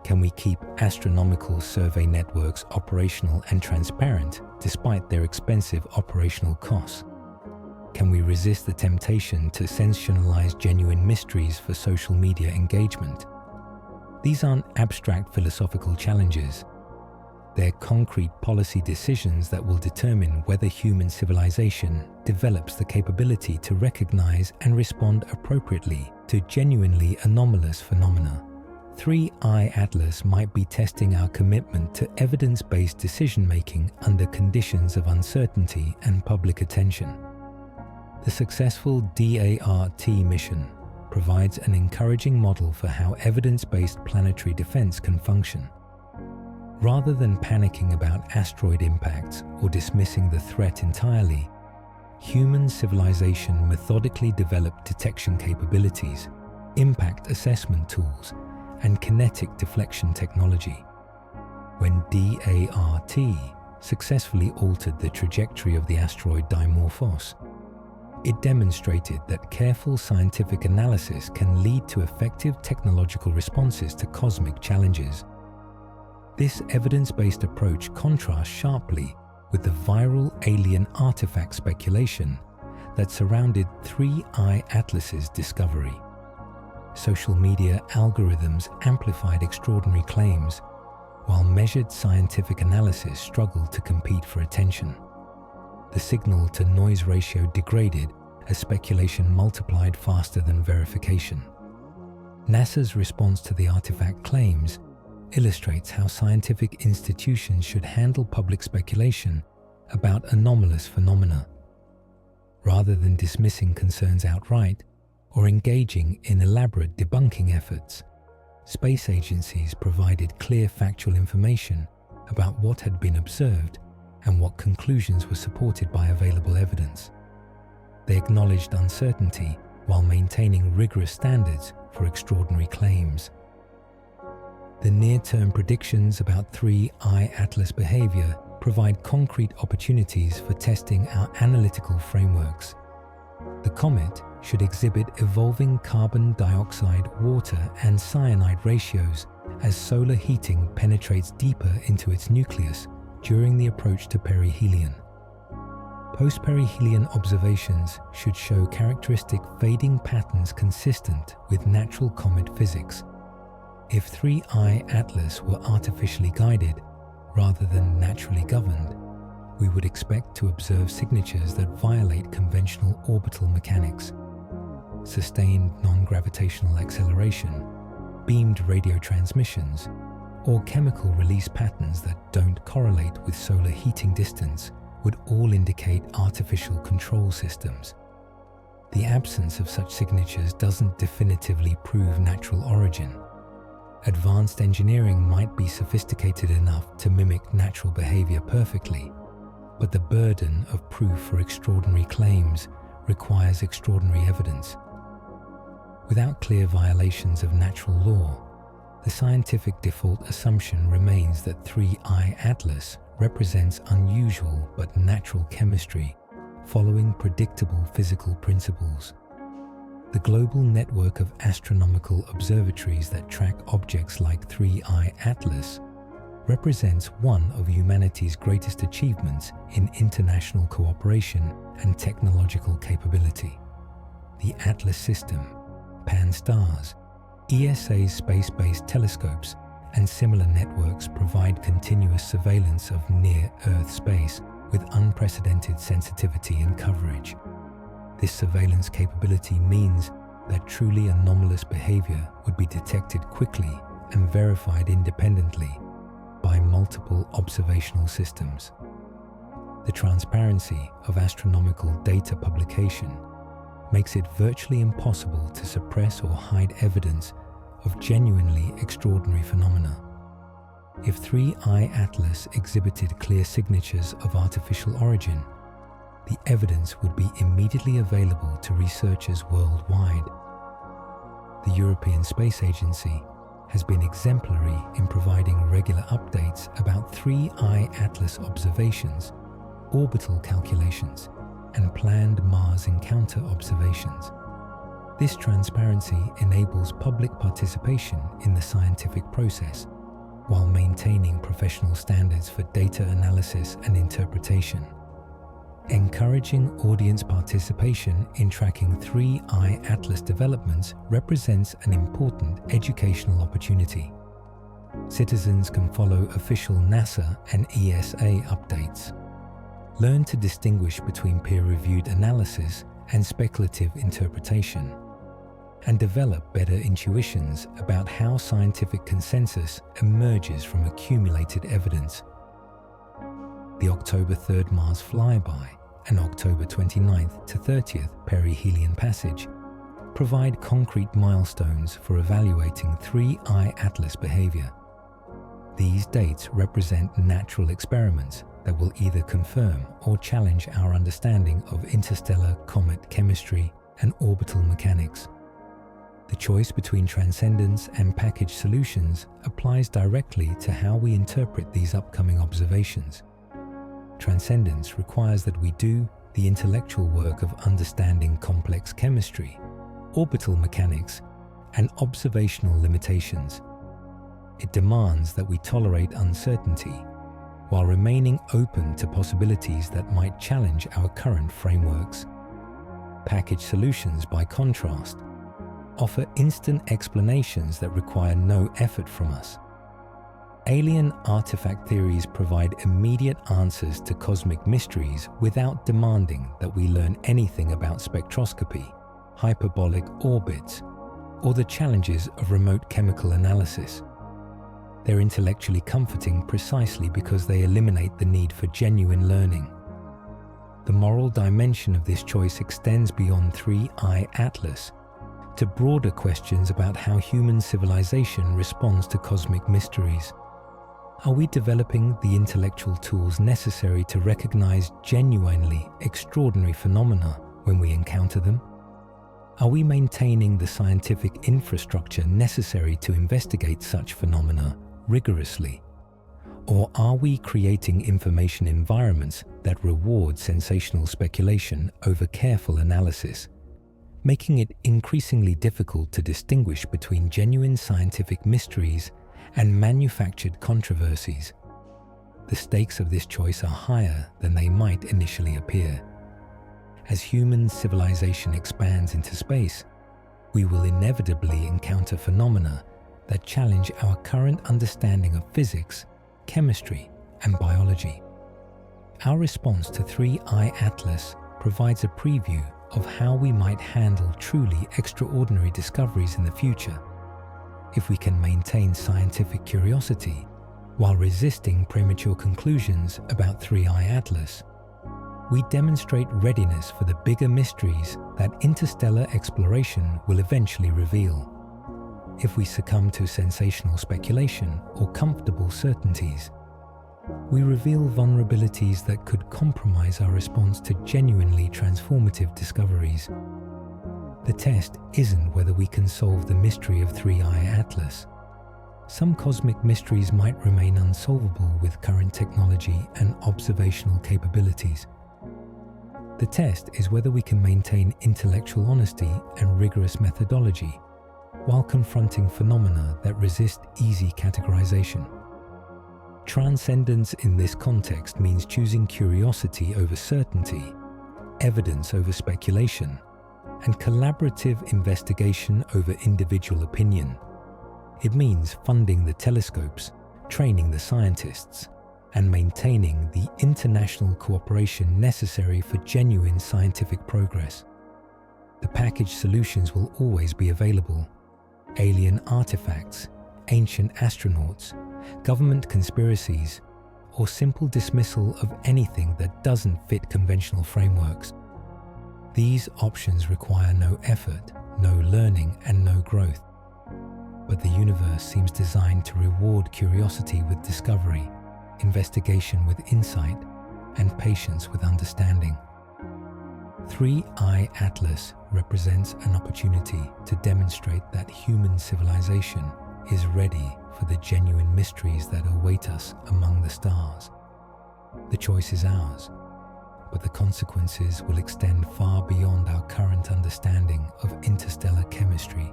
Can we keep astronomical survey networks operational and transparent despite their expensive operational costs? Can we resist the temptation to sensationalize genuine mysteries for social media engagement? These aren't abstract philosophical challenges. They're concrete policy decisions that will determine whether human civilization develops the capability to recognize and respond appropriately to genuinely anomalous phenomena. 3I Atlas might be testing our commitment to evidence-based decision-making under conditions of uncertainty and public attention. The successful DART mission provides an encouraging model for how evidence-based planetary defense can function. Rather than panicking about asteroid impacts or dismissing the threat entirely, human civilization methodically developed detection capabilities, impact assessment tools, and kinetic deflection technology. When DART successfully altered the trajectory of the asteroid Dimorphos, it demonstrated that careful scientific analysis can lead to effective technological responses to cosmic challenges. This evidence-based approach contrasts sharply with the viral alien artifact speculation that surrounded 3I Atlas's discovery. Social media algorithms amplified extraordinary claims, while measured scientific analysis struggled to compete for attention. The signal-to-noise ratio degraded as speculation multiplied faster than verification. NASA's response to the artifact claims illustrates how scientific institutions should handle public speculation about anomalous phenomena. Rather than dismissing concerns outright or engaging in elaborate debunking efforts, space agencies provided clear factual information about what had been observed and what conclusions were supported by available evidence. They acknowledged uncertainty while maintaining rigorous standards for extraordinary claims. The near-term predictions about 3I Atlas behavior provide concrete opportunities for testing our analytical frameworks. The comet should exhibit evolving carbon dioxide, water, and cyanide ratios as solar heating penetrates deeper into its nucleus during the approach to perihelion. Post-perihelion observations should show characteristic fading patterns consistent with natural comet physics. If 3I Atlas were artificially guided rather than naturally governed, we would expect to observe signatures that violate conventional orbital mechanics. Sustained non-gravitational acceleration, beamed radio transmissions, or chemical release patterns that don't correlate with solar heating distance would all indicate artificial control systems. The absence of such signatures doesn't definitively prove natural origin. Advanced engineering might be sophisticated enough to mimic natural behavior perfectly, but the burden of proof for extraordinary claims requires extraordinary evidence. Without clear violations of natural law, the scientific default assumption remains that 3I Atlas represents unusual but natural chemistry following predictable physical principles. The global network of astronomical observatories that track objects like 3I Atlas represents one of humanity's greatest achievements in international cooperation and technological capability. The Atlas system, Pan-STARRS, ESA's space-based telescopes, and similar networks provide continuous surveillance of near-Earth space with unprecedented sensitivity and coverage. This surveillance capability means that truly anomalous behavior would be detected quickly and verified independently by multiple observational systems. The transparency of astronomical data publication makes it virtually impossible to suppress or hide evidence of genuinely extraordinary phenomena. If 3I Atlas exhibited clear signatures of artificial origin, the evidence would be immediately available to researchers worldwide. The European Space Agency has been exemplary in providing regular updates about 3I Atlas observations, orbital calculations, and planned Mars encounter observations. This transparency enables public participation in the scientific process while maintaining professional standards for data analysis and interpretation. Encouraging audience participation in tracking 3I Atlas developments represents an important educational opportunity. Citizens can follow official NASA and ESA updates, learn to distinguish between peer-reviewed analysis and speculative interpretation, and develop better intuitions about how scientific consensus emerges from accumulated evidence. The October 3rd Mars flyby and October 29th to 30th perihelion passage provide concrete milestones for evaluating 3I Atlas behavior. These dates represent natural experiments that will either confirm or challenge our understanding of interstellar comet chemistry and orbital mechanics. The choice between transcendence and package solutions applies directly to how we interpret these upcoming observations. Transcendence requires that we do the intellectual work of understanding complex chemistry, orbital mechanics, and observational limitations. It demands that we tolerate uncertainty while remaining open to possibilities that might challenge our current frameworks. Package solutions, by contrast, offer instant explanations that require no effort from us. Alien artifact theories provide immediate answers to cosmic mysteries without demanding that we learn anything about spectroscopy, hyperbolic orbits, or the challenges of remote chemical analysis. They're intellectually comforting precisely because they eliminate the need for genuine learning. The moral dimension of this choice extends beyond 3I Atlas to broader questions about how human civilization responds to cosmic mysteries. Are we developing the intellectual tools necessary to recognize genuinely extraordinary phenomena when we encounter them? Are we maintaining the scientific infrastructure necessary to investigate such phenomena rigorously? Or are we creating information environments that reward sensational speculation over careful analysis, making it increasingly difficult to distinguish between genuine scientific mysteries and manufactured controversies? The stakes of this choice are higher than they might initially appear. As human civilization expands into space, we will inevitably encounter phenomena that challenge our current understanding of physics, chemistry, and biology. Our response to 3I Atlas provides a preview of how we might handle truly extraordinary discoveries in the future. If we can maintain scientific curiosity while resisting premature conclusions about 3I Atlas, we demonstrate readiness for the bigger mysteries that interstellar exploration will eventually reveal. If we succumb to sensational speculation or comfortable certainties, we reveal vulnerabilities that could compromise our response to genuinely transformative discoveries. The test isn't whether we can solve the mystery of 3I Atlas. Some cosmic mysteries might remain unsolvable with current technology and observational capabilities. The test is whether we can maintain intellectual honesty and rigorous methodology while confronting phenomena that resist easy categorization. Transcendence in this context means choosing curiosity over certainty, evidence over speculation, and collaborative investigation over individual opinion. It means funding the telescopes, training the scientists, and maintaining the international cooperation necessary for genuine scientific progress. The packaged solutions will always be available. Alien artifacts, ancient astronauts, government conspiracies, or simple dismissal of anything that doesn't fit conventional frameworks. These options require no effort, no learning, and no growth. But the universe seems designed to reward curiosity with discovery, investigation with insight, and patience with understanding. 3I Atlas represents an opportunity to demonstrate that human civilization is ready for the genuine mysteries that await us among the stars. The choice is ours, but the consequences will extend far beyond our current understanding of interstellar chemistry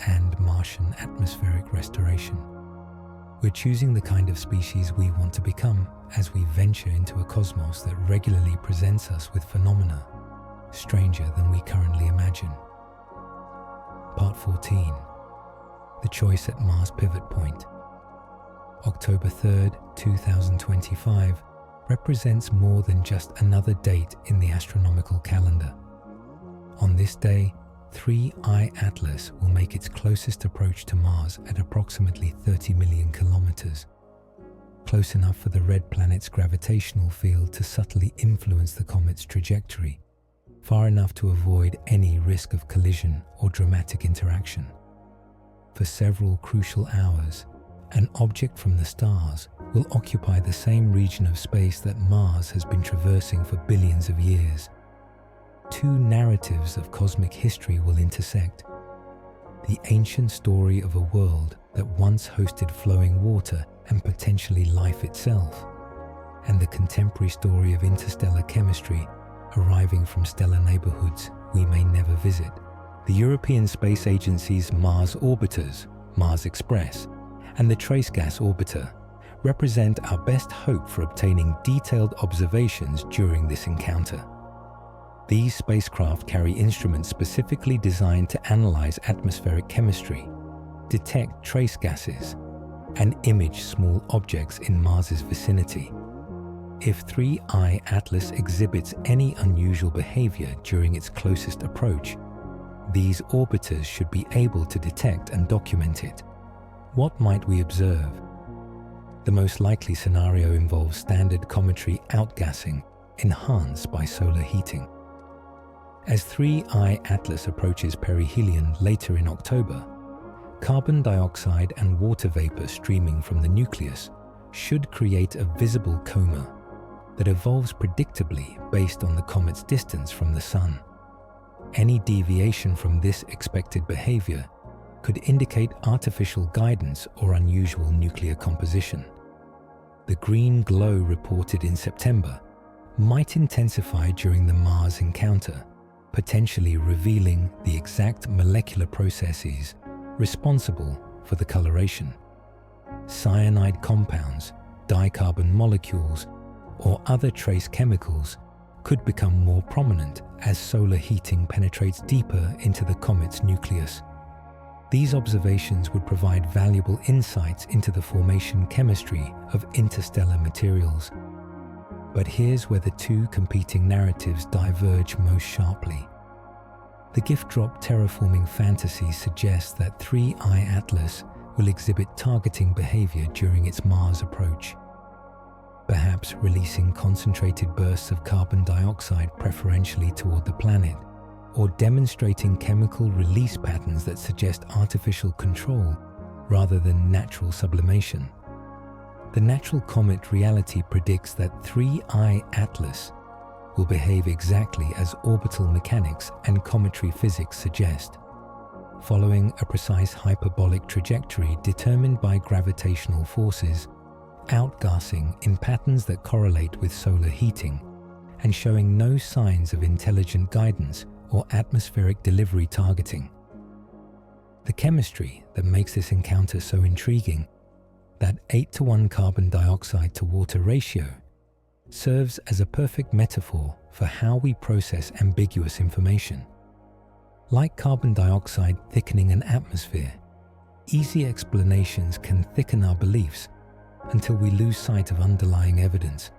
and Martian atmospheric restoration. We're choosing the kind of species we want to become as we venture into a cosmos that regularly presents us with phenomena stranger than we currently imagine. Part 14. The choice at Mars Pivot Point. October 3rd, 2025 represents more than just another date in the astronomical calendar. On this day, 3I Atlas will make its closest approach to Mars at approximately 30 million kilometers, close enough for the red planet's gravitational field to subtly influence the comet's trajectory, far enough to avoid any risk of collision or dramatic interaction. For several crucial hours, an object from the stars will occupy the same region of space that Mars has been traversing for billions of years. Two narratives of cosmic history will intersect: the ancient story of a world that once hosted flowing water and potentially life itself, and the contemporary story of interstellar chemistry arriving from stellar neighborhoods we may never visit. The European Space Agency's Mars Orbiters, Mars Express, and the Trace Gas Orbiter represent our best hope for obtaining detailed observations during this encounter. These spacecraft carry instruments specifically designed to analyze atmospheric chemistry, detect trace gases, and image small objects in Mars's vicinity. If 3I Atlas exhibits any unusual behavior during its closest approach, these orbiters should be able to detect and document it. What might we observe? The most likely scenario involves standard cometary outgassing enhanced by solar heating. As 3I Atlas approaches perihelion later in October, carbon dioxide and water vapor streaming from the nucleus should create a visible coma that evolves predictably based on the comet's distance from the Sun. Any deviation from this expected behavior could indicate artificial guidance or unusual nuclear composition. The green glow reported in September might intensify during the Mars encounter, potentially revealing the exact molecular processes responsible for the coloration. Cyanide compounds, dicarbon molecules, or other trace chemicals could become more prominent as solar heating penetrates deeper into the comet's nucleus. These observations would provide valuable insights into the formation chemistry of interstellar materials. But here's where the two competing narratives diverge most sharply. The gift-drop terraforming fantasy suggests that 3I Atlas will exhibit targeting behavior during its Mars approach, perhaps releasing concentrated bursts of carbon dioxide preferentially toward the planet, or demonstrating chemical release patterns that suggest artificial control rather than natural sublimation. The natural comet reality predicts that 3I Atlas will behave exactly as orbital mechanics and cometary physics suggest, following a precise hyperbolic trajectory determined by gravitational forces, outgassing in patterns that correlate with solar heating, and showing no signs of intelligent guidance or atmospheric delivery targeting. The chemistry that makes this encounter so intriguing, that 8:1 carbon dioxide to water ratio, serves as a perfect metaphor for how we process ambiguous information. Like carbon dioxide thickening an atmosphere, easy explanations can thicken our beliefs until we lose sight of underlying evidence.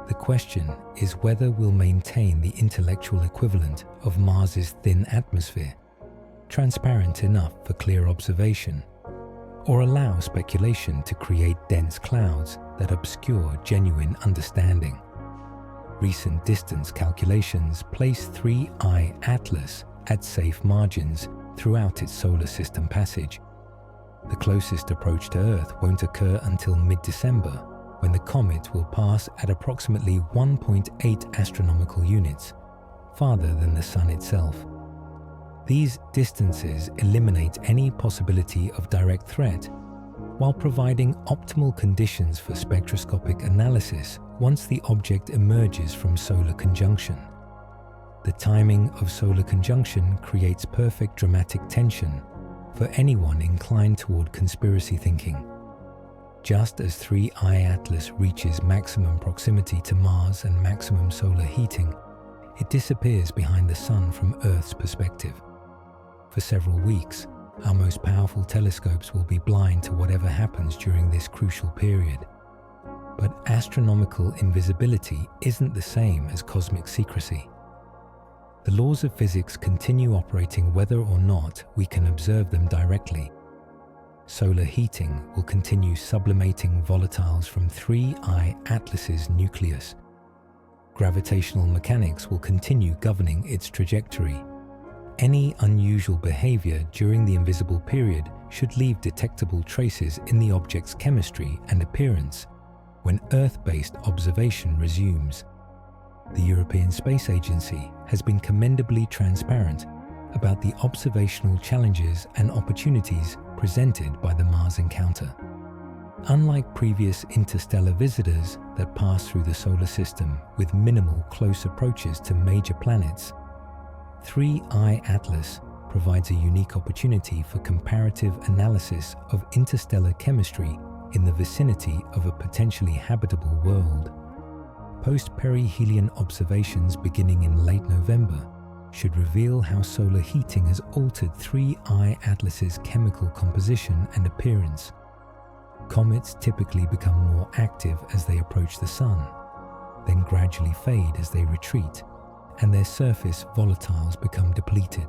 The question is whether we'll maintain the intellectual equivalent of Mars's thin atmosphere, transparent enough for clear observation, or allow speculation to create dense clouds that obscure genuine understanding. Recent distance calculations place 3I Atlas at safe margins throughout its solar system passage. The closest approach to Earth won't occur until mid-December, when the comet will pass at approximately 1.8 astronomical units, farther than the Sun itself. These distances eliminate any possibility of direct threat, while providing optimal conditions for spectroscopic analysis once the object emerges from solar conjunction. The timing of solar conjunction creates perfect dramatic tension for anyone inclined toward conspiracy thinking. Just as 3I Atlas reaches maximum proximity to Mars and maximum solar heating, it disappears behind the Sun from Earth's perspective. For several weeks, our most powerful telescopes will be blind to whatever happens during this crucial period. But astronomical invisibility isn't the same as cosmic secrecy. The laws of physics continue operating whether or not we can observe them directly. Solar heating will continue sublimating volatiles from 3I Atlas's nucleus. Gravitational mechanics will continue governing its trajectory. Any unusual behavior during the invisible period should leave detectable traces in the object's chemistry and appearance when Earth-based observation resumes. The European Space Agency has been commendably transparent about the observational challenges and opportunities presented by the Mars encounter. Unlike previous interstellar visitors that pass through the solar system with minimal close approaches to major planets, 3I Atlas provides a unique opportunity for comparative analysis of interstellar chemistry in the vicinity of a potentially habitable world. Post-perihelion observations beginning in late November should reveal how solar heating has altered 3I Atlas's chemical composition and appearance. Comets typically become more active as they approach the Sun, then gradually fade as they retreat, and their surface volatiles become depleted.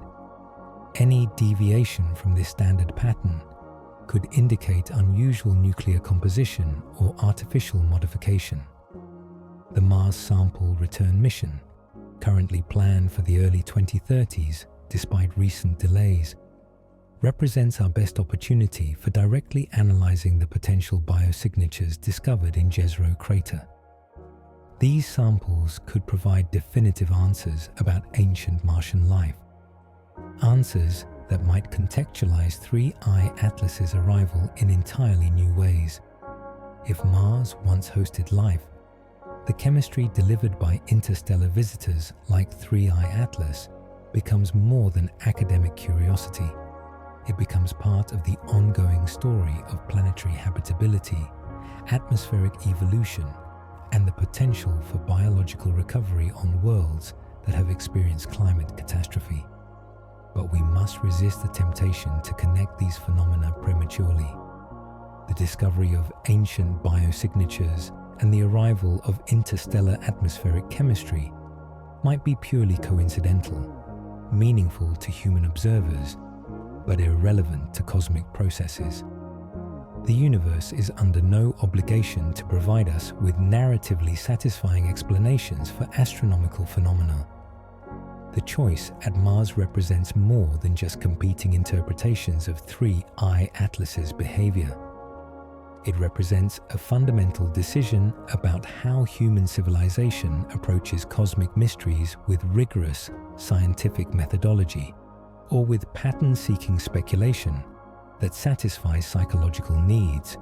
Any deviation from this standard pattern could indicate unusual nuclear composition or artificial modification. The Mars Sample Return mission, currently planned for the early 2030s despite recent delays, represents our best opportunity for directly analyzing the potential biosignatures discovered in Jezero Crater. These samples could provide definitive answers about ancient Martian life, answers that might contextualize 3I Atlas's arrival in entirely new ways. If Mars once hosted life, the chemistry delivered by interstellar visitors like 3I Atlas becomes more than academic curiosity. It becomes part of the ongoing story of planetary habitability, atmospheric evolution, and the potential for biological recovery on worlds that have experienced climate catastrophe. But we must resist the temptation to connect these phenomena prematurely. The discovery of ancient biosignatures and the arrival of interstellar atmospheric chemistry might be purely coincidental, meaningful to human observers, but irrelevant to cosmic processes. The universe is under no obligation to provide us with narratively satisfying explanations for astronomical phenomena. The choice at Mars represents more than just competing interpretations of 3I Atlas's behavior. It represents a fundamental decision about how human civilization approaches cosmic mysteries with rigorous scientific methodology, or with pattern-seeking speculation that satisfies psychological needs,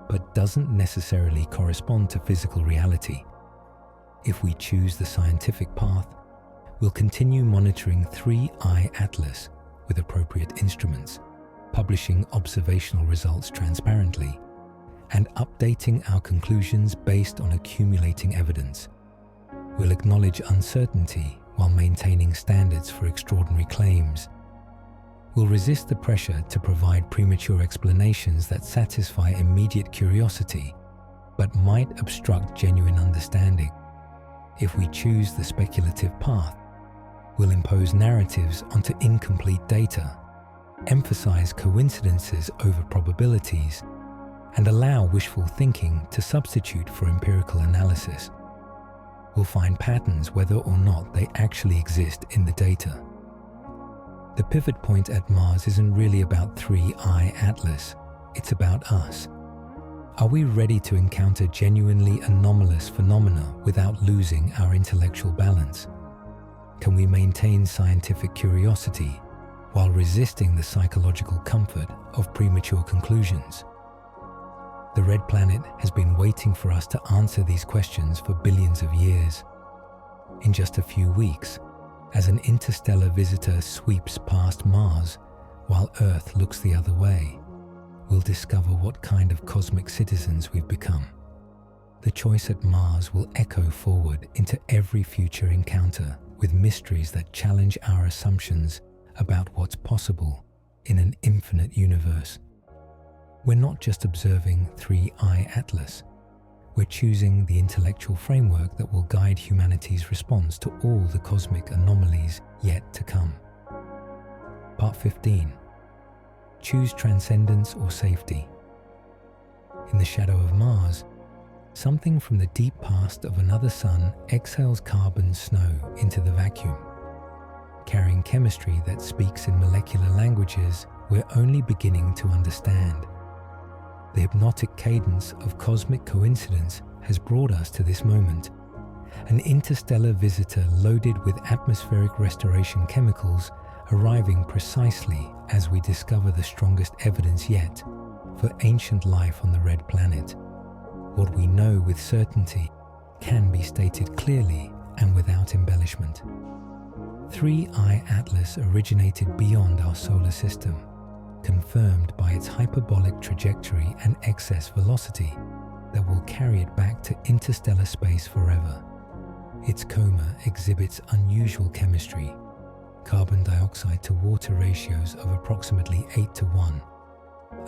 but doesn't necessarily correspond to physical reality. If we choose the scientific path, we'll continue monitoring 3I Atlas with appropriate instruments, publishing observational results transparently, and updating our conclusions based on accumulating evidence. We'll acknowledge uncertainty while maintaining standards for extraordinary claims. We'll resist the pressure to provide premature explanations that satisfy immediate curiosity, but might obstruct genuine understanding. If we choose the speculative path, we'll impose narratives onto incomplete data, emphasize coincidences over probabilities, and allow wishful thinking to substitute for empirical analysis. We'll find patterns whether or not they actually exist in the data. The pivot point at Mars isn't really about 3I Atlas, it's about us. Are we ready to encounter genuinely anomalous phenomena without losing our intellectual balance? Can we maintain scientific curiosity while resisting the psychological comfort of premature conclusions? The Red Planet has been waiting for us to answer these questions for billions of years. In just a few weeks, as an interstellar visitor sweeps past Mars while Earth looks the other way, we'll discover what kind of cosmic citizens we've become. The choice at Mars will echo forward into every future encounter with mysteries that challenge our assumptions about what's possible in an infinite universe. We're not just observing 3I Atlas, we're choosing the intellectual framework that will guide humanity's response to all the cosmic anomalies yet to come. Part 15. Choose transcendence or safety. In the shadow of Mars, something from the deep past of another sun exhales carbon snow into the vacuum, carrying chemistry that speaks in molecular languages we're only beginning to understand. The hypnotic cadence of cosmic coincidence has brought us to this moment. An interstellar visitor loaded with atmospheric restoration chemicals arriving precisely as we discover the strongest evidence yet for ancient life on the Red Planet. What we know with certainty can be stated clearly and without embellishment. 3I Atlas originated beyond our solar system, confirmed by its hyperbolic trajectory and excess velocity that will carry it back to interstellar space forever. Its coma exhibits unusual chemistry, carbon dioxide to water ratios of approximately 8:1,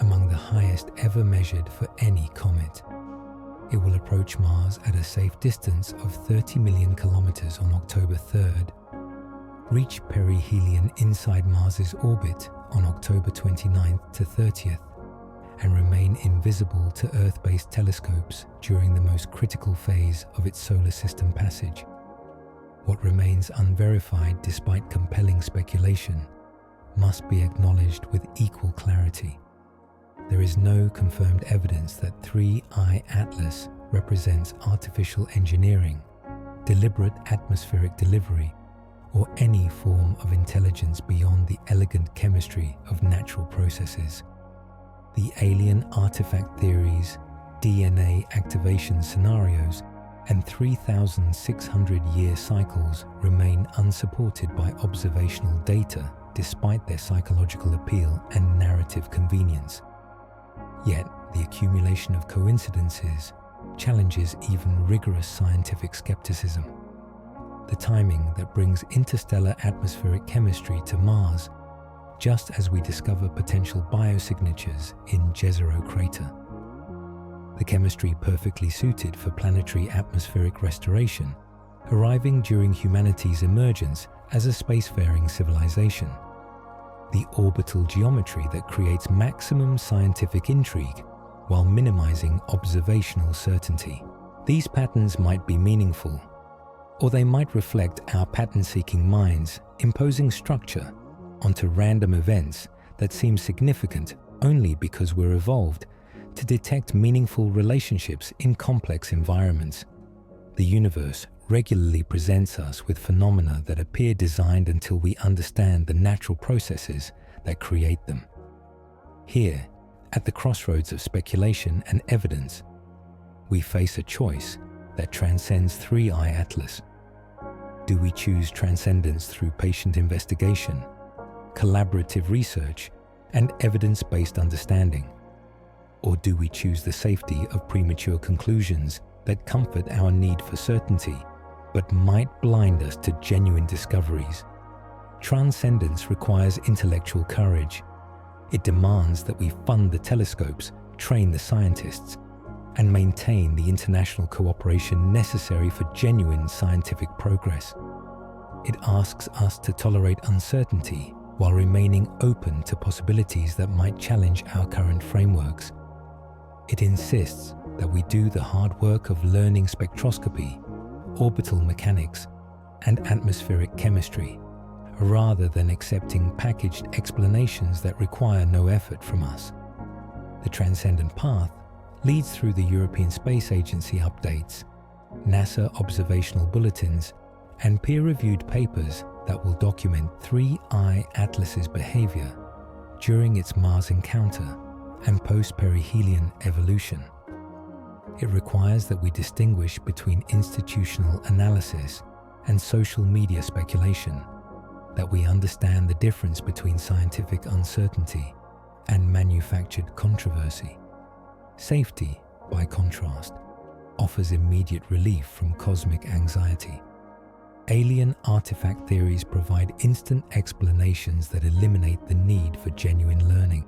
among the highest ever measured for any comet. It will approach Mars at a safe distance of 30 million kilometers on October 3rd, reach perihelion inside Mars's orbit on October 29th to 30th, and remain invisible to Earth-based telescopes during the most critical phase of its solar system passage. What remains unverified despite compelling speculation must be acknowledged with equal clarity. There is no confirmed evidence that 3I Atlas represents artificial engineering, deliberate atmospheric delivery, or any form of intelligence beyond the elegant chemistry of natural processes. The alien artifact theories, DNA activation scenarios, and 3,600-year cycles remain unsupported by observational data despite their psychological appeal and narrative convenience. Yet, the accumulation of coincidences challenges even rigorous scientific skepticism. The timing that brings interstellar atmospheric chemistry to Mars, just as we discover potential biosignatures in Jezero Crater. The chemistry perfectly suited for planetary atmospheric restoration, arriving during humanity's emergence as a spacefaring civilization. The orbital geometry that creates maximum scientific intrigue while minimizing observational certainty. These patterns might be meaningful, or they might reflect our pattern-seeking minds imposing structure onto random events that seem significant only because we're evolved to detect meaningful relationships in complex environments. The universe regularly presents us with phenomena that appear designed until we understand the natural processes that create them. Here, at the crossroads of speculation and evidence, we face a choice that transcends 3I Atlas. Do we choose transcendence through patient investigation, collaborative research, and evidence-based understanding? Or do we choose the safety of premature conclusions that comfort our need for certainty, but might blind us to genuine discoveries? Transcendence requires intellectual courage. It demands that we fund the telescopes, train the scientists, and maintain the international cooperation necessary for genuine scientific progress. It asks us to tolerate uncertainty while remaining open to possibilities that might challenge our current frameworks. It insists that we do the hard work of learning spectroscopy, orbital mechanics, and atmospheric chemistry, rather than accepting packaged explanations that require no effort from us. The transcendent path leads through the European Space Agency updates, NASA observational bulletins, and peer-reviewed papers that will document 3I Atlas's behavior during its Mars encounter and post-perihelion evolution. It requires that we distinguish between institutional analysis and social media speculation, that we understand the difference between scientific uncertainty and manufactured controversy. Safety, by contrast, offers immediate relief from cosmic anxiety. Alien artifact theories provide instant explanations that eliminate the need for genuine learning.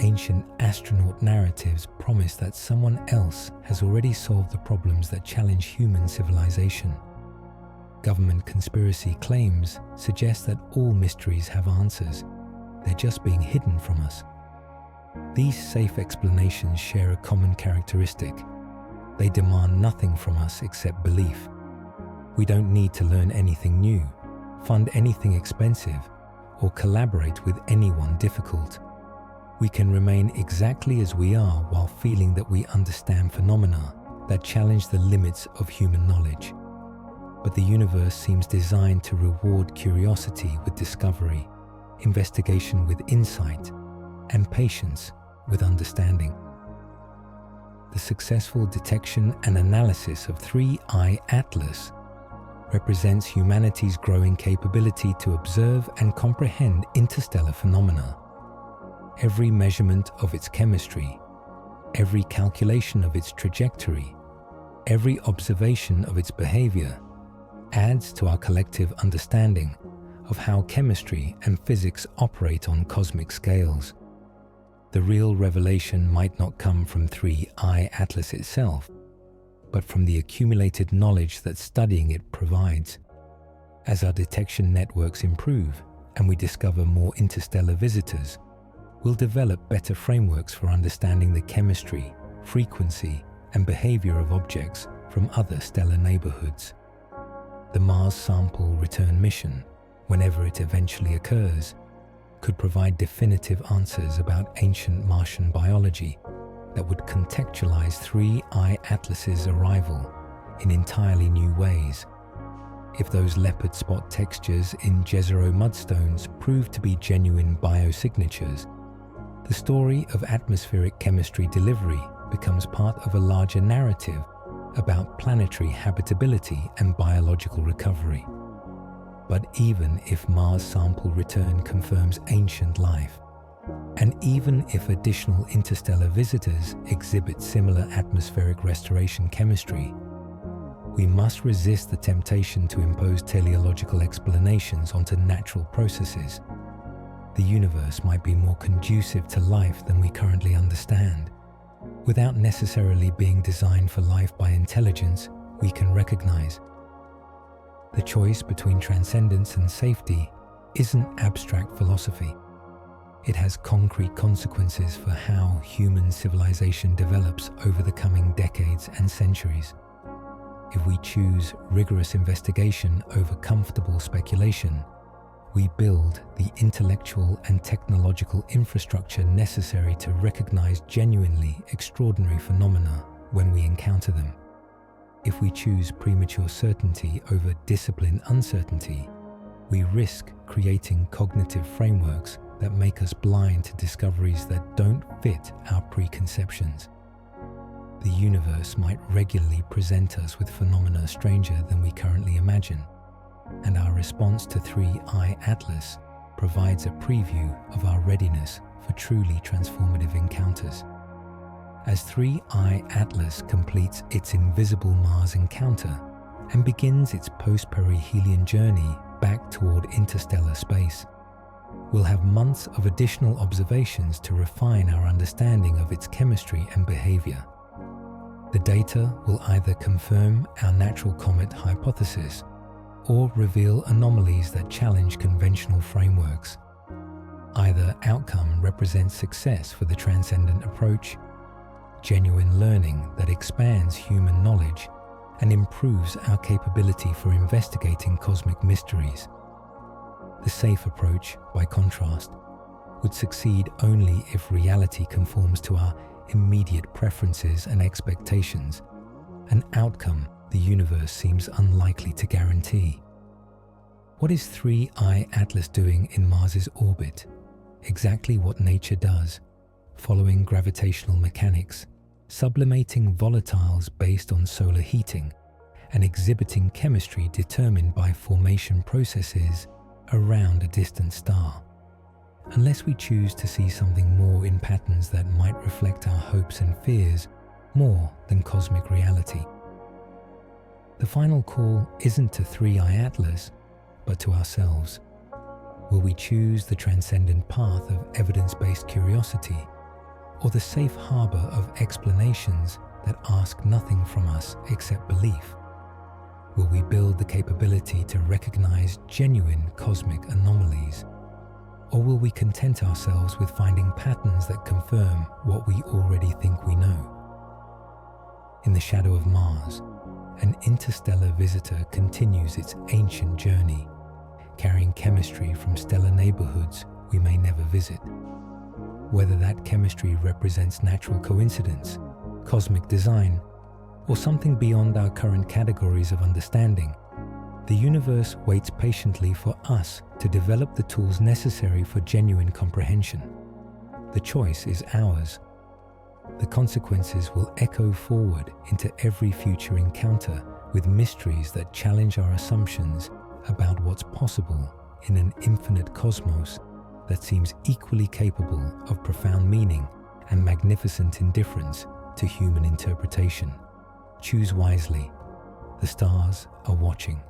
Ancient astronaut narratives promise that someone else has already solved the problems that challenge human civilization. Government conspiracy claims suggest that all mysteries have answers. They're just being hidden from us. These safe explanations share a common characteristic. They demand nothing from us except belief. We don't need to learn anything new, fund anything expensive, or collaborate with anyone difficult. We can remain exactly as we are while feeling that we understand phenomena that challenge the limits of human knowledge. But the universe seems designed to reward curiosity with discovery, investigation with insight, and patience with understanding. The successful detection and analysis of 3I Atlas represents humanity's growing capability to observe and comprehend interstellar phenomena. Every measurement of its chemistry, every calculation of its trajectory, every observation of its behavior adds to our collective understanding of how chemistry and physics operate on cosmic scales. The real revelation might not come from 3I Atlas itself, but from the accumulated knowledge that studying it provides. As our detection networks improve and we discover more interstellar visitors, we'll develop better frameworks for understanding the chemistry, frequency, and behavior of objects from other stellar neighborhoods. The Mars Sample Return mission, whenever it eventually occurs, could provide definitive answers about ancient Martian biology that would contextualize 3I Atlas's arrival in entirely new ways. If those leopard spot textures in Jezero mudstones prove to be genuine biosignatures, the story of atmospheric chemistry delivery becomes part of a larger narrative about planetary habitability and biological recovery. But even if Mars Sample Return confirms ancient life, and even if additional interstellar visitors exhibit similar atmospheric restoration chemistry, we must resist the temptation to impose teleological explanations onto natural processes. The universe might be more conducive to life than we currently understand. Without necessarily being designed for life by intelligence we can recognize. The choice between transcendence and safety isn't abstract philosophy. It has concrete consequences for how human civilization develops over the coming decades and centuries. If we choose rigorous investigation over comfortable speculation, we build the intellectual and technological infrastructure necessary to recognize genuinely extraordinary phenomena when we encounter them. If we choose premature certainty over disciplined uncertainty, we risk creating cognitive frameworks that make us blind to discoveries that don't fit our preconceptions. The universe might regularly present us with phenomena stranger than we currently imagine, and our response to 3I Atlas provides a preview of our readiness for truly transformative encounters. As 3I Atlas completes its invisible Mars encounter and begins its post-perihelion journey back toward interstellar space, we'll have months of additional observations to refine our understanding of its chemistry and behavior. The data will either confirm our natural comet hypothesis or reveal anomalies that challenge conventional frameworks. Either outcome represents success for the transcendent approach, genuine learning that expands human knowledge and improves our capability for investigating cosmic mysteries. The safe approach, by contrast, would succeed only if reality conforms to our immediate preferences and expectations, an outcome the universe seems unlikely to guarantee. What is 3I Atlas doing in Mars's orbit? Exactly what nature does, following gravitational mechanics, sublimating volatiles based on solar heating, and exhibiting chemistry determined by formation processes around a distant star. Unless we choose to see something more in patterns that might reflect our hopes and fears more than cosmic reality. The final call isn't to 3I Atlas, but to ourselves. Will we choose the transcendent path of evidence-based curiosity, or the safe harbor of explanations that ask nothing from us except belief? Will we build the capability to recognize genuine cosmic anomalies, or will we content ourselves with finding patterns that confirm what we already think we know? In the shadow of Mars, an interstellar visitor continues its ancient journey, carrying chemistry from stellar neighborhoods we may never visit. Whether that chemistry represents natural coincidence, cosmic design, or something beyond our current categories of understanding, the universe waits patiently for us to develop the tools necessary for genuine comprehension. The choice is ours. The consequences will echo forward into every future encounter with mysteries that challenge our assumptions about what's possible in an infinite cosmos that seems equally capable of profound meaning and magnificent indifference to human interpretation. Choose wisely. The stars are watching.